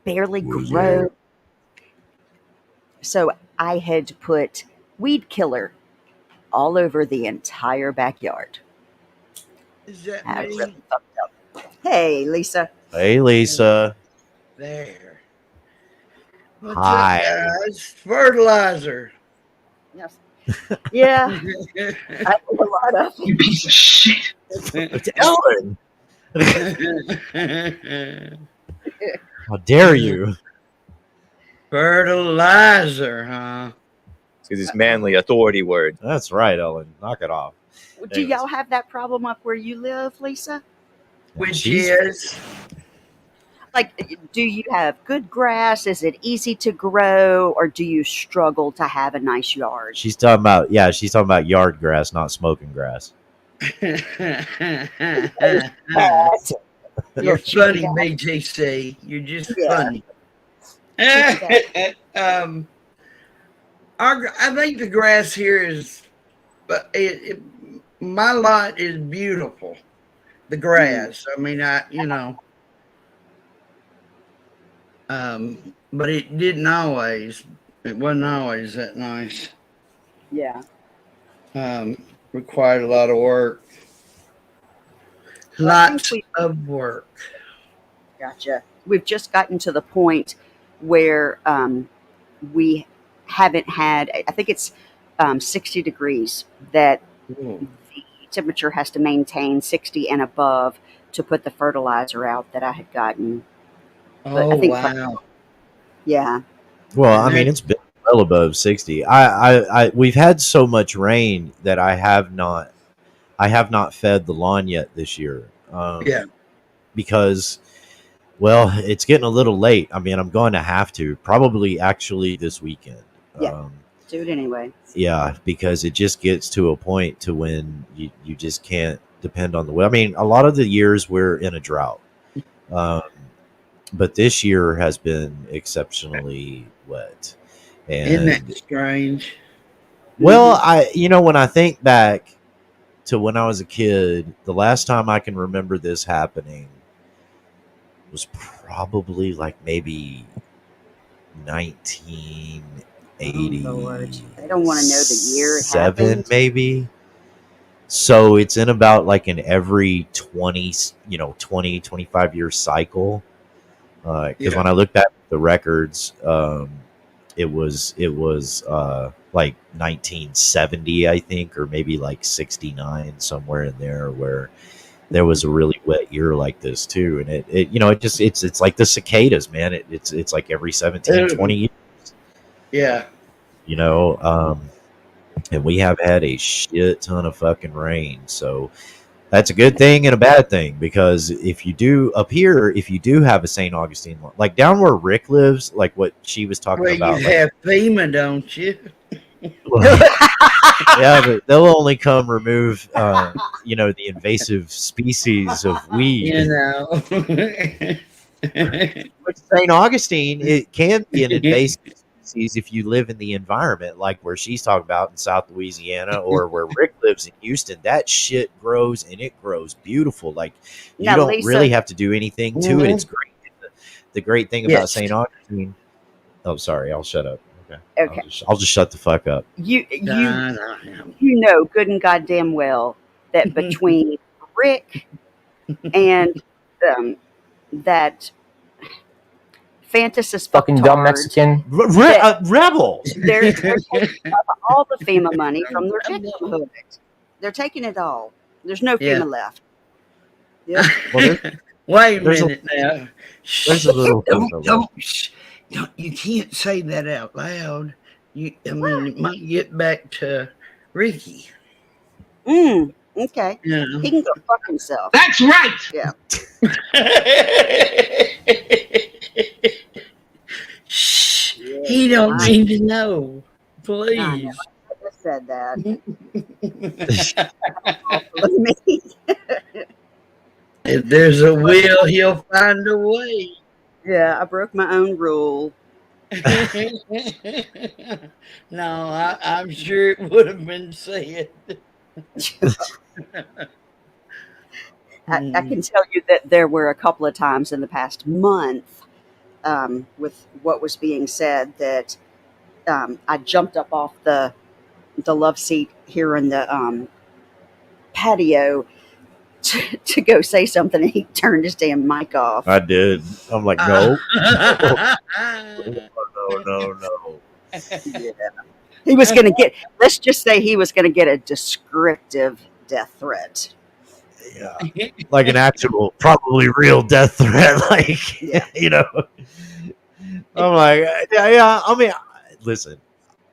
barely grows. So I had to put weed killer all over the entire backyard. Is that I me? really fucked up. Hey, Lisa. Hey, Lisa. There. What's Hi. up, guys? Fertilizer. Yes. Yeah, I do a lot of it. You piece of shit. It's Ellen. How dare you? Fertilizer, huh? Because it's manly authority word. That's right, Ellen. Knock it off. Do y'all have that problem up where you live, Lisa? Which She's- is Like, do you have good grass? Is it easy to grow, or do you struggle to have a nice yard? She's talking about yard grass, not smoking grass. You're You're cheating funny, out. BJC. You're just Yeah. funny. Cheating I think the grass here is, but my lot is beautiful. The grass. I mean, but it didn't always. It wasn't always that nice. Yeah. Required a lot of work. Well, I think Lots we of work. gotcha. We've just gotten to the point where we haven't had. I think it's 60 degrees that Ooh. the temperature has to maintain 60 and above to put the fertilizer out that I had gotten. But I Oh, think, wow. yeah, Well, I And mean, that, it's been well above 60. We've had so much rain that I have not fed the lawn yet this year. yeah. Because, well, it's getting a little late. I mean, I'm going to have to probably actually this weekend. yeah, Um, do it anyway. yeah, because it just gets to a point to when you just can't depend on the weather. I mean, a lot of the years we're in a drought. Um, but this year has been exceptionally wet. Isn't that And strange? well, when I think back to when I was a kid, the last time I can remember this happening was probably like maybe Oh Lord, I don't want to know the year it 1987, happened. maybe. So it's in about like an every 20, 25 year cycle. Because Yeah. when I look back at the records, it was like 1970, I think, or maybe like 69, somewhere in there, where there was a really wet year like this too. And it's like the cicadas, man. It's like every 17, Ooh, 20 years, yeah. you know. And we have had a shit ton of fucking rain, so that's a good thing and a bad thing, because if you do up here, if you do have a St. Augustine, like down where Rick lives, like what she was talking Well, you about, like, have FEMA, don't you? yeah, but they'll only come remove, the invasive species of You weed. know. But St. Augustine, it can be an invasive species if you live in the environment, like where she's talking about in South Louisiana, or where Rick lives in Houston. That shit grows, and it grows beautiful. Like, you Now, don't really Lisa, have to do anything to it. It's Mhm. great. The great thing about Yes. St. Augustine. Oh, sorry, I'll shut up. Okay, I'll okay, just shut the fuck up. you you I know. you know good and goddamn well that between Rick and that fantasist Fucking dumb fucktard, Mexican. that Rebel. they're taking all the FEMA money from their victimhood. They're taking it all. There's no Yeah. FEMA left. Yep. Well, Wait a there's a minute now. there's Shh. a little Don't, FEMA left. don't, shh. Don't, you can't say that out loud. I mean, it might get back to Ricky. Okay. You He can go fuck himself. That's right. Yeah. Shh. Yeah. He don't I, need to know. I know. Please. I just said that. Believe me. If there's a will, he'll find a way. Yeah, I broke my own rule. No, I'm sure it would have been said. I can tell you that there were a couple of times in the past month, with what was being said, that I jumped up off the love seat here in the patio to go say something, and he turned his damn mic off. I did. I'm like, no, no. Yeah. He was going to get, let's just say he was going to get a descriptive death threat. Yeah, like an actual, probably real death threat. Like, Yeah. I'm like, yeah. I mean, listen,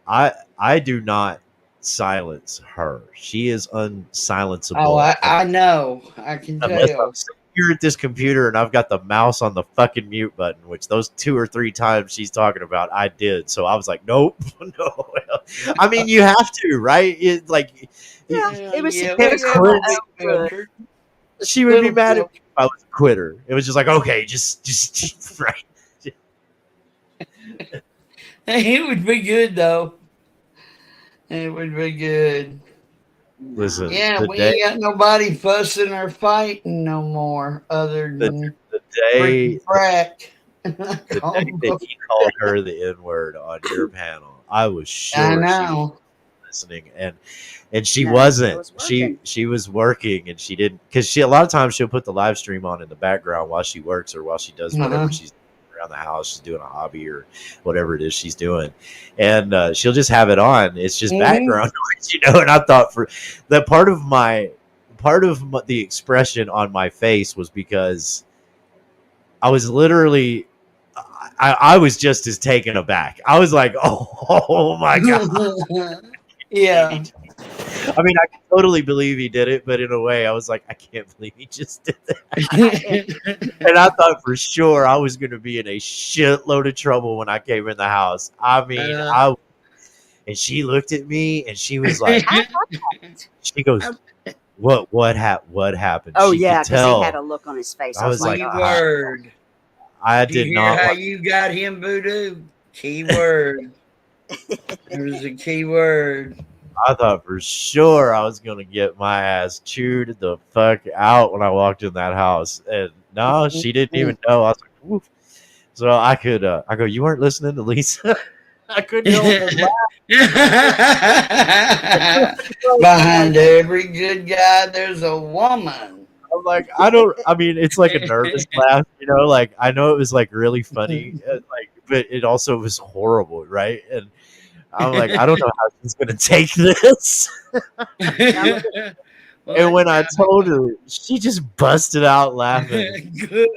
I do not silence her. She is Oh, unsilenceable I know. I can unless I'm tell. sitting here at this computer and I've got the mouse on the fucking mute button, which those 2 or 3 times she's talking about, I did. So I was like, nope, no. I mean, you have to, right? It like, Yeah, it was, Yeah, it we was have for a my big own good. filter. she would be Little mad at filter. me if I was a quitter. It was just like, okay, just right. It would be good though. It would be good. Listen, Yeah, we ain't got nobody fussing or fighting no more other the, than the Ricky day Crack. The day that he called her the N word on your panel, I was I sure she was know. listening, and she No, I wasn't. was She working. she was working, and she didn't, because she a lot of times she'll put the live stream on in the background while she works or while she does whatever Uh-huh. she's doing around the house. She's doing a hobby or whatever it is she's doing, and she'll just have it on. It's just Mhm. background noise, you know. And I thought for that part of the expression on my face was because I was literally. I was just as taken aback. I was like, "Oh my god!" Yeah. I mean, I can totally believe he did it, but in a way, I was like, I can't believe he just did that. And I thought for sure I was going to be in a shitload of trouble when I came in the house. I mean, Uh, and she looked at me and she was like, I, she goes, what happened? oh She could yeah, because he had tell. a look on his face. I I was was like, like, oh keyword. I Do you did hear not how want. you got him, Voodoo? Keyword. There's a keyword. I thought for sure I was going to get my ass chewed the fuck out when I walked in that house. And no, she didn't even know. I was like, woof. So I go, you weren't listening to Lisa? I couldn't help but laugh. Behind every good guy, there's a woman. I'm like, I mean, it's like a nervous laugh, you know, like I know it was like really funny, like, but it also was horrible, right? And I'm like, I don't know how she's going to take this. And when I told her, she just busted out laughing. Good.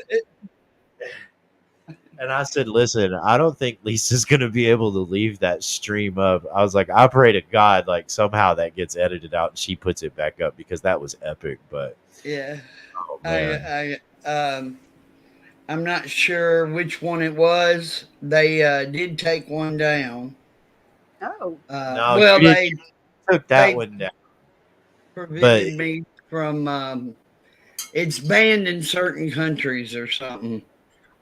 And I said, listen, I don't think Lisa's going to be able to leave that stream up. I was like, I pray to God, like somehow that gets edited out and she puts it back up because that was epic. But Yeah. oh, man. I'm not sure which one it was. They did take one down. oh, No, Well, you took that they one down. But prevented me from. It's banned in certain countries or something.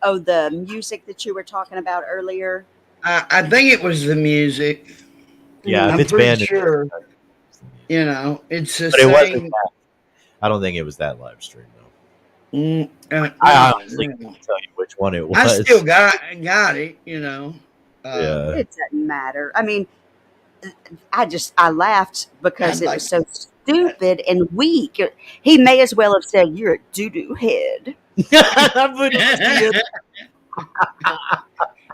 oh, the music that you were talking about earlier. I think it was the music. yeah, if I'm it's pretty banned, sure. You know, it's the but it wasn't same. that. I don't think it was that live stream though. I I honestly can't tell you which one it I still was. got it. You know. Yeah. It doesn't matter. I mean, I laughed because I'd it like was so stupid and weak. He may as well have said, "You're a doo doo head." But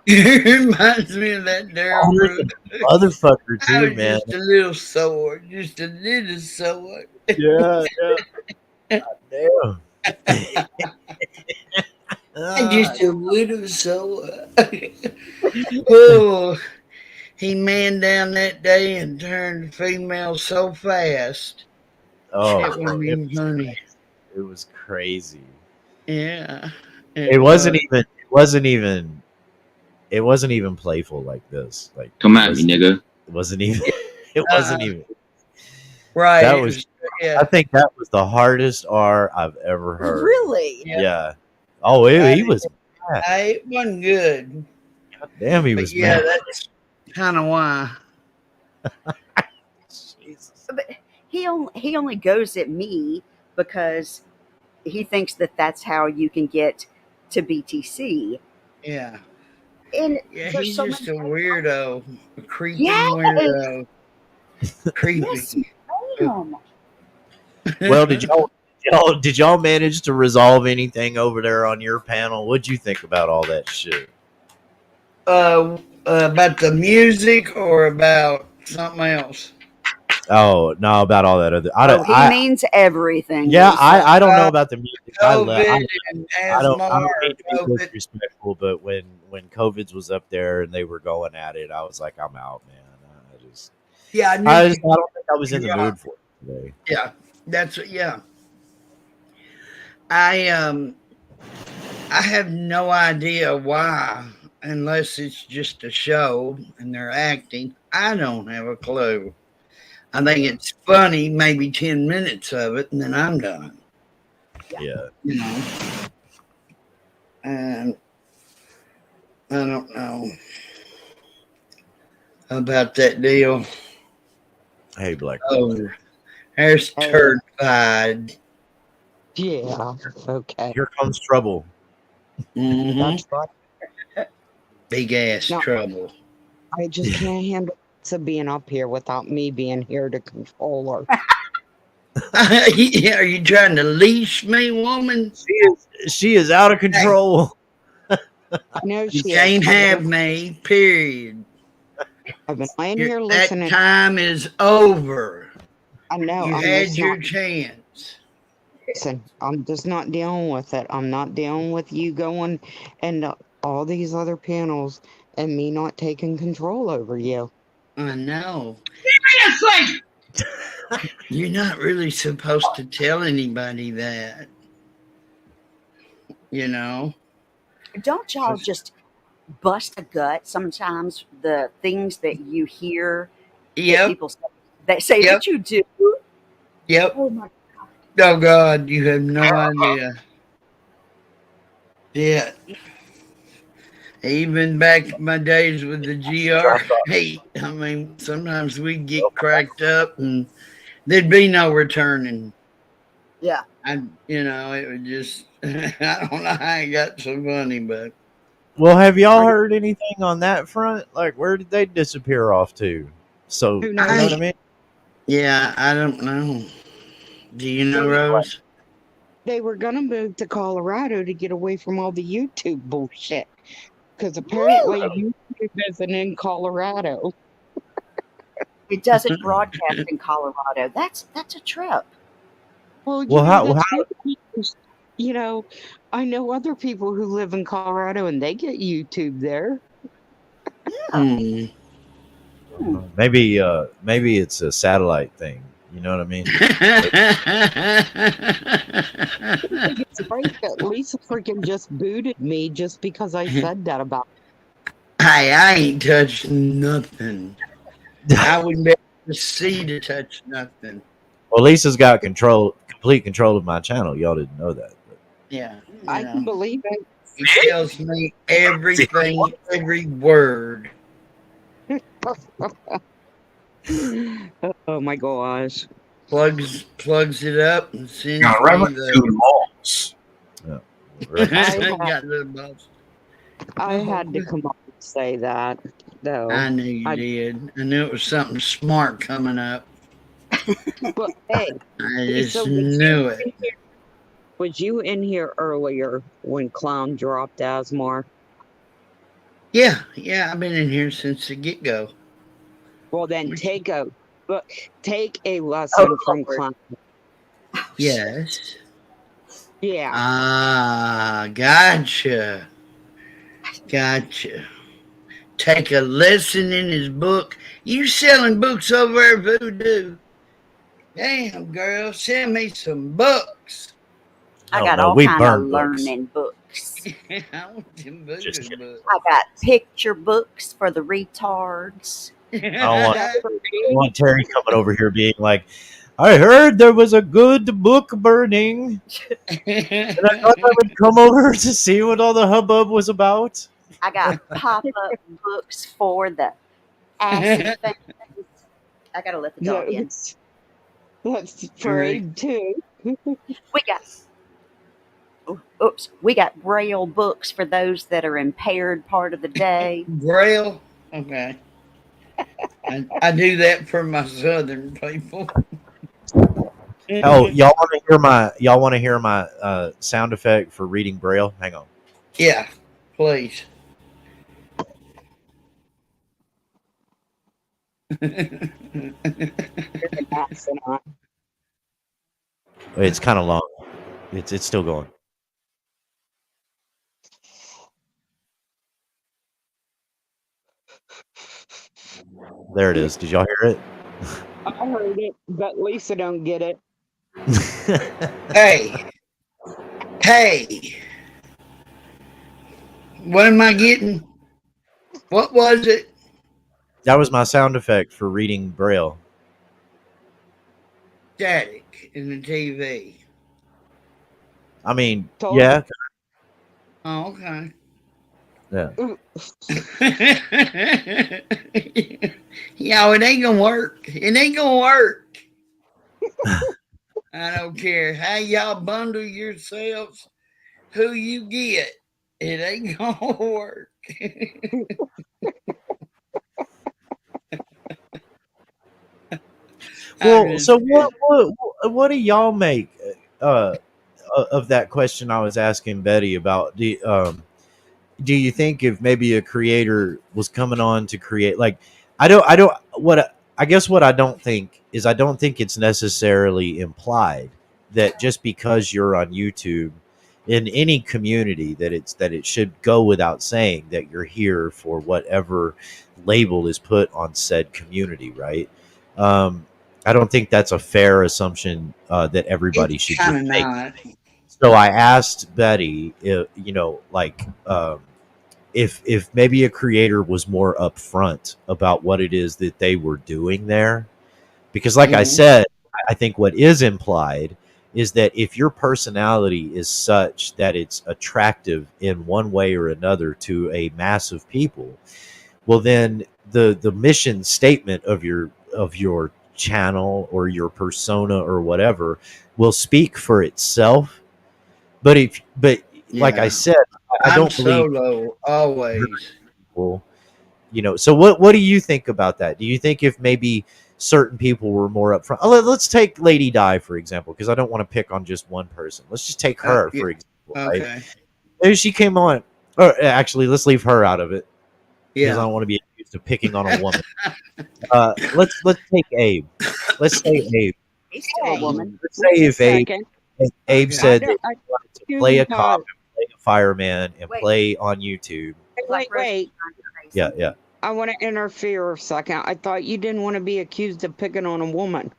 It reminds me of that Daryl Homer's Brooks. a motherfucker I too, was man. just a little sore, just a little sore. Yeah, damn. Just a little sore. Oh, he man down that day and turned female so fast. Oh, It wasn't even funny. it was crazy. Yeah, It wasn't even. It wasn't even. It wasn't even playful like this. Like, Come at me, nigga. it wasn't even. It wasn't even. Right. That was. Yeah. I think that was the hardest R I've ever heard. Really? Yeah. Oh, he was. Mad. It wasn't good. God damn, he But was yeah, mad. that's kind of why. Jesus. But he only goes at me because he thinks that that's how you can get to BTC. Yeah. And Yeah, there's he's so just a many. weirdo. A creepy Yes, weirdo. yes, Creepy. ma'am. Well, did y'all manage to resolve anything over there on your panel? What'd you think about all that shit? About the music or about something else? Oh no, about all that other. He means everything. Yeah, Lisa. I don't know about the music. COVID and I don't Asmar, mean to be COVID. disrespectful, but when COVID's was up there and they were going at it, I was like, I'm out, man. Yeah, I don't think I was in the mood for it today. Yeah, yeah. I have no idea why, unless it's just a show and they're acting. I don't have a clue. I think it's funny, maybe 10 minutes of it, and then I'm done. Yeah. You know. And I don't know about that deal. Hey, Black. Oh, there's Turdified. Yeah. Okay. Here comes trouble. Mm-hmm. That's right. Big ass No. trouble. I just can't handle Lisa being up here without me being here to control her. Are you trying to leash me, woman? She is out of control. I know You she is. can't have me, period. I've been lying here That listening. time is over. I know. You I'm had just your not. chance. Listen, I'm just not dealing with it. I'm not dealing with you going and all these other panels and me not taking control over you. I know. You're not really supposed to tell anybody that. You know? Don't y'all just bust a gut sometimes? The things that you hear that Yep. people say, that you do. Yep. Oh my! Oh, God, you have no idea. Yeah. Even back in my days with the GR8, I mean, sometimes we'd get cracked up and there'd be no returning. Yeah. It would just, I don't know how it got so funny, but. Well, have y'all heard anything on that front? Like, where did they disappear off to? So, Who you know knows? what I mean? Yeah, I don't know. Do you know, Rose? They were going to move to Colorado to get away from all the YouTube bullshit. Because apparently YouTube isn't in Colorado. It doesn't broadcast in Colorado. That's a trip. Well, Well, how that's weird because, I know other people who live in Colorado and they get YouTube there. Hmm. maybe it's a satellite thing. You know what I mean? I think it's great that Lisa freaking just booted me just because I said that about Hey, I ain't touched nothing. I wouldn't be able to see to touch nothing. Well, Lisa's got complete control of my channel. Y'all didn't know that. But. Yeah. I can believe it. He tells me everything, every word. Oh my gosh. Plugs it up and sends Now, me Reverend the. Laws. Yeah. Got the most. I had to come up and say that, though. I knew you did. I knew it was something smart coming up. But hey, I Lisa, just knew it. was you in here earlier when Clown dropped Asmar? Yeah, I've been in here since the get go. Well, then take a lesson from Clown. Yes. Yeah. Ah, gotcha. Take a lesson in his book. You selling books over at Voodoo? Damn, girl, send me some books. I got all kind of learning books. I want them Voodoo books. I got picture books for the retards. I want Terry coming over here being like, I heard there was a good book burning. And I thought I would come over to see what all the hubbub was about. I got pop-up books for the assy things. I gotta let the dog in. That's parade too. We got Braille books for those that are impaired part of the day. Braille? Okay. I do that for my southern people. Oh, y'all want to hear my sound effect for reading Braille? Hang on. Yeah, please. It's kind of long. It's still going. There it is. Did y'all hear it? I heard it, but Lisa don't get it. Hey. What am I getting? What was it? That was my sound effect for reading Braille. Static in the TV. I mean, yeah. Oh, okay. Yeah. Yo, it ain't gonna work. It ain't gonna work. I don't care how y'all bundle yourselves, who you get. It ain't gonna work. Well, so what do y'all make uh, of that question I was asking Betty about? Do you think if maybe a creator was coming on to create, like, I don't what I guess what I don't think is, I don't think it's necessarily implied that just because you're on YouTube in any community that it should go without saying that you're here for whatever label is put on said community, right? um I don't think that's a fair assumption that everybody It's should kind just of make. not. So I asked Betty, like, if maybe a creator was more upfront about what it is that they were doing there, because, like I Mhm. said, I think what is implied is that if your personality is such that it's attractive in one way or another to a mass of people, well, then the mission statement of your channel or your persona or whatever will speak for itself. But like I Yeah. said, I I'm don't believe solo always. people, so what do you think about that? Do you think if maybe certain people were more upfront? Let's take Lady Di for example, because I don't want to pick on just one person. Let's just take her Yeah. for example, right? Okay. If she came on, or actually let's leave her out of it because I Yeah. don't want to be accused of picking on a woman. Let's take Abe. Let's say Abe. He's still a woman. Let's Wait say a if second. Abe Okay. I said that don't. he wanted to play Excuse a cop me. and play a fireman and Wait, play on YouTube. Black Rose Wait. trying to say Yeah, something. yeah. I want to interfere a second. I thought you didn't want to be accused of picking on a woman.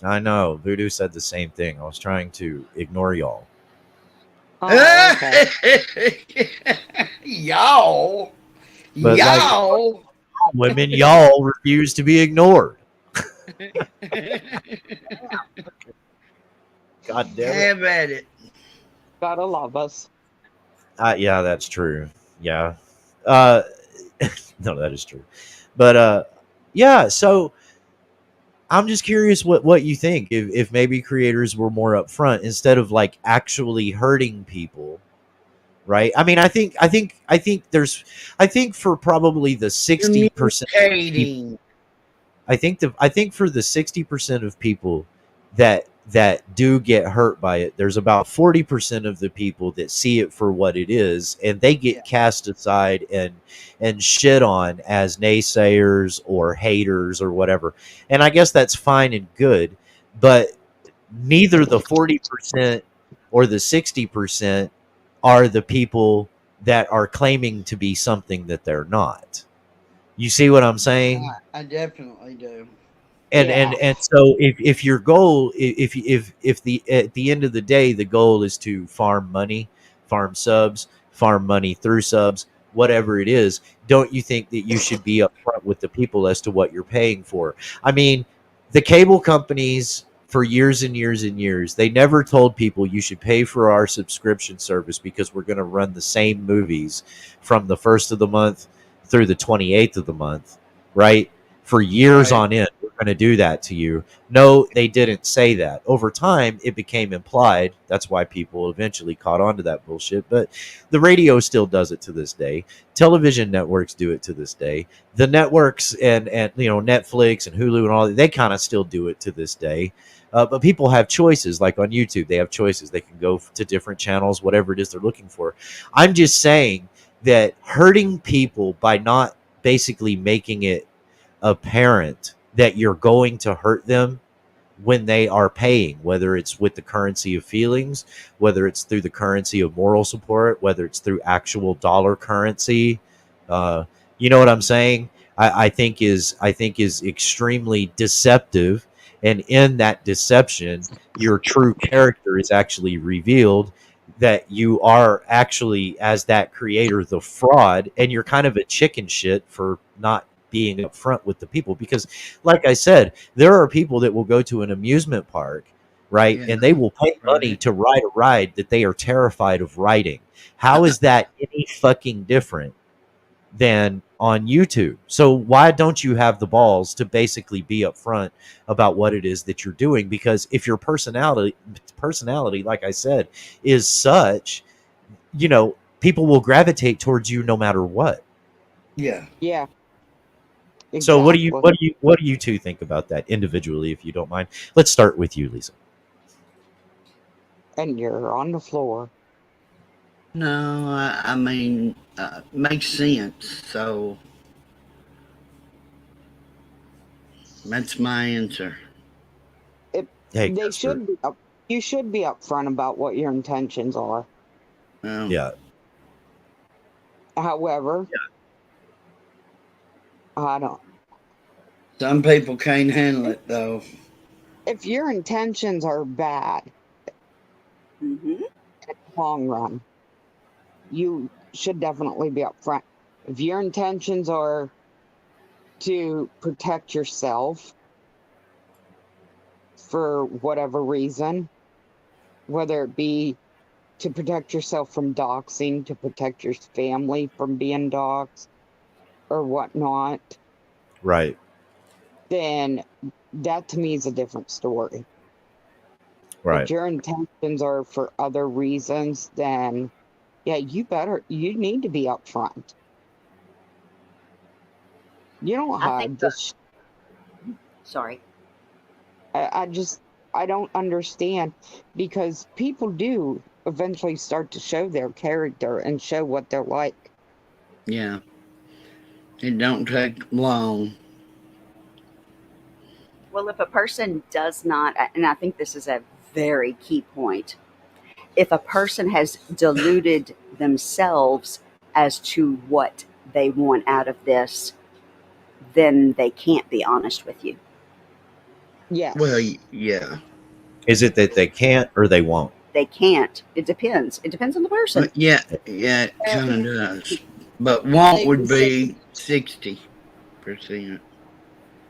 I know. Voodoo said the same thing. I was trying to ignore y'all. Oh, okay. Y'all. But like Y'all. women, y'all refuse to be ignored. God damn it. Have at it. Gotta love us. Yeah, that's true. Yeah. Uh no, that is true. But yeah, so I'm just curious what you think if maybe creators were more upfront instead of like actually hurting people, right? I mean, I think for probably the 60% of people, Communicating. I think for the 60% of people that do get hurt by it, there's about 40% of the people that see it for what it is, and they Yeah. get cast aside and shit on as naysayers or haters or whatever. And I guess that's fine and good, but neither the 40% or the 60% are the people that are claiming to be something that they're not. You see what I'm saying? I definitely do. Yeah. And so if your goal, if the at the end of the day the goal is to farm money, farm subs, farm money through subs, whatever it is, don't you think that you should be upfront with the people as to what you're paying for? I mean, the cable companies for years and years and years, they never told people you should pay for our subscription service because we're going to run the same movies from the first of the month through the 28th of the month, right? For years Right. on end, we're going to do that to you. No, they didn't say that. Over time, it became implied. That's why people eventually caught on to that bullshit. But the radio still does it to this day. Television networks do it to this day. The networks and Netflix and Hulu and all that, they kind of still do it to this day. But people have choices, like on YouTube, they have choices. They can go to different channels, whatever it is they're looking for. I'm just saying that hurting people by not basically making it apparent that you're going to hurt them when they are paying, whether it's with the currency of feelings, whether it's through the currency of moral support, whether it's through actual dollar currency. Uh, you know what I'm saying? I think is extremely deceptive, and in that deception, your true character is actually revealed. That you are actually, as that creator, the fraud, and you're kind of a chicken shit for not being upfront with the people. Because, like I said, there are people that will go to an amusement park, right? Yeah. And they will pay money Right. to ride a ride that they are terrified of riding. How is that any fucking different than on YouTube? So why don't you have the balls to basically be upfront about what it is that you're doing? Because if your personality, like I said, is such, you know, people will gravitate towards you no matter what. Yeah. Yeah. So Exactly. what do you two think about that individually, if you don't mind? Let's start with you, Lisa. And you're on the floor. No, I mean, makes sense. So that's my answer. Hey, They Casper. should be up. You should be upfront about what your intentions are. Well, Yeah. However, I don't. some people can't handle it though. If your intentions are bad Mm-hmm. in the long run, you should definitely be upfront. If your intentions are to protect yourself for whatever reason, whether it be to protect yourself from doxing, to protect your family from being doxed, or whatnot, Right. then that to me is a different story. Right. If your intentions are for other reasons, then yeah, you need to be upfront. You don't I think hide this. sorry. I just, I don't understand because people do eventually start to show their character and show what they're like. Yeah, it don't take long. Well, if a person does not, and I think this is a very key point, if a person has deluded themselves as to what they want out of this, then they can't be honest with you. Yes. Well, yeah. Is it that they can't or they won't? They can't. It depends. It depends on the person. Yeah, it kind of does. But want would be 60%.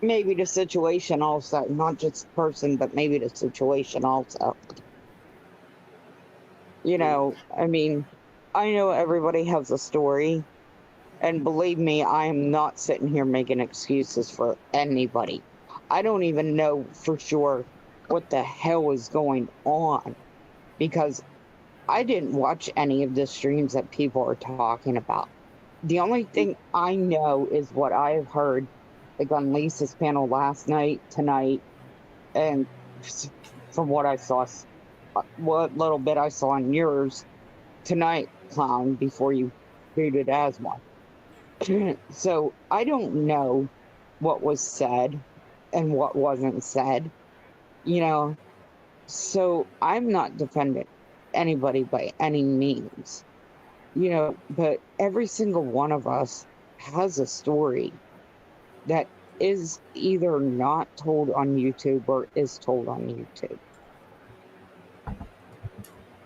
Maybe the situation also, not just the person, but maybe the situation also. You know, I mean, I know everybody has a story, and believe me, I am not sitting here making excuses for anybody. I don't even know for sure what the hell is going on because I didn't watch any of the streams that people are talking about. The only thing I know is what I have heard, like on Lisa's panel last night, tonight, and from what I saw, what little bit I saw on yours tonight, Clown, before you booted Asma. So I don't know what was said and what wasn't said, you know. So I'm not defending anybody by any means, you know, but every single one of us has a story that is either not told on YouTube or is told on YouTube.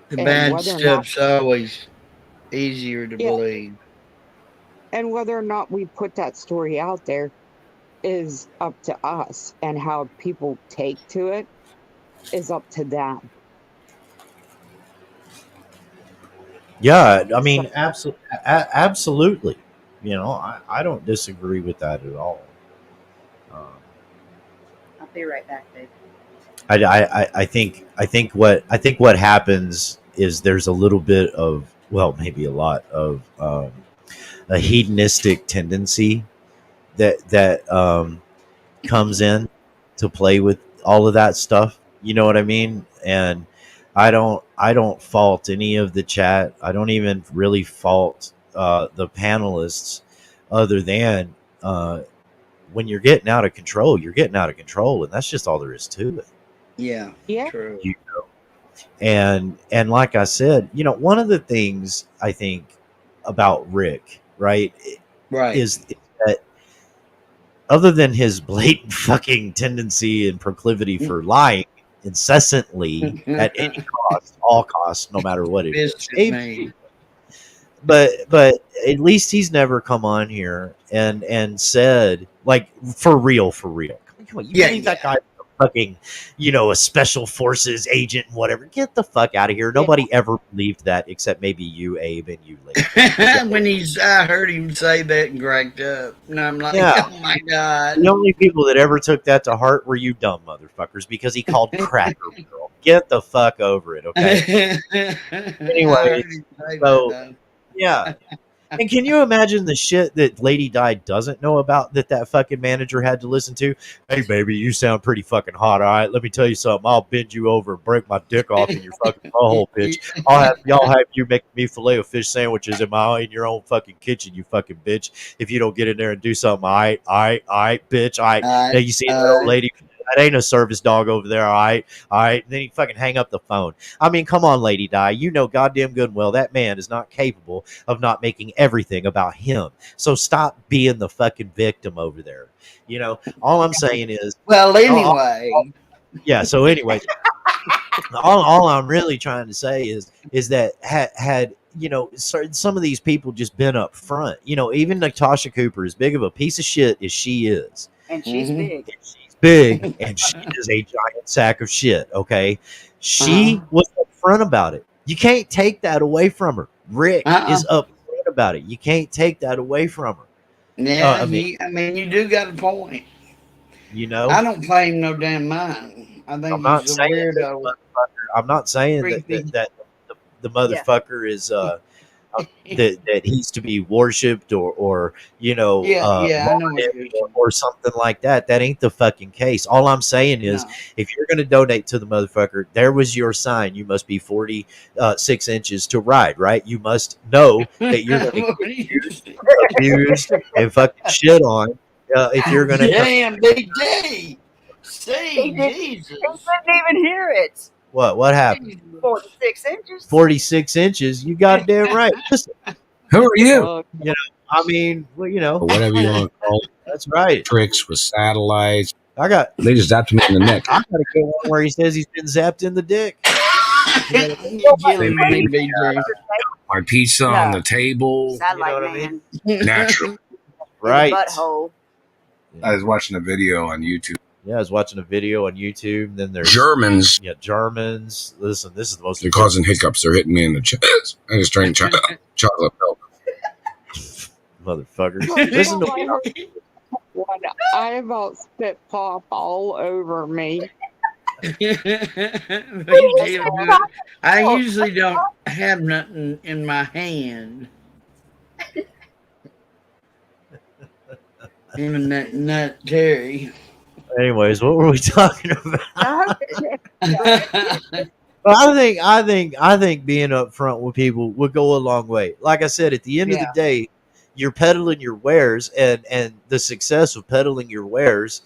The And bad whether or not, stuff's always easier to yeah, believe. and whether or not we put that story out there is up to us, and how people take to it is up to them. Yeah, I So, mean, absolutely. You know, I don't disagree with that at all. Um, I'll be right back, Dave. I think what happens is there's a little bit of, well, maybe a lot of a hedonistic tendency that comes in to play with all of that stuff. You know what I mean? And I don't fault any of the chat. I don't even really fault the panelists, other than when you're getting out of control, you're getting out of control, and that's just all there is to it. Yeah, yeah, true. You know? And like I said, you know, one of the things I think about Rick, right, Right. is that other than his blatant fucking tendency and proclivity for lying incessantly at any cost, all costs, no matter what it Pissed is. at me. But at least he's never come on here and said, like, for real, come on, you Yeah, believe that guy fucking, you know, a special forces agent and whatever? Get the fuck out of here. Nobody ever believed that except maybe you, Abe, and you, Lee. When I heard him say that and cracked up, and I'm like, Yeah. oh my god. The only people that ever took that to heart were you dumb motherfuckers, because he called Cracker Barrel. Get the fuck over it, okay? I Anyway, heard him say that, so though. Yeah. And can you imagine the shit that Lady Di doesn't know about that fucking manager had to listen to? Hey, baby, you sound pretty fucking hot. All right, let me tell you something. I'll bend you over and break my dick off in your fucking butthole, bitch. Y'all have you make me filet of fish sandwiches in your own fucking kitchen, you fucking bitch. If you don't get in there and do something, all right, bitch, all right. Now you see that old lady? That ain't a service dog over there, all right, all right. And then you fucking hang up the phone. I mean, come on, Lady Di. You know goddamn good and well that man is not capable of not making everything about him. So stop being the fucking victim over there. All I'm saying is, Well, all- all- anyway, yeah. So, anyways, all I'm really trying to say is that had some of these people just been up front. Even Natasha Cooper, as big of a piece of shit as she is, And she's big. she's big and she is a giant sack of shit. Okay, she was upfront about it. You can't take that away from her. Rick is upfront about it. You can't take that away from her. Yeah, I mean, you do got a point. you know, I don't pay him no damn mind. I I'm think not he's a saying that the weirdo. motherfucker. I'm not saying that Creepy. the Yeah. motherfucker is that he's to be worshipped or I know what you're mourned or something like that. That ain't the fucking case. All I'm saying is, No. if you're going to donate to the motherfucker, there was your sign. You must be 46 inches to ride, right? You must know that you're going to What get do you say? abused and fucking shit on if you're going to come. Damn, BD. See, He Jesus. didn't even hear it. What happened? 46 inches. 46 inches. You goddamn right. Listen, Who are you? I mean, well, Or whatever you want to call it. that's right. Tricks with satellites. They just zapped me in the neck. I got a good one where he says he's been zapped in the dick. You're killing me, BD. My pizza on the table. Satellite what I man. Natural. Right. Butthole. I was watching a video on YouTube. Yeah, I was watching a video on YouTube. Then there's Germans. Yeah, Germans. Listen, this is the most. They're causing hiccups. They're hitting me in the chest. I just drank chocolate milk. Motherfuckers. Listen to me. I about spit pop all over me. I usually don't have nothing in my hand. Even that nut Terry. Anyways, what were we talking about? But I think being upfront with people would go a long way. Like I said, at the end of the day, you're peddling your wares, and the success of peddling your wares,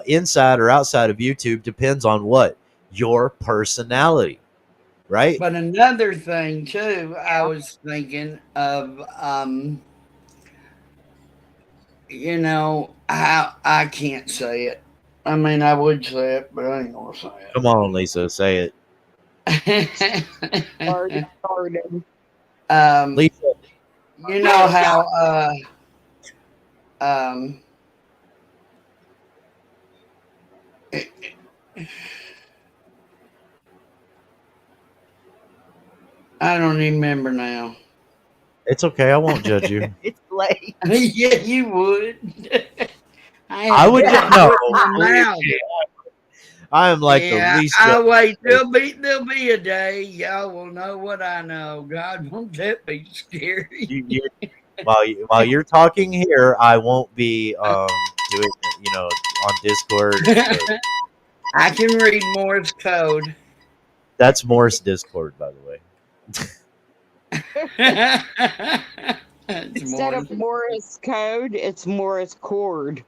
inside or outside of YouTube, depends on what? Your personality, right? But another thing too, I was thinking of, I can't say it. I mean, I would say it, but I ain't gonna say it. Come on, Lisa, say it. Lisa, You know how I don't even remember now. it's okay. I won't judge you. It's late. Yeah, you would. I would just no. mouth. I am like the least. I wait. There'll be a day y'all will know what I know. God, won't that be scary? While you're talking here, I won't be doing on Discord. I can read Morse code. That's Morse Discord, by the way. Instead of Morse code, it's Morse cord.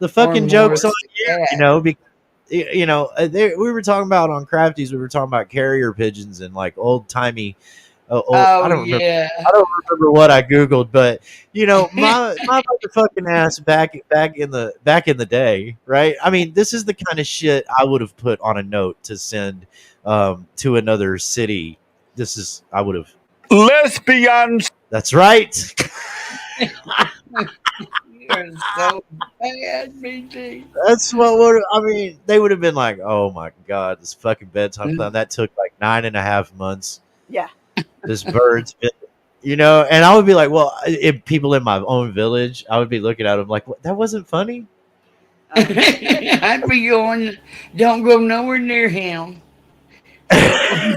The fucking joke's on you, because we were talking about on Crafties. We were talking about carrier pigeons and like old timey. I don't remember what I googled, but my motherfucking ass back in the day, right? I mean, this is the kind of shit I would have put on a note to send to another city. I would have lesbians. That's right. You're so bad, BT. That's they would have been like, oh my God, this fucking bedtime plan. That took like 9.5 months. Yeah. This bird's been, and I would be like, well, if people in my own village, I would be looking at them like, what, that wasn't funny. I'd be going, don't go nowhere near him.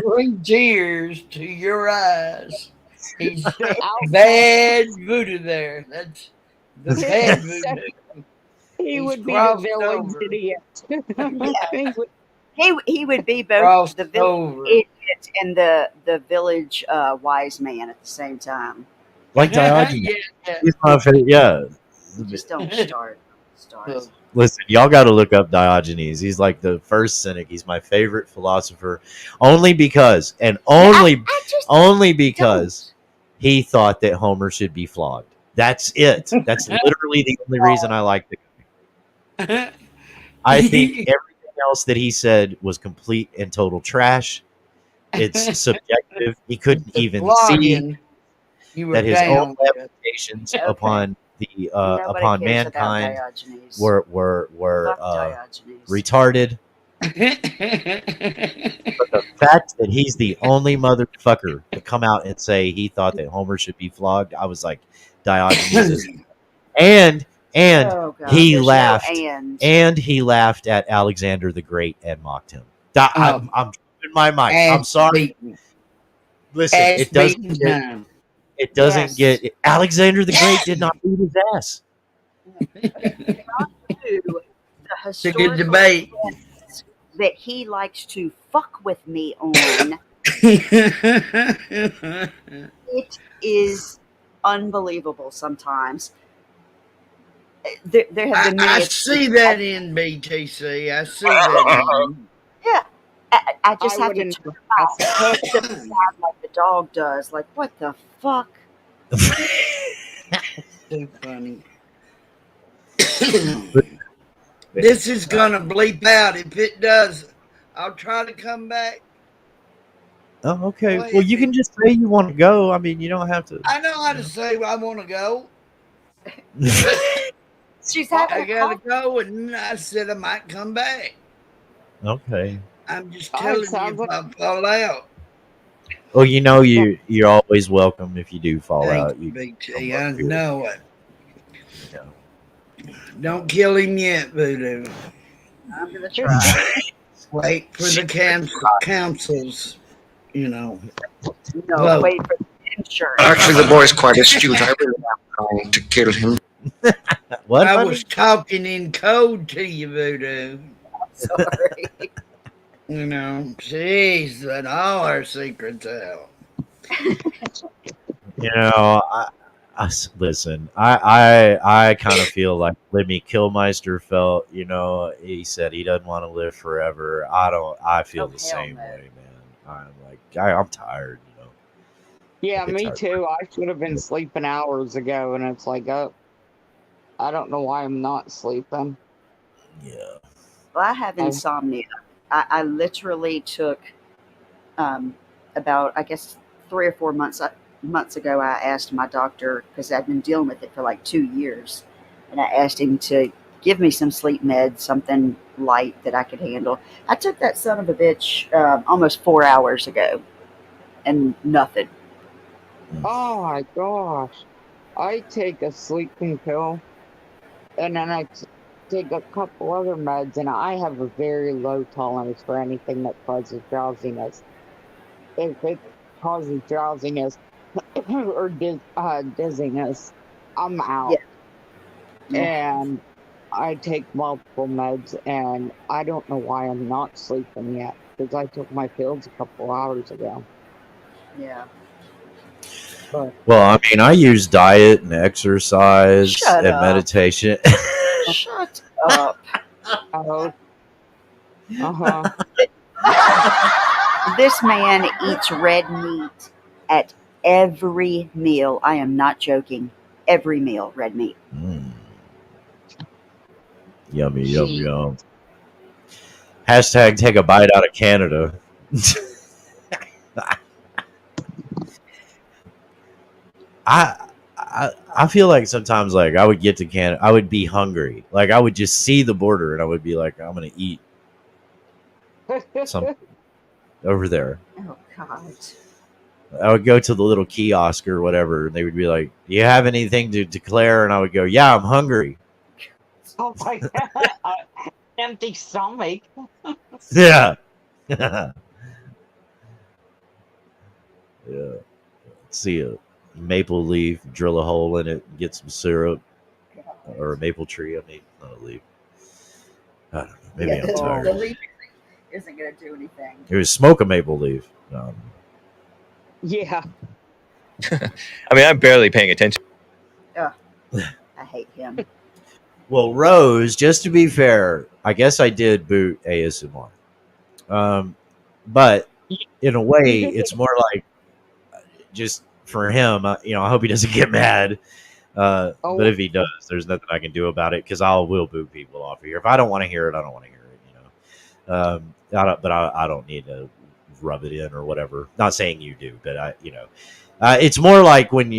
Bring tears to your eyes. He's Out. bad voodoo there. That's the bad So voodoo. he He's would be the crossed village over. idiot. Yeah. He would, He would be both Crossed the village over. idiot and the village wise man at the same time. Like Diogenes. Yeah. He's my favorite. Yeah. Just don't start. So, Listen, y'all got to look up Diogenes. He's like the first cynic. He's my favorite philosopher, only because, and only, I just only because he thought that Homer should be flogged. That's it. That's literally the only reason I like the guy. I think everything else that he said was complete and total trash. It's subjective. He couldn't the even see flogging, you were that his own down with. limitations Okay. upon the Nobody upon cares about mankind Diogenes. were Fuck Diogenes. retarded. But the fact that he's the only motherfucker to come out and say he thought that Homer should be flogged, I was like, Diogenes is, and Oh God, he there's laughed, no and he laughed at Alexander the Great and mocked him. I'm dropping my mic. I'm sorry. Beating. Listen, Ass it doesn't beating get, time. it doesn't get. Alexander the Great did not beat his ass. the It's a good historical debate. events that he likes to fuck with me on. It is unbelievable sometimes. There have been I many. see that in BTC. I see that in. Yeah. I just have to wouldn't turn my pass it. head to the side like the dog does. Like, what the fuck? So funny. This is gonna bleep out. If it does, I'll try to come back. Oh, okay. Go Well, you ahead. can just say you want to go. I mean, you don't have to. I know how to say I want to go. She's having I a gotta call. go, and I said I might come back. Okay. I'm just Oh, it telling you sounds if like I fall out. Well, you know you're always welcome if you do fall Thank out. you, You can come BT. up I here. know it. Yeah. Don't kill him yet, Voodoo. I'm gonna try. Wait for the councils. You know. No, Vote. wait for the insurance. Actually, the boy's quite astute. I really am trying to kill him. What? I honey? was talking in code to you, Voodoo. Sorry. You know, jeez, let all our secrets out. You know, listen. I kind of feel like Lemmy Kilmeister felt. You know, he said he doesn't want to live forever. I don't. I feel Oh, the hell same no. way, man. I'm like, I'm tired. You know. Yeah, I get me tired. too. I should have been sleeping hours ago, and it's like, oh, I don't know why I'm not sleeping. Yeah. Well, I have insomnia. I literally took about, I guess, 3 or 4 months ago. I asked my doctor, because I'd been dealing with it for like 2 years, and I asked him to give me some sleep meds, something light that I could handle. I took that son of a bitch almost 4 hours ago, and nothing. Oh my gosh. I take a sleeping pill, and then I take a couple other meds, and I have a very low tolerance for anything that causes drowsiness. If it causes drowsiness or dizziness, I'm out. Yeah. And I take multiple meds, and I don't know why I'm not sleeping yet, because I took my pills a couple hours ago. Yeah. But Well, I mean, I use diet and exercise Shut and up. meditation. Shut up. oh, uh-huh. This man eats red meat at every meal. I am not joking. Every meal, red meat. Yummy, yum, yum. Hashtag take a bite out of Canada. I feel like sometimes like I would get to Canada, I would be hungry. Like I would just see the border and I would be like, I'm gonna eat something over there. Oh, God. I would go to the little kiosk or whatever, and they would be like, "Do you have anything to declare?" And I would go, "Yeah, I'm hungry." Oh my god. Empty stomach. Yeah. Yeah. See a maple leaf, drill a hole in it, get some syrup, or a maple tree. I mean, not a leaf. I don't know. Maybe I'm The tired. leaf isn't going to do anything. It was smoke a maple leaf. Yeah. I mean, I'm barely paying attention. Ugh, I hate him. Well, Rose, just to be fair, I guess I did boot ASMR. But in a way, it's more like just for him. I hope he doesn't get mad. But Oh, if he does, there's nothing I can do about it because I will boot people off of here. If I don't want to hear it, I don't want to hear it. I don't need to rub it in or whatever. Not saying you do, but it's more like when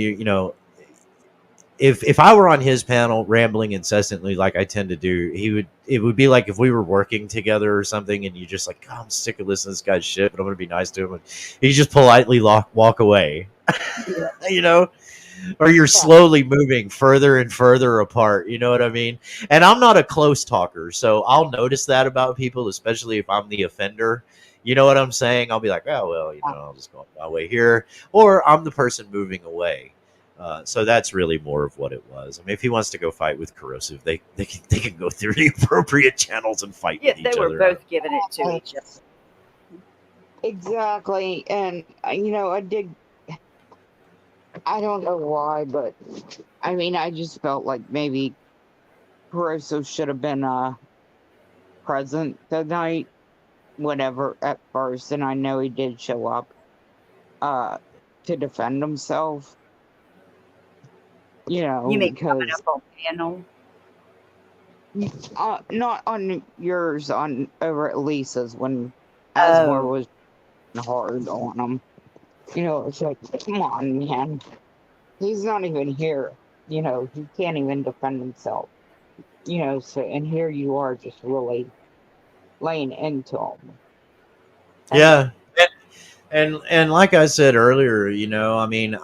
if I were on his panel rambling incessantly like I tend to do, it would be like if we were working together or something and you just like, oh, I'm sick of listening to this guy's shit, but I'm gonna be nice to him. And he just politely walk away. Or you're slowly moving further and further apart. You know what I mean? And I'm not a close talker, so I'll notice that about people, especially if I'm the offender. You know what I'm saying? I'll be like, oh, well, I'll just go my way here. Or I'm the person moving away. So that's really more of what it was. I mean, if he wants to go fight with Corrosive, they can go through the appropriate channels and fight Yeah, with they each were other. both giving it to each other. exactly. And, I did. I don't know why, but I mean, I just felt like maybe Caruso should have been present tonight, whenever at first, and I know he did show up to defend himself. You mean coming Because up on panel? not on yours, on over at Lisa's when Asmore Oh, was hard on him. It's like, come on, man. He's not even here. He can't even defend himself. So, and here you are just really laying into him. Yeah. And like I said earlier, I mean,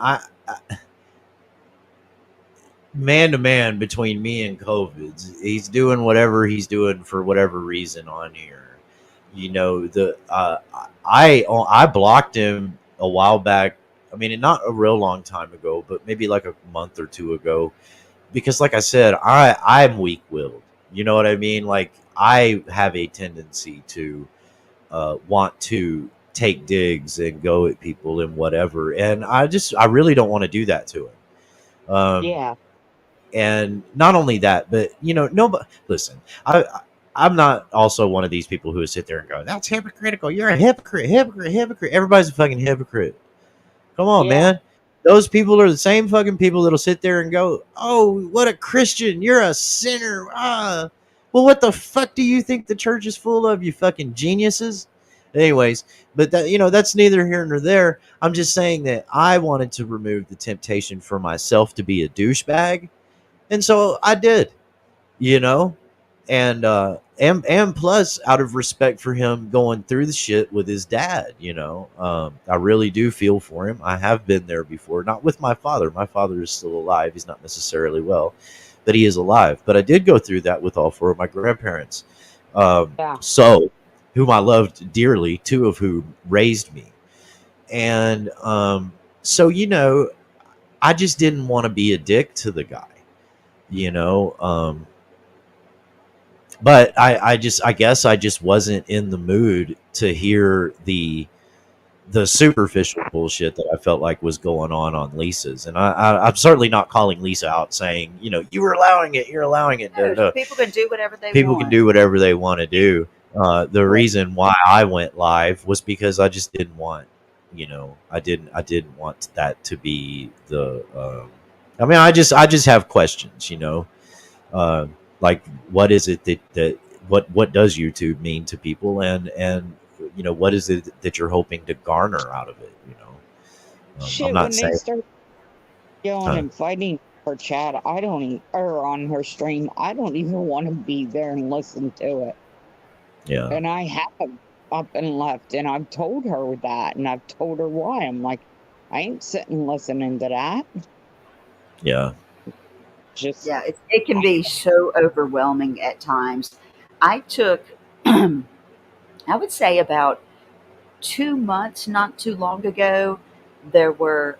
man to man between me and COVID, he's doing whatever he's doing for whatever reason on here. I blocked him a while back. I mean, not a real long time ago, but maybe like a month or two ago, because like I said, I'm weak willed. You know what I mean? Like I have a tendency to want to take digs and go at people and whatever, and I really don't want to do that to him. Yeah. And not only that, but no. Listen, I'm not also one of these people who sit there and go, "That's hypocritical. You're a hypocrite, hypocrite, hypocrite." Everybody's a fucking hypocrite. Come on, Yeah. man. Those people are the same fucking people that'll sit there and go, "Oh, what a Christian! You're a sinner." Well, what the fuck do you think the church is full of? You fucking geniuses. Anyways, but that's neither here nor there. I'm just saying that I wanted to remove the temptation for myself to be a douchebag, and so I did, you know, and plus, out of respect for him going through the shit with his dad, I really do feel for him. I have been there before, not with my father. My father is still alive. He's not necessarily well, but he is alive. But I did go through that with all four of my grandparents, Yeah. so whom I loved dearly, two of whom raised me, and so I just didn't want to be a dick to the guy, you know. But I guess I just wasn't in the mood to hear the superficial bullshit that I felt like was going on Lisa's, and I'm certainly not calling Lisa out saying you're allowing it, no, people can do whatever they people can want. do whatever they want to do. The reason why I went live was because I just didn't want, I didn't want that to be the. I mean, I just have questions, uh, like what is it that what does YouTube mean to people, and what is it that you're hoping to garner out of it? I'm Shit, not when they saying. start yelling Huh? and fighting her chat, I don't even, or on her stream, I don't even want to be there and listen to it. Yeah. And I have up and left, and I've told her that, and I've told her why. I'm like, I ain't sitting listening to that. Yeah. Just, Yeah, it can be so overwhelming at times. I took, I would say, about 2 months, not too long ago. There were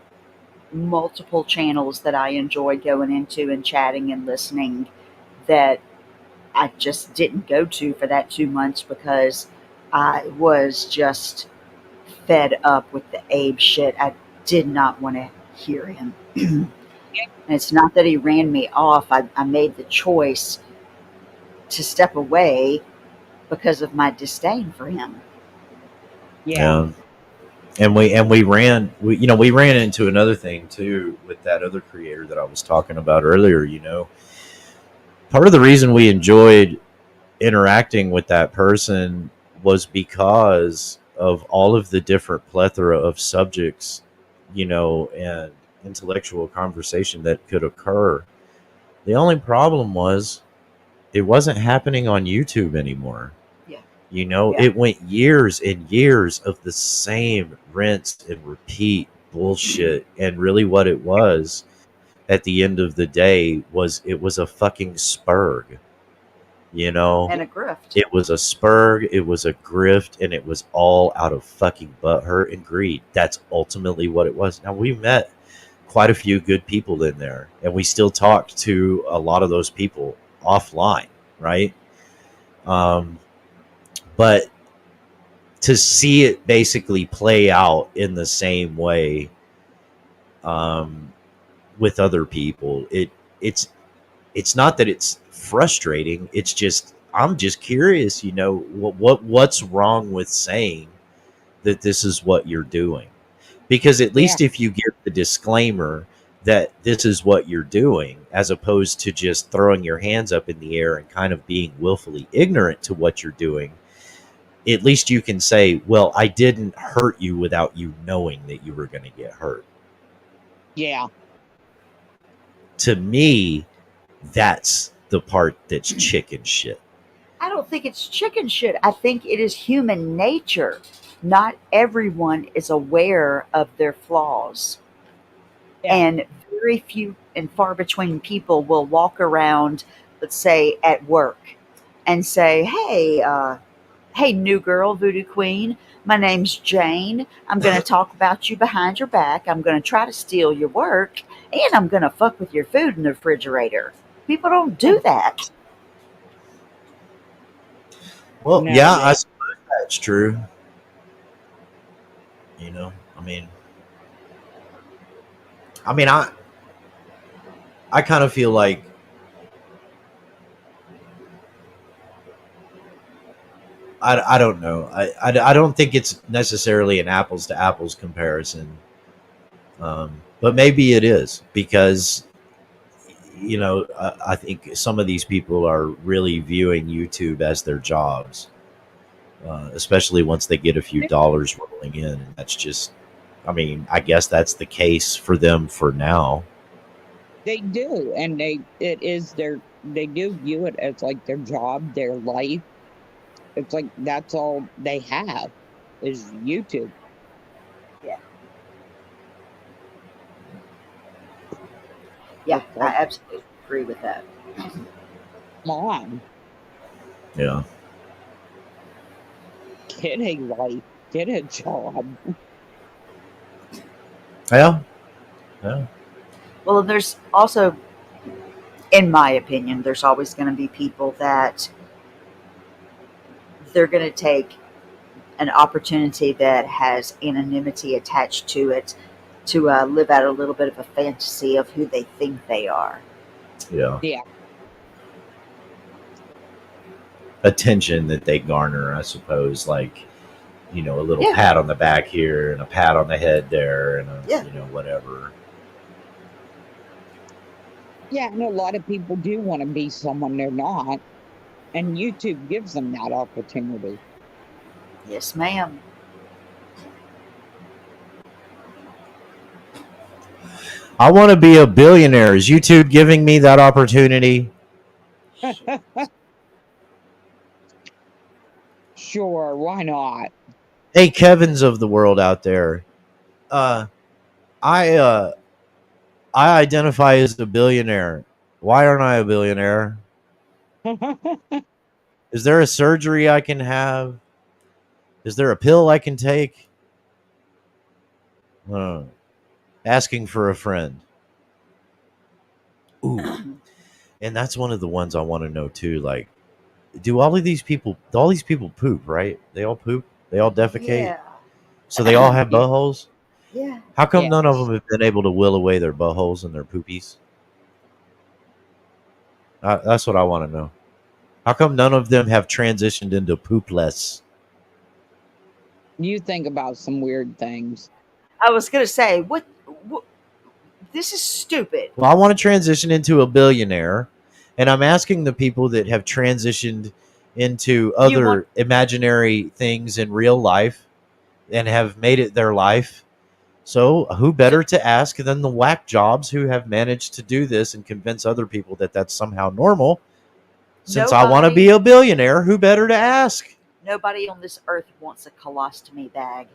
multiple channels that I enjoy going into and chatting and listening that I just didn't go to for that 2 months because I was just fed up with the Abe shit. I did not want to hear him. And it's not that he ran me off. I made the choice to step away because of my disdain for him. Yeah. And we ran we ran into another thing too with that other creator that I was talking about earlier. Part of the reason we enjoyed interacting with that person was because of all of the different plethora of subjects, and intellectual conversation that could occur. The only problem was it wasn't happening on YouTube anymore. Yeah. It went years and years of the same rinse and repeat bullshit. And really what it was at the end of the day was it was a fucking spurg. And a grift. It was a spurg, it was a grift, and it was all out of fucking butthurt and greed. That's ultimately what it was. Now, we met quite a few good people in there, and we still talked to a lot of those people offline, right? But to see it basically play out in the same way with other people, it's not that it's frustrating. It's just I'm just curious. What's wrong with saying that this is what you're doing? Because at least if you give the disclaimer that this is what you're doing, as opposed to just throwing your hands up in the air and kind of being willfully ignorant to what you're doing, at least you can say, well, I didn't hurt you without you knowing that you were going to get hurt. Yeah. To me, that's the part that's chicken shit. I don't think it's chicken shit. I think it is human nature. Not everyone is aware of their flaws. Yeah. And very few and far between people will walk around, let's say at work, and say, hey, new girl, voodoo queen, my name's Jane. I'm going to talk about you behind your back. I'm going to try to steal your work, and I'm going to fuck with your food in the refrigerator. People don't do that. Well, No, yeah, they- I suppose that's true. I kind of feel like I don't know. I don't think it's necessarily an apples to apples comparison. But maybe it is because, I think some of these people are really viewing YouTube as their jobs, especially once they get a few dollars rolling in. And that's just, I guess that's the case for them for now. They do, and they do view it as like their job, their life. It's like that's all they have is YouTube. Yeah. Yeah, I absolutely agree with that. Mom, Yeah. get a life, get a job. Yeah. Well, there's also, in my opinion, there's always going to be people that they're going to take an opportunity that has anonymity attached to it to live out a little bit of a fantasy of who they think they are. Yeah. Yeah. Attention that they garner, I suppose, like, a little pat on the back here and a pat on the head there and whatever. Yeah, and a lot of people do want to be someone they're not, and YouTube gives them that opportunity. Yes, ma'am. I want to be a billionaire. Is YouTube giving me that opportunity? Sure, why not? Hey, Kevin's of the world out there. I identify as a billionaire. Why aren't I a billionaire? Is there a surgery I can have? Is there a pill I can take? Asking for a friend. Ooh. And that's one of the ones I want to know too. Like, do all these people poop, right? They all poop? They all defecate? Yeah. So they all have Yeah. buttholes? Yeah. How come none of Yes. them have been able to will away their buttholes and their poopies? That's what I want to know. How come none of them have transitioned into poopless? You think about some weird things. I was gonna say, what this is stupid. Well, I want to transition into a billionaire, and I'm asking the people that have transitioned into You want other imaginary things in real life and have made it their life. So, who So better to ask than the whack jobs who have managed to do this and convince other people that that's somehow normal? Since I want to be nobody a billionaire, who better to ask? nobody on this earth wants a colostomy bag.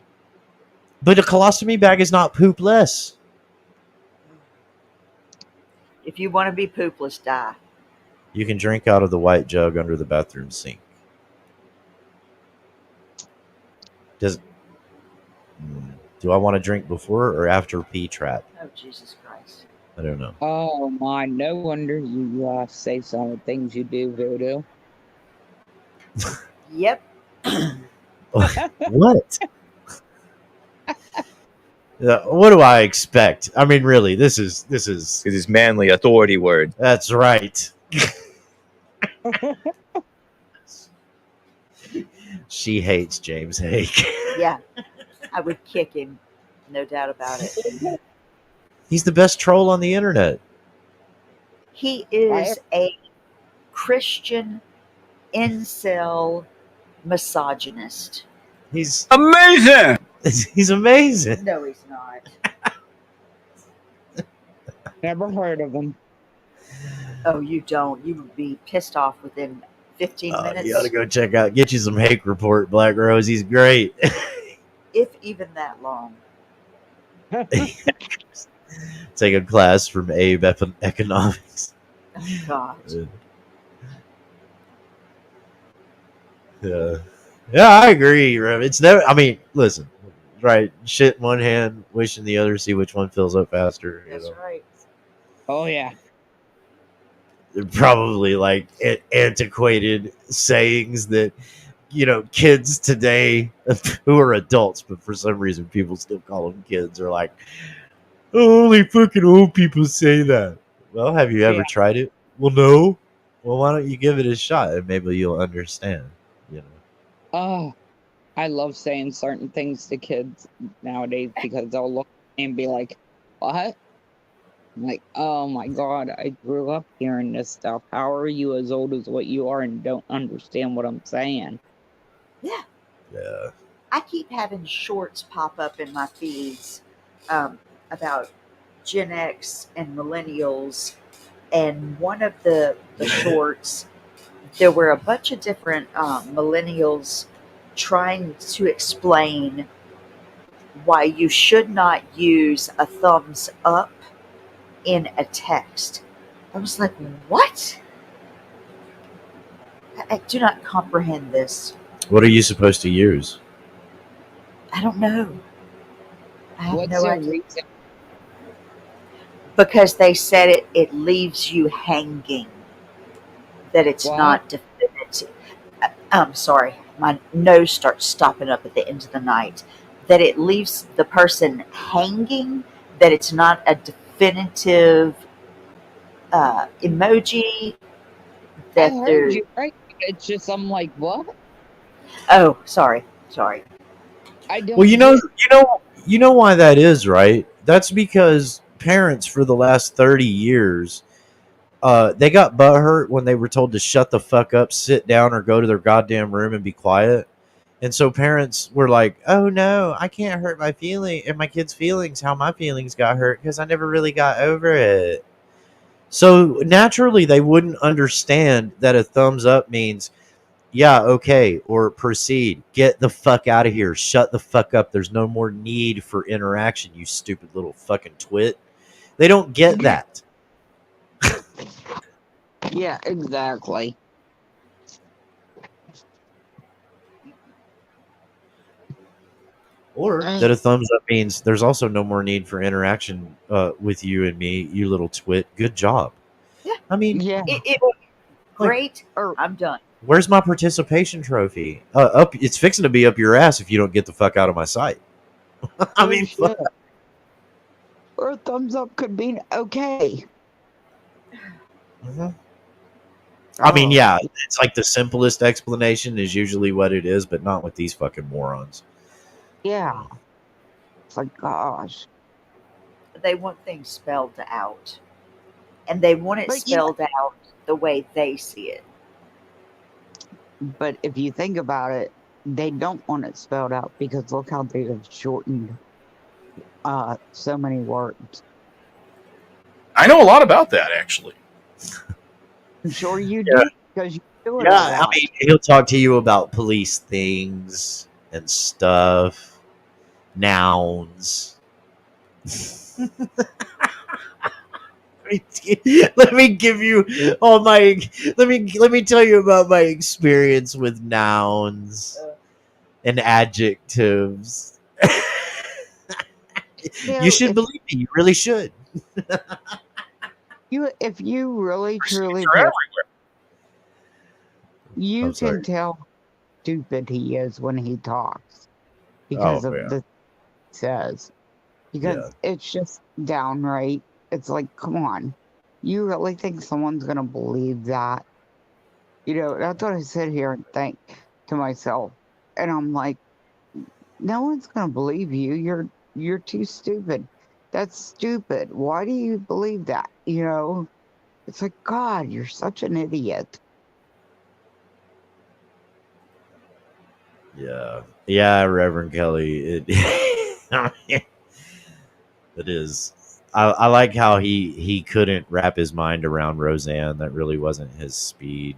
But a colostomy bag is not poopless. If you want to be poopless, die. You can drink out of the white jug under the bathroom sink. Does do I want to drink before or after pee trap? Oh Jesus Christ. I don't know. oh my, no wonder you say some of the things you do, Voodoo. Yep. What? What do I expect? I mean, really, this is Because it's manly authority word. that's right. She hates James Hake. Yeah. I would kick him. No doubt about it. He's the best troll on the internet. He I is a Christian incel misogynist. He's Amazing! he's amazing. No, he's not. never heard of him. Oh, you don't. You would be pissed off within 15 You ought to minutes, go check out, get you some Hake report, Black Rose. He's great. if even that long. Take a class from Abe Economics. Oh, God. Yeah, yeah, I agree, Rev. It's never. I mean, listen, right? Shit in one hand, wishing the other, see which one fills up faster. That's right. Oh yeah. They're probably like antiquated sayings that kids today who are adults, but for some reason people still call them kids. Are like, oh, only fucking old people say that. Well, have you ever Yeah. tried it? Well, no. Well, why don't you give it a shot and maybe you'll understand. Oh, I love saying certain things to kids nowadays because they'll look at me and be like, "What?" I'm like, "Oh my God, I grew up hearing this stuff. How are you as old as what you are and don't understand what I'm saying?" Yeah. Yeah. I keep having shorts pop up in my feeds about Gen X and millennials. And one of the shorts, there were a bunch of different millennials trying to explain why you should not use a thumbs up in a text. I was like, what? I do not comprehend this. What are you supposed to use? I don't know. I have What's no your idea. reason? Because they said it leaves you hanging, that it's What? not definitive. I'm sorry, my nose starts stopping up at the end of the night. That it leaves the person hanging, that it's not a definitive emoji, I that heard they're. you right. It's just I'm like, what? Oh, sorry. I Well, don't get. you know why that is, right? That's because parents for the last 30 years, they got butthurt when they were told to shut the fuck up, sit down, or go to their goddamn room and be quiet. And so parents were like, "Oh no, I can't hurt my feeling and my kids' feelings. How my feelings got hurt because I never really got over it." So naturally, they wouldn't understand that a thumbs up means, yeah, okay, or proceed. Get the fuck out of here. Shut the fuck up. There's no more need for interaction, you stupid little fucking twit. They don't get that. Yeah, exactly. Or that a thumbs up means there's also no more need for interaction with you and me, you little twit. Good job. Yeah. I mean, Yeah. Great. Or I'm done. where's my participation trophy? Up, it's fixing to be up your ass if you don't get the fuck out of my sight. I oh mean, shit. Or a thumbs up could mean okay. mhm. I mean, Oh, yeah, it's like the simplest explanation is usually what it is, but not with these fucking morons. yeah. It's like, gosh. They want things spelled out, and they want it But yeah, spelled out the way they see it. but if you think about it, they don't want it spelled out because look how they have shortened so many words. I know a lot about that, actually. I'm sure you Yeah, do because you do it a yeah. I lot. mean, he'll talk to you about police things and stuff, nouns. Let me give you all my. Let me tell you about my experience with nouns and adjectives. You You know, should believe me. You really should. if you really truly Receipts are pay, everywhere. you I'm sorry. can tell how stupid he is when he talks Oh because of yeah, the says. yeah. Because it's just downright. It's like, come on, you really think someone's gonna believe that? You know, that's what I sit here and think to myself, and I'm like, no one's gonna believe you. You're too stupid. That's stupid. Why do you believe that? You know, it's like, God, you're such an idiot. Yeah, yeah, Reverend Kelly. It it is. I like how he couldn't wrap his mind around Roseanne. That really wasn't his speed.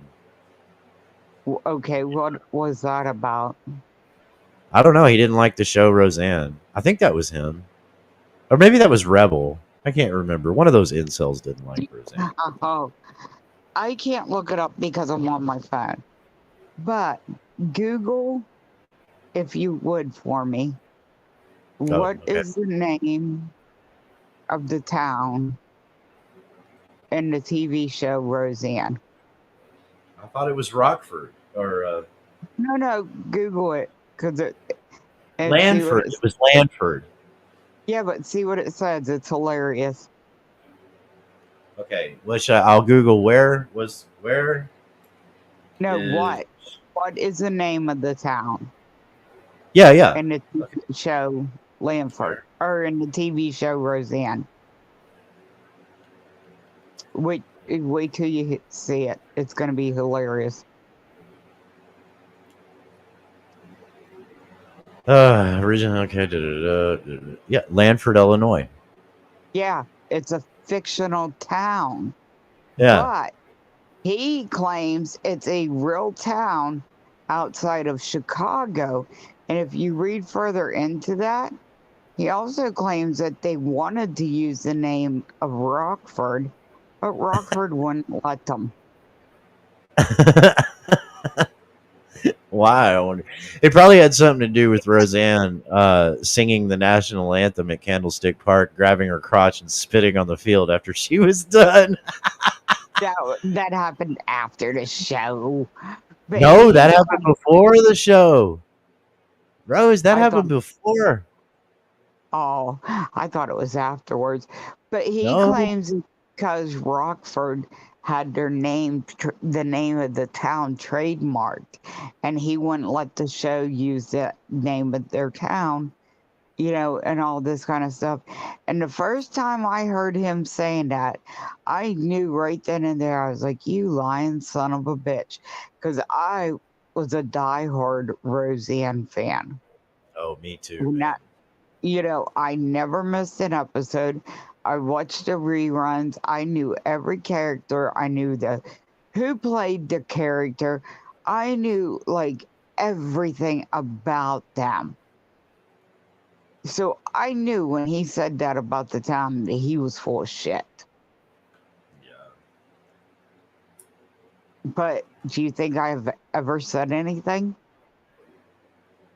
Okay, what was that about? I don't know. He didn't like the show Roseanne. I think that was him, or maybe that was Rebel. I can't remember. One of those incels didn't like Roseanne. Oh, I can't look it up because I'm on my phone. But Google, if you would, for me, Oh, what okay. is the name of the town in the TV show Roseanne? I thought it was Rockford or No, Google it because and see what Lanford. it's. It was Lanford. Yeah, but see what it says. It's hilarious. Okay, I'll Google where No, is. what? What is the name of the town Yeah, yeah. in the Okay. TV show Lanford Where? or in the TV show Roseanne? Wait till you see it. It's going to be hilarious. Original. Okay. Yeah, Lanford, Illinois. Yeah, it's a fictional town, Yeah. but he claims it's a real town outside of Chicago. And if you read further into that, he also claims that they wanted to use the name of Rockford, but Rockford wouldn't let them. Why? I wonder. It probably had something to do with Roseanne singing the national anthem at Candlestick Park, grabbing her crotch and spitting on the field after she was done. That happened after the show. But No, that happened before the show. Rose, that I thought, happened before. oh, I thought it was afterwards. But he No. claims because Rockford had their name, the name of the town trademarked, and he wouldn't let the show use the name of their town, you know, and all this kind of stuff. And the first time I heard him saying that, I knew right then and there, I was like, you lying son of a bitch. Because I was a diehard Roseanne fan. Oh, me too, man. Not, you know, I never missed an episode. I watched the reruns. I knew every character. I knew who played the character. I knew like everything about them. So I knew when he said that about the town that he was full of shit. Yeah. But do you think I've ever said anything?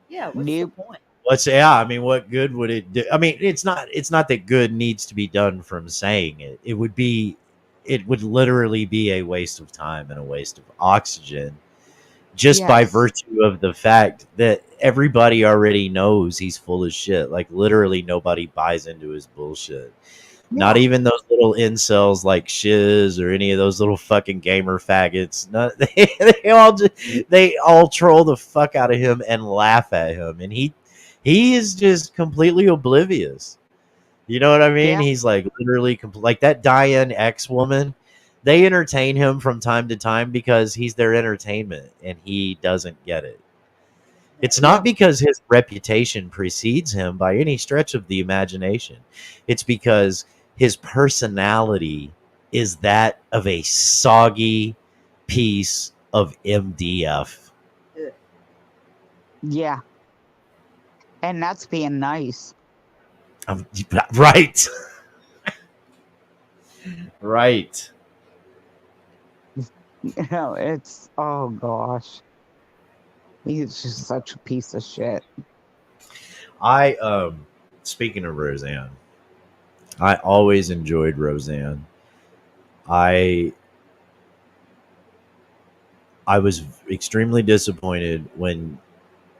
Yeah, what's the Nope. point? I mean, what good would it do? I mean, it's not that good needs to be done from saying it. It would literally be a waste of time and a waste of oxygen just by Yes. virtue of the fact that everybody already knows he's full of shit. Like literally nobody buys into his bullshit. Not Yeah. even those little incels like Shiz or any of those little fucking gamer faggots. They all troll the fuck out of him and laugh at him, and he is just completely oblivious. You know what I mean? Yeah. He's like literally like that Diane X woman. They entertain him from time to time because he's their entertainment, and he doesn't get it. It's not Yep. because his reputation precedes him by any stretch of the imagination. It's because his personality is that of a soggy piece of MDF. Yeah. And that's being nice. Right. Right. You know, it's, oh gosh. He's just such a piece of shit. Speaking of Roseanne, I always enjoyed Roseanne. I I was extremely disappointed when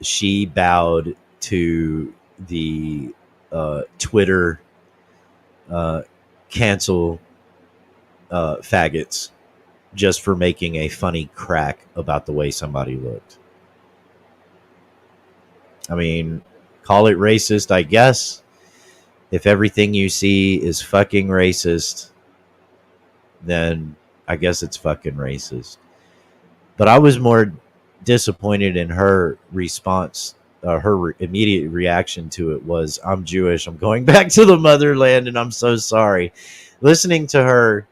she bowed to the Twitter cancel faggots just for making a funny crack about the way somebody looked. I mean, call it racist, I guess. If everything you see is fucking racist, then I guess it's fucking racist. But I was more disappointed in her response. Immediate reaction to it was, "I'm Jewish. I'm going back to the motherland, and I'm so sorry." Listening to her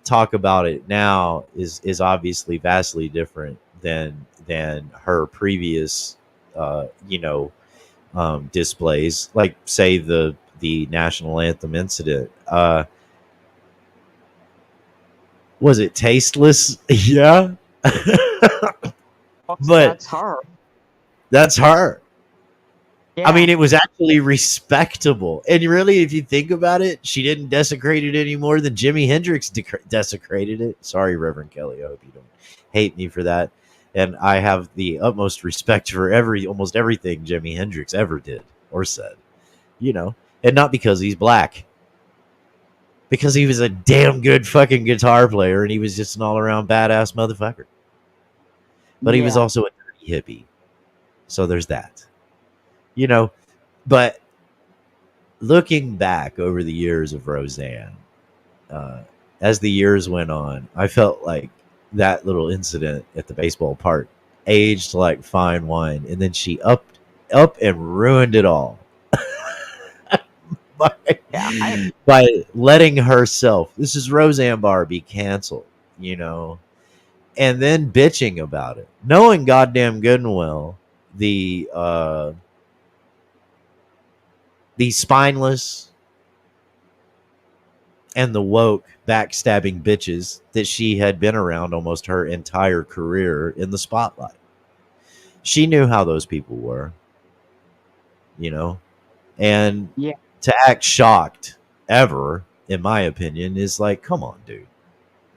talk about it now is obviously vastly different than her previous, displays. Like, say the national anthem incident. Was it tasteless? Yeah. But That's her. that's her. I Yeah. mean, it was actually respectable. And really, if you think about it, she didn't desecrate it any more than Jimi Hendrix desecrated it. Sorry, Reverend Kelly. I hope you don't hate me for that. And I have the utmost respect for almost everything Jimi Hendrix ever did or said, you know, and not because he's black, because he was a damn good fucking guitar player and he was just an all around badass motherfucker. But he was Yeah. also a dirty hippie. So there's that, you know. But looking back over the years of Roseanne, uh, as the years went on, I felt like that little incident at the baseball park aged like fine wine, and then she up and ruined it all by, Yeah. by letting herself. This is Roseanne Barr be canceled, you know, and then bitching about it, knowing goddamn good and well the spineless and the woke backstabbing bitches that she had been around almost her entire career in the spotlight. She knew how those people were, you know, and Yeah. to act shocked ever, in my opinion, is like, come on, dude.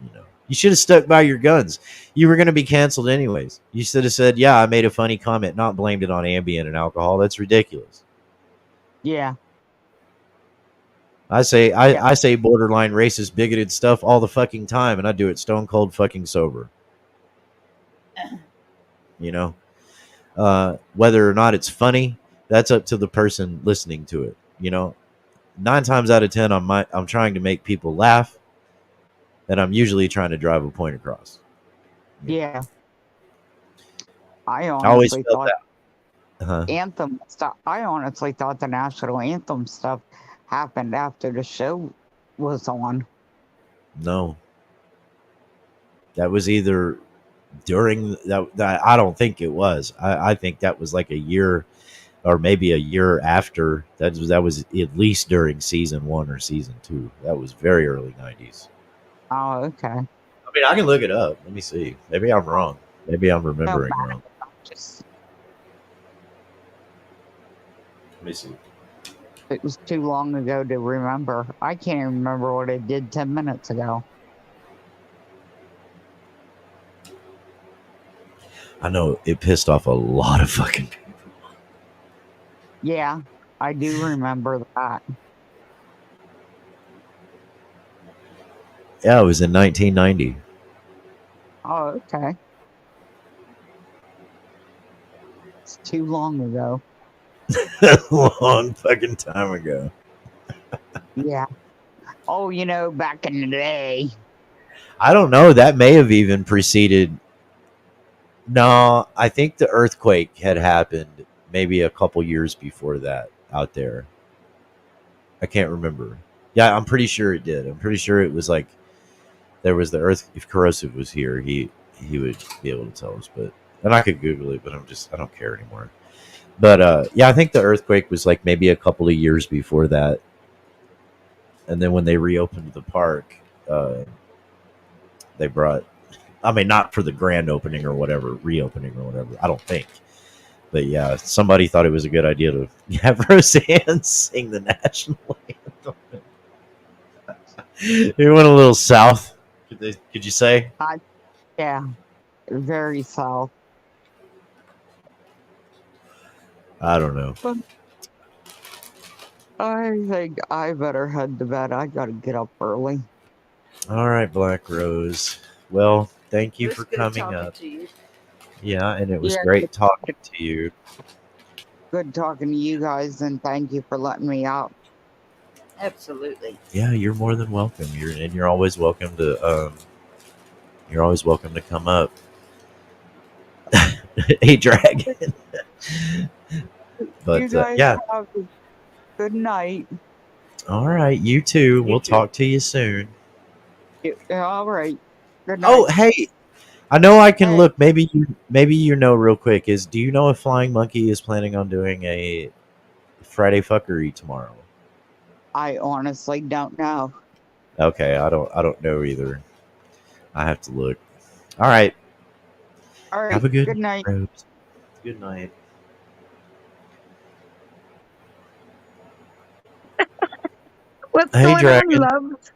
You know, you should have stuck by your guns. You were going to be canceled anyways. You should have said, yeah, I made a funny comment, not blamed it on Ambien and alcohol. That's ridiculous. Yeah. I say Yeah. I say borderline racist, bigoted stuff all the fucking time, and I do it stone cold fucking sober. You know, whether or not it's funny, that's up to the person listening to it. You know, 9 times out of 10, I'm trying to make people laugh, and I'm usually trying to drive a point across. Yeah. I I always honestly felt thought that. Uh-huh. anthem stuff. I honestly thought the national anthem stuff happened after the show was on. No, that was either during that. I don't think it was. I think that was like a year or maybe a year after. That was at least during season 1 or season 2. That was very early 90s. Oh, okay. I mean, I can look it up. Let me see. Maybe I'm wrong. Maybe I'm No remembering matter. wrong. Just Let me see. It was too long ago to remember. I can't even remember what I did 10 minutes ago. I know it pissed off a lot of fucking people. Yeah, I do remember that. Yeah, it was in 1990. Oh, okay. It's too long ago. A long fucking time ago. Yeah. Oh, back in the day. I don't know. That may have even preceded. No, I think the earthquake had happened maybe a couple years before that out there. I can't remember. Yeah, I'm pretty sure it did. I'm pretty sure it was like there was the earth. If Corrosive was here, he would be able to tell us. But and I could Google it, but I don't care anymore. But yeah, I think the earthquake was like maybe a couple of years before that, and then when they reopened the park, they brought. I mean, not for the grand opening or whatever, reopening or whatever. I don't think. But yeah, somebody thought it was a good idea to have Roseanne sing the national anthem. It went a little south. Could you say? Yeah, very south. I don't know. But I think I better head to bed. I gotta get up early. All right, Black Rose. Well, thank It you was for good coming talking up. to you. Yeah, and it was Yeah, great talking to you. good talking to you guys, and thank you for letting me out. Absolutely. Yeah, you're more than welcome. You're always welcome to you're always welcome to come up. Hey, dragon. You But guys yeah. have a good night. All right, you too. You We'll too. talk to you soon. All right. Good Oh, night. hey, I know I can Hey, look. Maybe you know real quick. Do you know if Flying Monkey is planning on doing a Friday fuckery tomorrow? I honestly don't know. Okay, I don't know either. I have to look. All right. All Have right. a good Good night, night. Rose. Good night. What's Hey, going on, Dragon. love?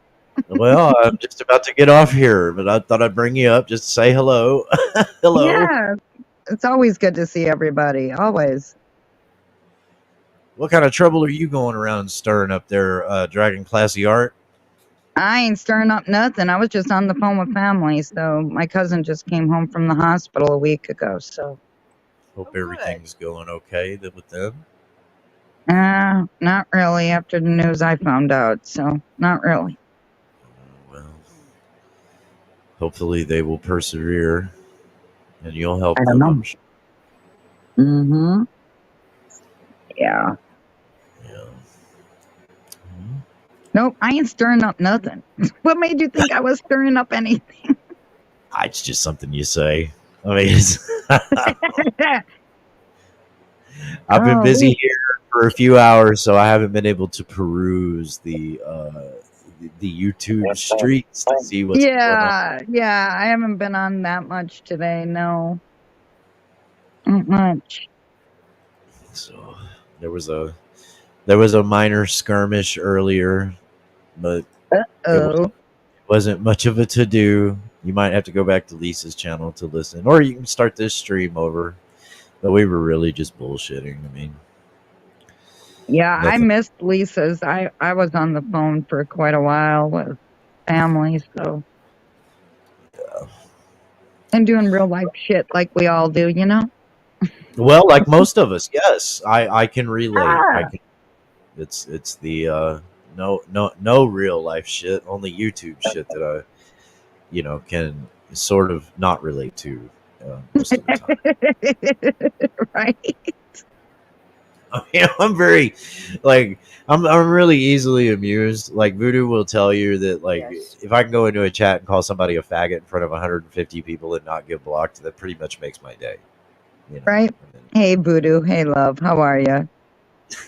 Well, I'm just about to get off here, but I thought I'd bring you up just to say hello. Hello. Yeah, it's always good to see everybody. Always. What kind of trouble are you going around stirring up there, Dragon Classy Art? I ain't stirring up nothing. I was just on the phone with family. So my cousin just came home from the hospital a week ago. So, Hope Oh, good. everything's going okay with them. not really after the news I found out. So, not really. Well, hopefully they will persevere, and you'll I help don't them. know. I'm sure. Mm-hmm. Yeah. Yeah. Nope, I ain't stirring up nothing. What made you think I was stirring up anything? It's just something you say. I mean, I've been Oh, busy here for a few hours, so I haven't been able to peruse the YouTube streets to see what's going on. yeah. I haven't been on that much today. No, not much. So there was a there was a minor skirmish earlier, but it Oh. wasn't much of a to do. You might have to go back to Lisa's channel to listen, or you can start this stream over. But we were really just bullshitting. I mean, Yeah, I nothing. missed Lisa's. I was on the phone for quite a while with family, so and doing real life shit like we all do, you know? Well, like most of us, yes, I can relate. I Ah, can. It's the no real life shit, only YouTube shit that I can sort of not relate to most of the time. right. I'm very like I'm really easily amused. Like Voodoo will tell you that like Yes. if I can go into a chat and call somebody a faggot in front of 150 people and not get blocked, that pretty much makes my day. You know. Right. Hey, Voodoo. Hey, love. How are you?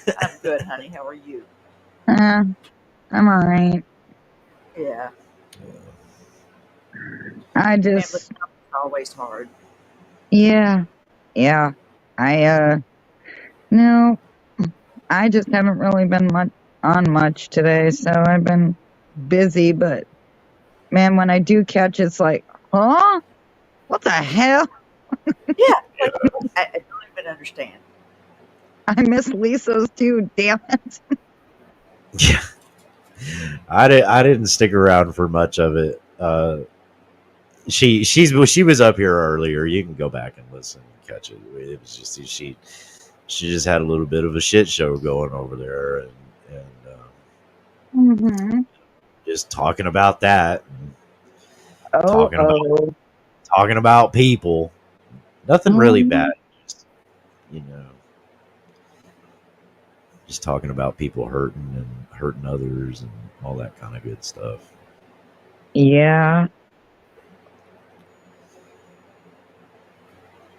I'm good, honey. How are you? I'm all right. Yeah. I Family just, stuff is always hard. yeah, yeah. No, I just haven't really been much today, so I've been busy. But man, when I do catch, it's like, huh? What the hell? Yeah, like I don't even understand. I miss Lisa's too. Damn it. Yeah, I didn't stick around for much of it. She was up here earlier. You can go back and listen and catch it. It was just she just had a little bit of a shit show going over there, and Mm-hmm. just talking about that, and Oh, talking about oh. talking about people. Nothing really bad. Mm-hmm. Just, you know, just talking about people hurting and hurting others and all that kind of good stuff. Yeah.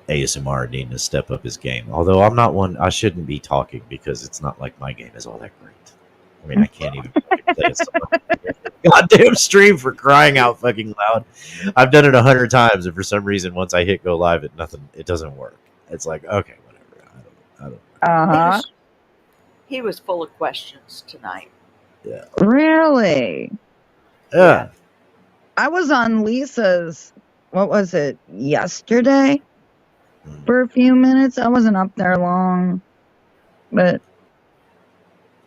ASMR needing to step up his game. Although I'm not one, I shouldn't be talking because it's not like my game is all that great. I mean, I can't even fucking play a goddamn stream for crying out fucking loud. I've done it 100 times, and for some reason, once I hit go live, it doesn't work. It's like, okay, whatever. I don't. Uh-huh. He was full of questions tonight. Yeah. Really? Yeah. I was on Lisa's, what was it, yesterday? For a few minutes. I wasn't up there long. But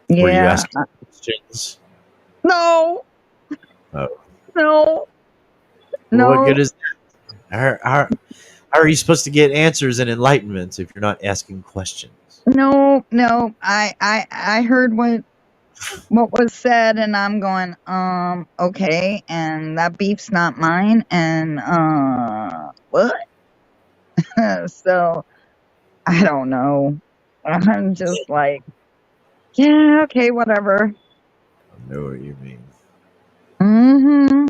yeah. Were you asking questions? No. Oh. No. Well, what No. good is that? How are you supposed to get answers and enlightenment if you're not asking questions? No. I heard what was said, and I'm going, okay, and that beef's not mine, and what? So I don't know. I'm just like, yeah, okay, whatever. I know what you mean. Mm-hmm.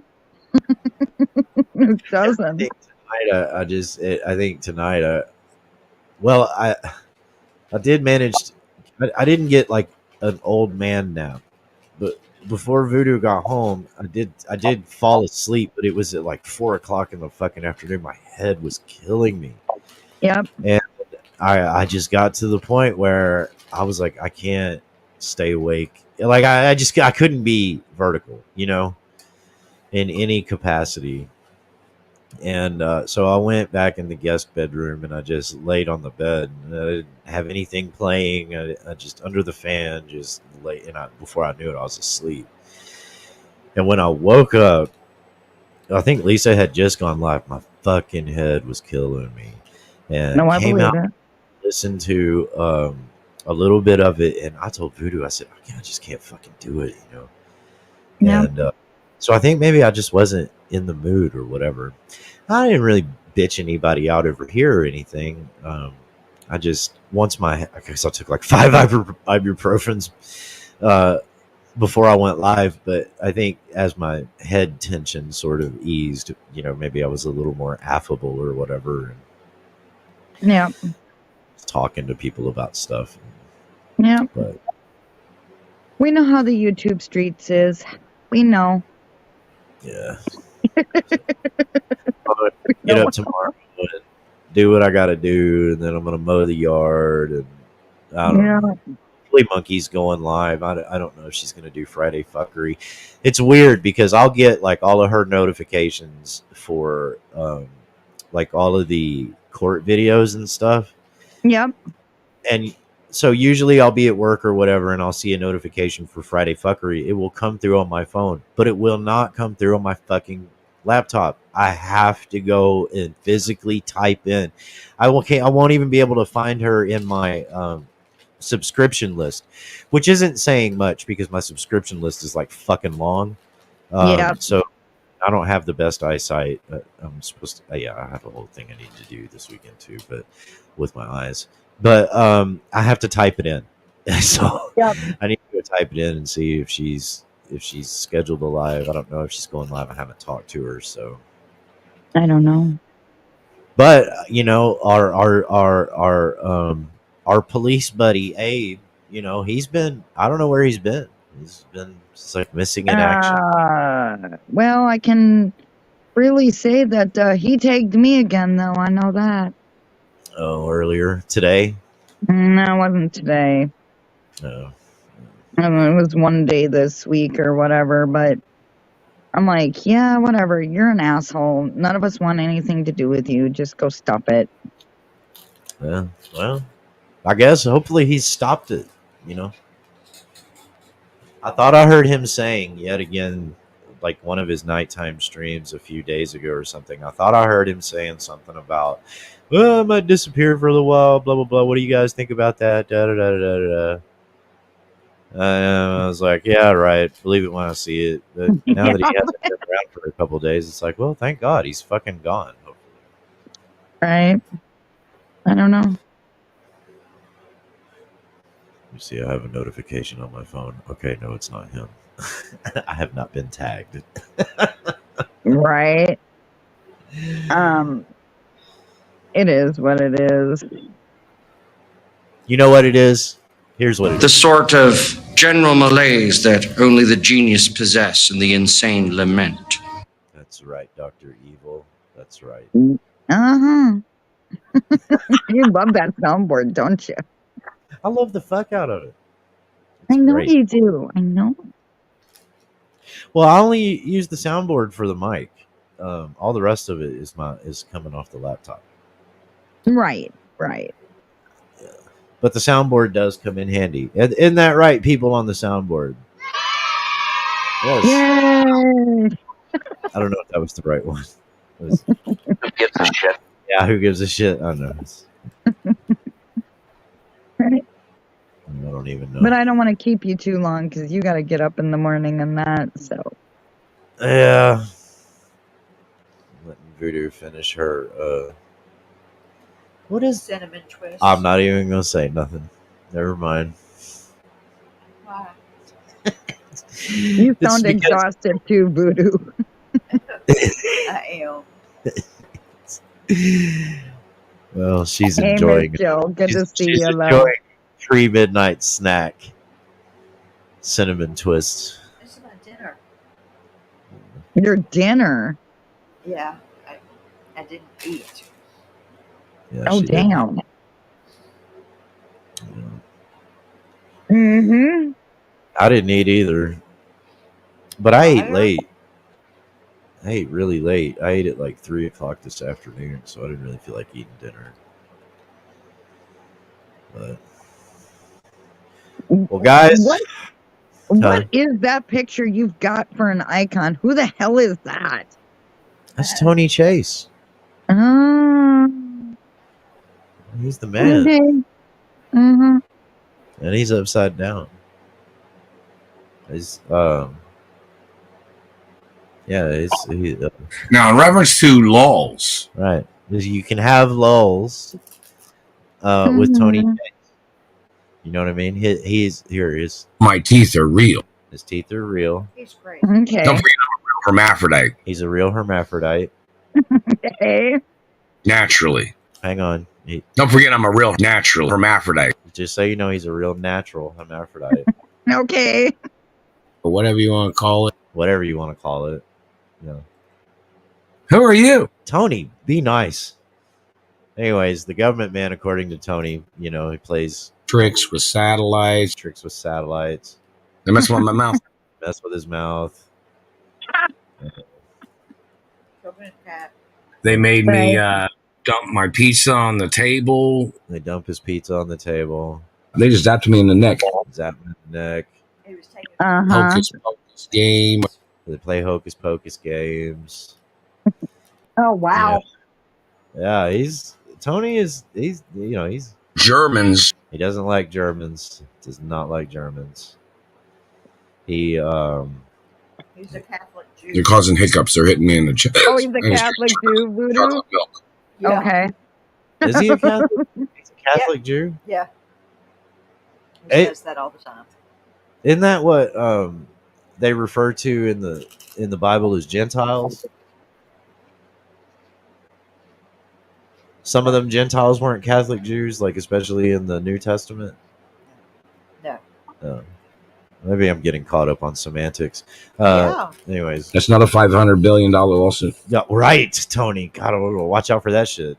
It doesn't. I think tonight, well, I did manage. I didn't get like an old man nap, but before Voodoo got home, I did fall asleep, but it was at like 4 o'clock in the fucking afternoon. My head was killing me, Yep. and I just got to the point where I was like, I can't stay awake. Like I couldn't be vertical, in any capacity. And so I went back in the guest bedroom and I just laid on the bed. And I didn't have anything playing. I just under the fan, just lay. And before I knew it, I was asleep. And when I woke up, I think Lisa had just gone live. My fucking head was killing me, and No, I came believe out, it. listened to a little bit of it, and I told Voodoo, I said, I just can't fucking do it. Yeah. And so I think maybe I just wasn't in the mood or whatever. I didn't really bitch anybody out over here or anything. I just I guess I took like 5 ibuprofens before I went live, but I think as my head tension sort of eased, maybe I was a little more affable or whatever, and Yeah. talking to people about stuff. Yeah. But we know how the YouTube streets is. We know. yeah. Get up tomorrow and do what I got to do, and then I'm going to mow the yard, and I don't know. Flea Monkey's going live. I don't know if she's going to do Friday fuckery. It's weird because I'll get like all of her notifications for like all of the court videos and stuff. Yep. And so usually I'll be at work or whatever, and I'll see a notification for Friday fuckery. It will come through on my phone, but it will not come through on my fucking laptop. I have to go and physically type in. I won't even be able to find her in my subscription list, which isn't saying much because my subscription list is like fucking long. Yeah. So I don't have the best eyesight. I'm supposed to, yeah, I have a whole thing I need to do this weekend too, but with my eyes. But I have to type it in. So Yep. I need to go type it in and see if she's scheduled a live. I don't know if she's going live. I haven't talked to her, so I don't know. But our police buddy Abe, he's been, I don't know where he's been. He's been just like missing in action. Well, I can really say that he tagged me again, though. I know that. Oh, earlier today? No, it wasn't today. No. I don't know, it was one day this week or whatever, but I'm like, yeah, whatever. You're an asshole. None of us want anything to do with you. Just go stop it. Yeah. Well, I guess hopefully he's stopped it. You know, I thought I heard him saying yet again, like one of his nighttime streams a few days ago or something. I thought I heard him saying something about, well, I might disappear for a little while, blah, blah, blah. What do you guys think about that? Da, da, da, da, da. I was like, yeah, right. Believe it when I see it. But now that he hasn't been around for a couple of days, it's like, well, thank God he's fucking gone. Hopefully. Right? I don't know. You see, I have a notification on my phone. Okay, no, it's not him. I have not been tagged. Right? It is what it is. You know what it is? Here's what it The is. sort of general malaise that only the genius possess and the insane lament. That's right, Dr. Evil. That's right. Uh-huh. You love that soundboard, don't you? I love the fuck out of it. I know great. you do. I know. Well, I only use the soundboard for the mic. All the rest of it is coming off the laptop. Right, right. But the soundboard does come in handy. Isn't that right, people on the soundboard? Yes. Yay! I don't know if that was the right one. Who gives a shit? Yeah, who gives a shit? I don't know. Right. I don't even know. But I don't want to keep you too long because you got to get up in the morning and that. So Yeah. Letting Voodoo finish her. What is cinnamon twist? I'm not even gonna say nothing. Never mind. Why? you sound exhausted too, Voodoo. I am. Well, she's Hey, enjoying Miss Jill. Good to see she's you, though. enjoying pre-midnight snack. Cinnamon twist. This is my dinner. Your dinner? Yeah, I didn't eat. Yeah, oh, she damn. did. Mm-hmm. I didn't eat either. But I ate late. I ate really late. I ate at like 3 o'clock this afternoon, so I didn't really feel like eating dinner. But well, guys, what is that picture you've got for an icon? Who the hell is that? That's Tony Chase. He's the man. Okay. Mm-hmm. And he's upside down. He's now in reference to lulls, right? You can have lulls with Tony Chase. You know what I mean? He's here. My teeth are real. His teeth are real. He's great. Okay. Don't forget I'm a real hermaphrodite. He's a real hermaphrodite. Okay. Naturally. Hang on. Don't forget I'm a real natural hermaphrodite. Just so you know, he's a real natural hermaphrodite. Okay. Or whatever you want to call it. Whatever you want to call it. Yeah. Who are you? Tony, be nice. Anyways, the government man, according to Tony, he plays tricks with satellites. They mess with my mouth. Mess with his mouth. They made me dump my pizza on the table. They dump his pizza on the table. They just zapped me in the neck. Zapped me in the neck. Hocus pocus game. They play hocus pocus games. Oh wow. Yeah, he's Germans. He doesn't like Germans. Does not like Germans. He's a Catholic Jew. They're causing hiccups. They're hitting me in the chest. Oh, he's a Catholic Jew, Voodoo? Yeah. Okay. Is he a Catholic? He's a Catholic Jew? Yeah. He says that all the time. Isn't that what they refer to in the Bible as Gentiles? Some of them Gentiles weren't Catholic Jews, like especially in the New Testament. No. Maybe I'm getting caught up on semantics. Anyways, that's not a $500 billion lawsuit. Yeah, right, Tony. God, watch out for that shit.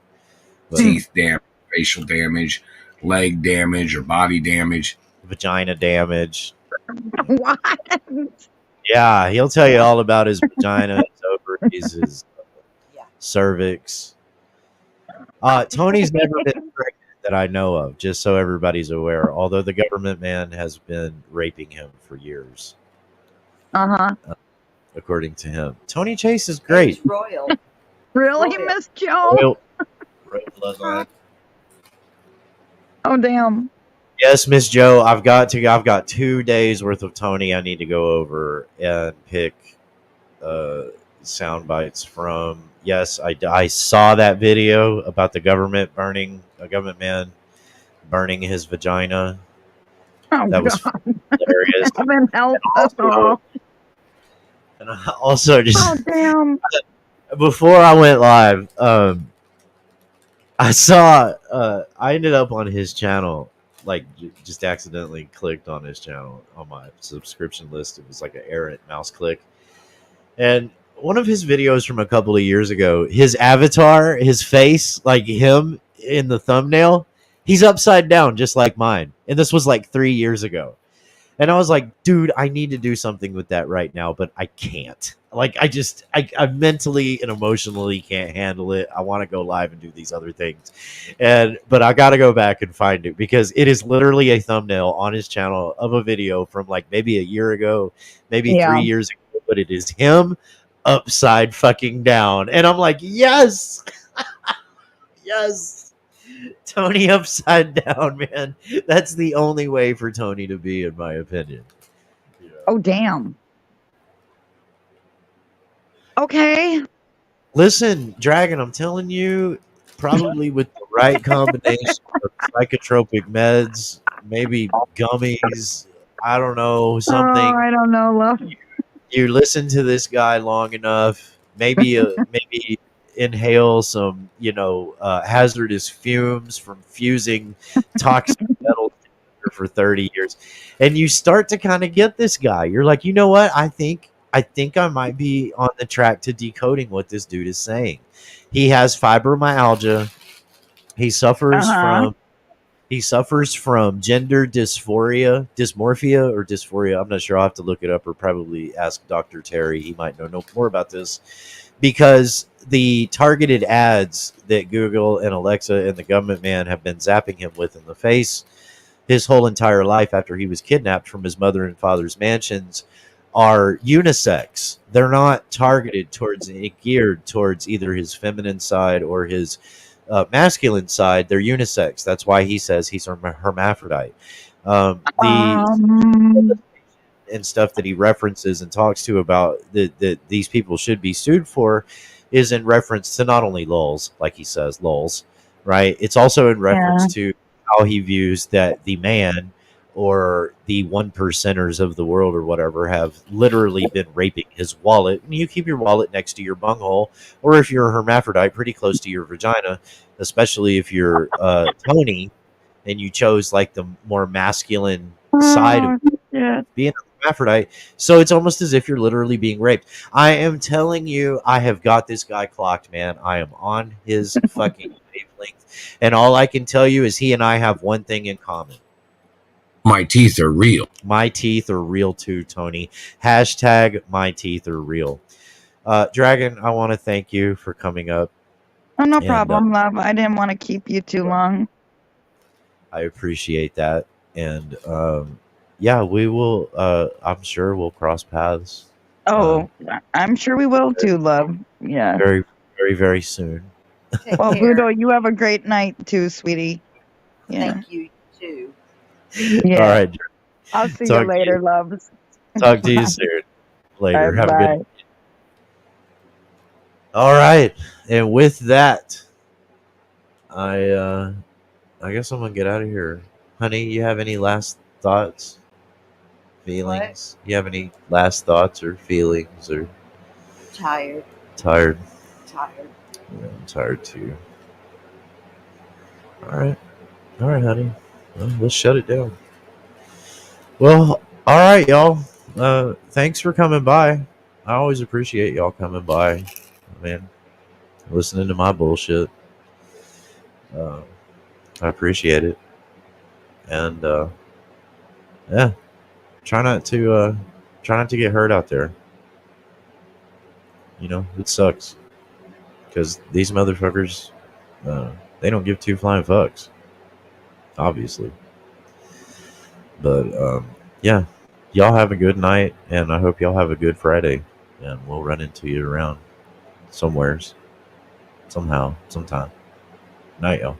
Teeth damage, facial damage, leg damage, or body damage. vagina damage. What? Yeah, he'll tell you all about his vagina, his ovaries, his Yeah. cervix. Tony's never been pregnant that I know of, just so everybody's aware, although the government man has been raping him for years, Uh-huh. according to him. Tony Chase is He's great. royal. Really, Royal. Miss Joe? Royal, royal bloodline. Oh, damn. Yes, Miss Joe, I've got 2 days worth of Tony I need to go over and pick uh, sound bites from. Yes, I saw that video about the government burning a government man burning his vagina. Oh, That was God. hilarious. Heaven help us Also, all. and I also Oh, just damn. before I went live, I saw I ended up on his channel, like just accidentally clicked on his channel on my subscription list. It was like an errant mouse click, and one of his videos from a couple of years ago, his avatar, his face, like him in the thumbnail, he's upside down just like mine, and this was like 3 years ago. And I was like, dude, I need to do something with that right now, but I can't. Like, I mentally and emotionally can't handle it. I want to go live and do these other things. But I got to go back and find it because it is literally a thumbnail on his channel of a video from like maybe a year ago, maybe Yeah. 3 years ago, but it is him upside fucking down. And I'm like, yes, yes. Tony upside down, man. That's the only way for Tony to be, in my opinion. Oh, damn. Okay. Listen, Dragon, I'm telling you, probably with the right combination of psychotropic meds, maybe gummies, I don't know, Oh, something. I don't know, love. You listen to this guy long enough, maybe inhale some, hazardous fumes from fusing toxic metals together for 30 years, and you start to kind of get this guy. You're like, you know what? I think I might be on the track to decoding what this dude is saying. He has fibromyalgia. He suffers Uh-huh. from he suffers from gender dysmorphia or dysphoria. I'm not sure. I'll have to look it up or probably ask Dr. Terry. He might know more about this because the targeted ads that Google and Alexa and the government man have been zapping him with in the face his whole entire life after he was kidnapped from his mother and father's mansions are unisex. They're not targeted towards geared towards either his feminine side or his masculine side. They're unisex. That's why he says he's a hermaphrodite. The Um, and stuff that he references and talks to about that these people should be sued for is in reference to not only lols, like he says, lols, right? It's also in reference yeah. to how he views that the man or the 1%ers of the world or whatever have literally been raping his wallet. And you keep your wallet next to your bunghole, or if you're a hermaphrodite, pretty close to your vagina, especially if you're Tony and you chose like the more masculine side of Oh, shit. being a hermaphrodite. So it's almost as if you're literally being raped. I am telling you, I have got this guy clocked, man. I am on his fucking wavelength. And all I can tell you is he and I have one thing in common. My teeth are real. My teeth are real too, Tony. Hashtag my teeth are real. Dragon, I want to thank you for coming up. Oh, no And problem, love. I didn't want to keep you too long. I appreciate that. And yeah, we will, I'm sure we'll cross paths. Oh, I'm sure we will too, love. Yeah. Very, very, very soon. Take Well, care. Budo, you have a great night too, sweetie. Yeah. Thank you too. Yeah. All right. I'll see Talk you to later, loves. Talk to you soon. Later. Have a Bye. good. All right. And with that, I guess I'm gonna get out of here. Honey, you have any last thoughts? Feelings? You have any last thoughts or feelings or Tired. tired? Tired. Yeah, I'm tired too. All right. All right, honey. Well, let's shut it down. Well, all right, y'all. Thanks for coming by. I always appreciate y'all coming by, man. Listening to my bullshit. I appreciate it. And yeah, try not to get hurt out there. You know, it sucks because these motherfuckers, they don't give two flying fucks, obviously. But yeah, y'all have a good night, and I hope y'all have a good Friday, and we'll run into you around somewheres, somehow, sometime. Night, y'all.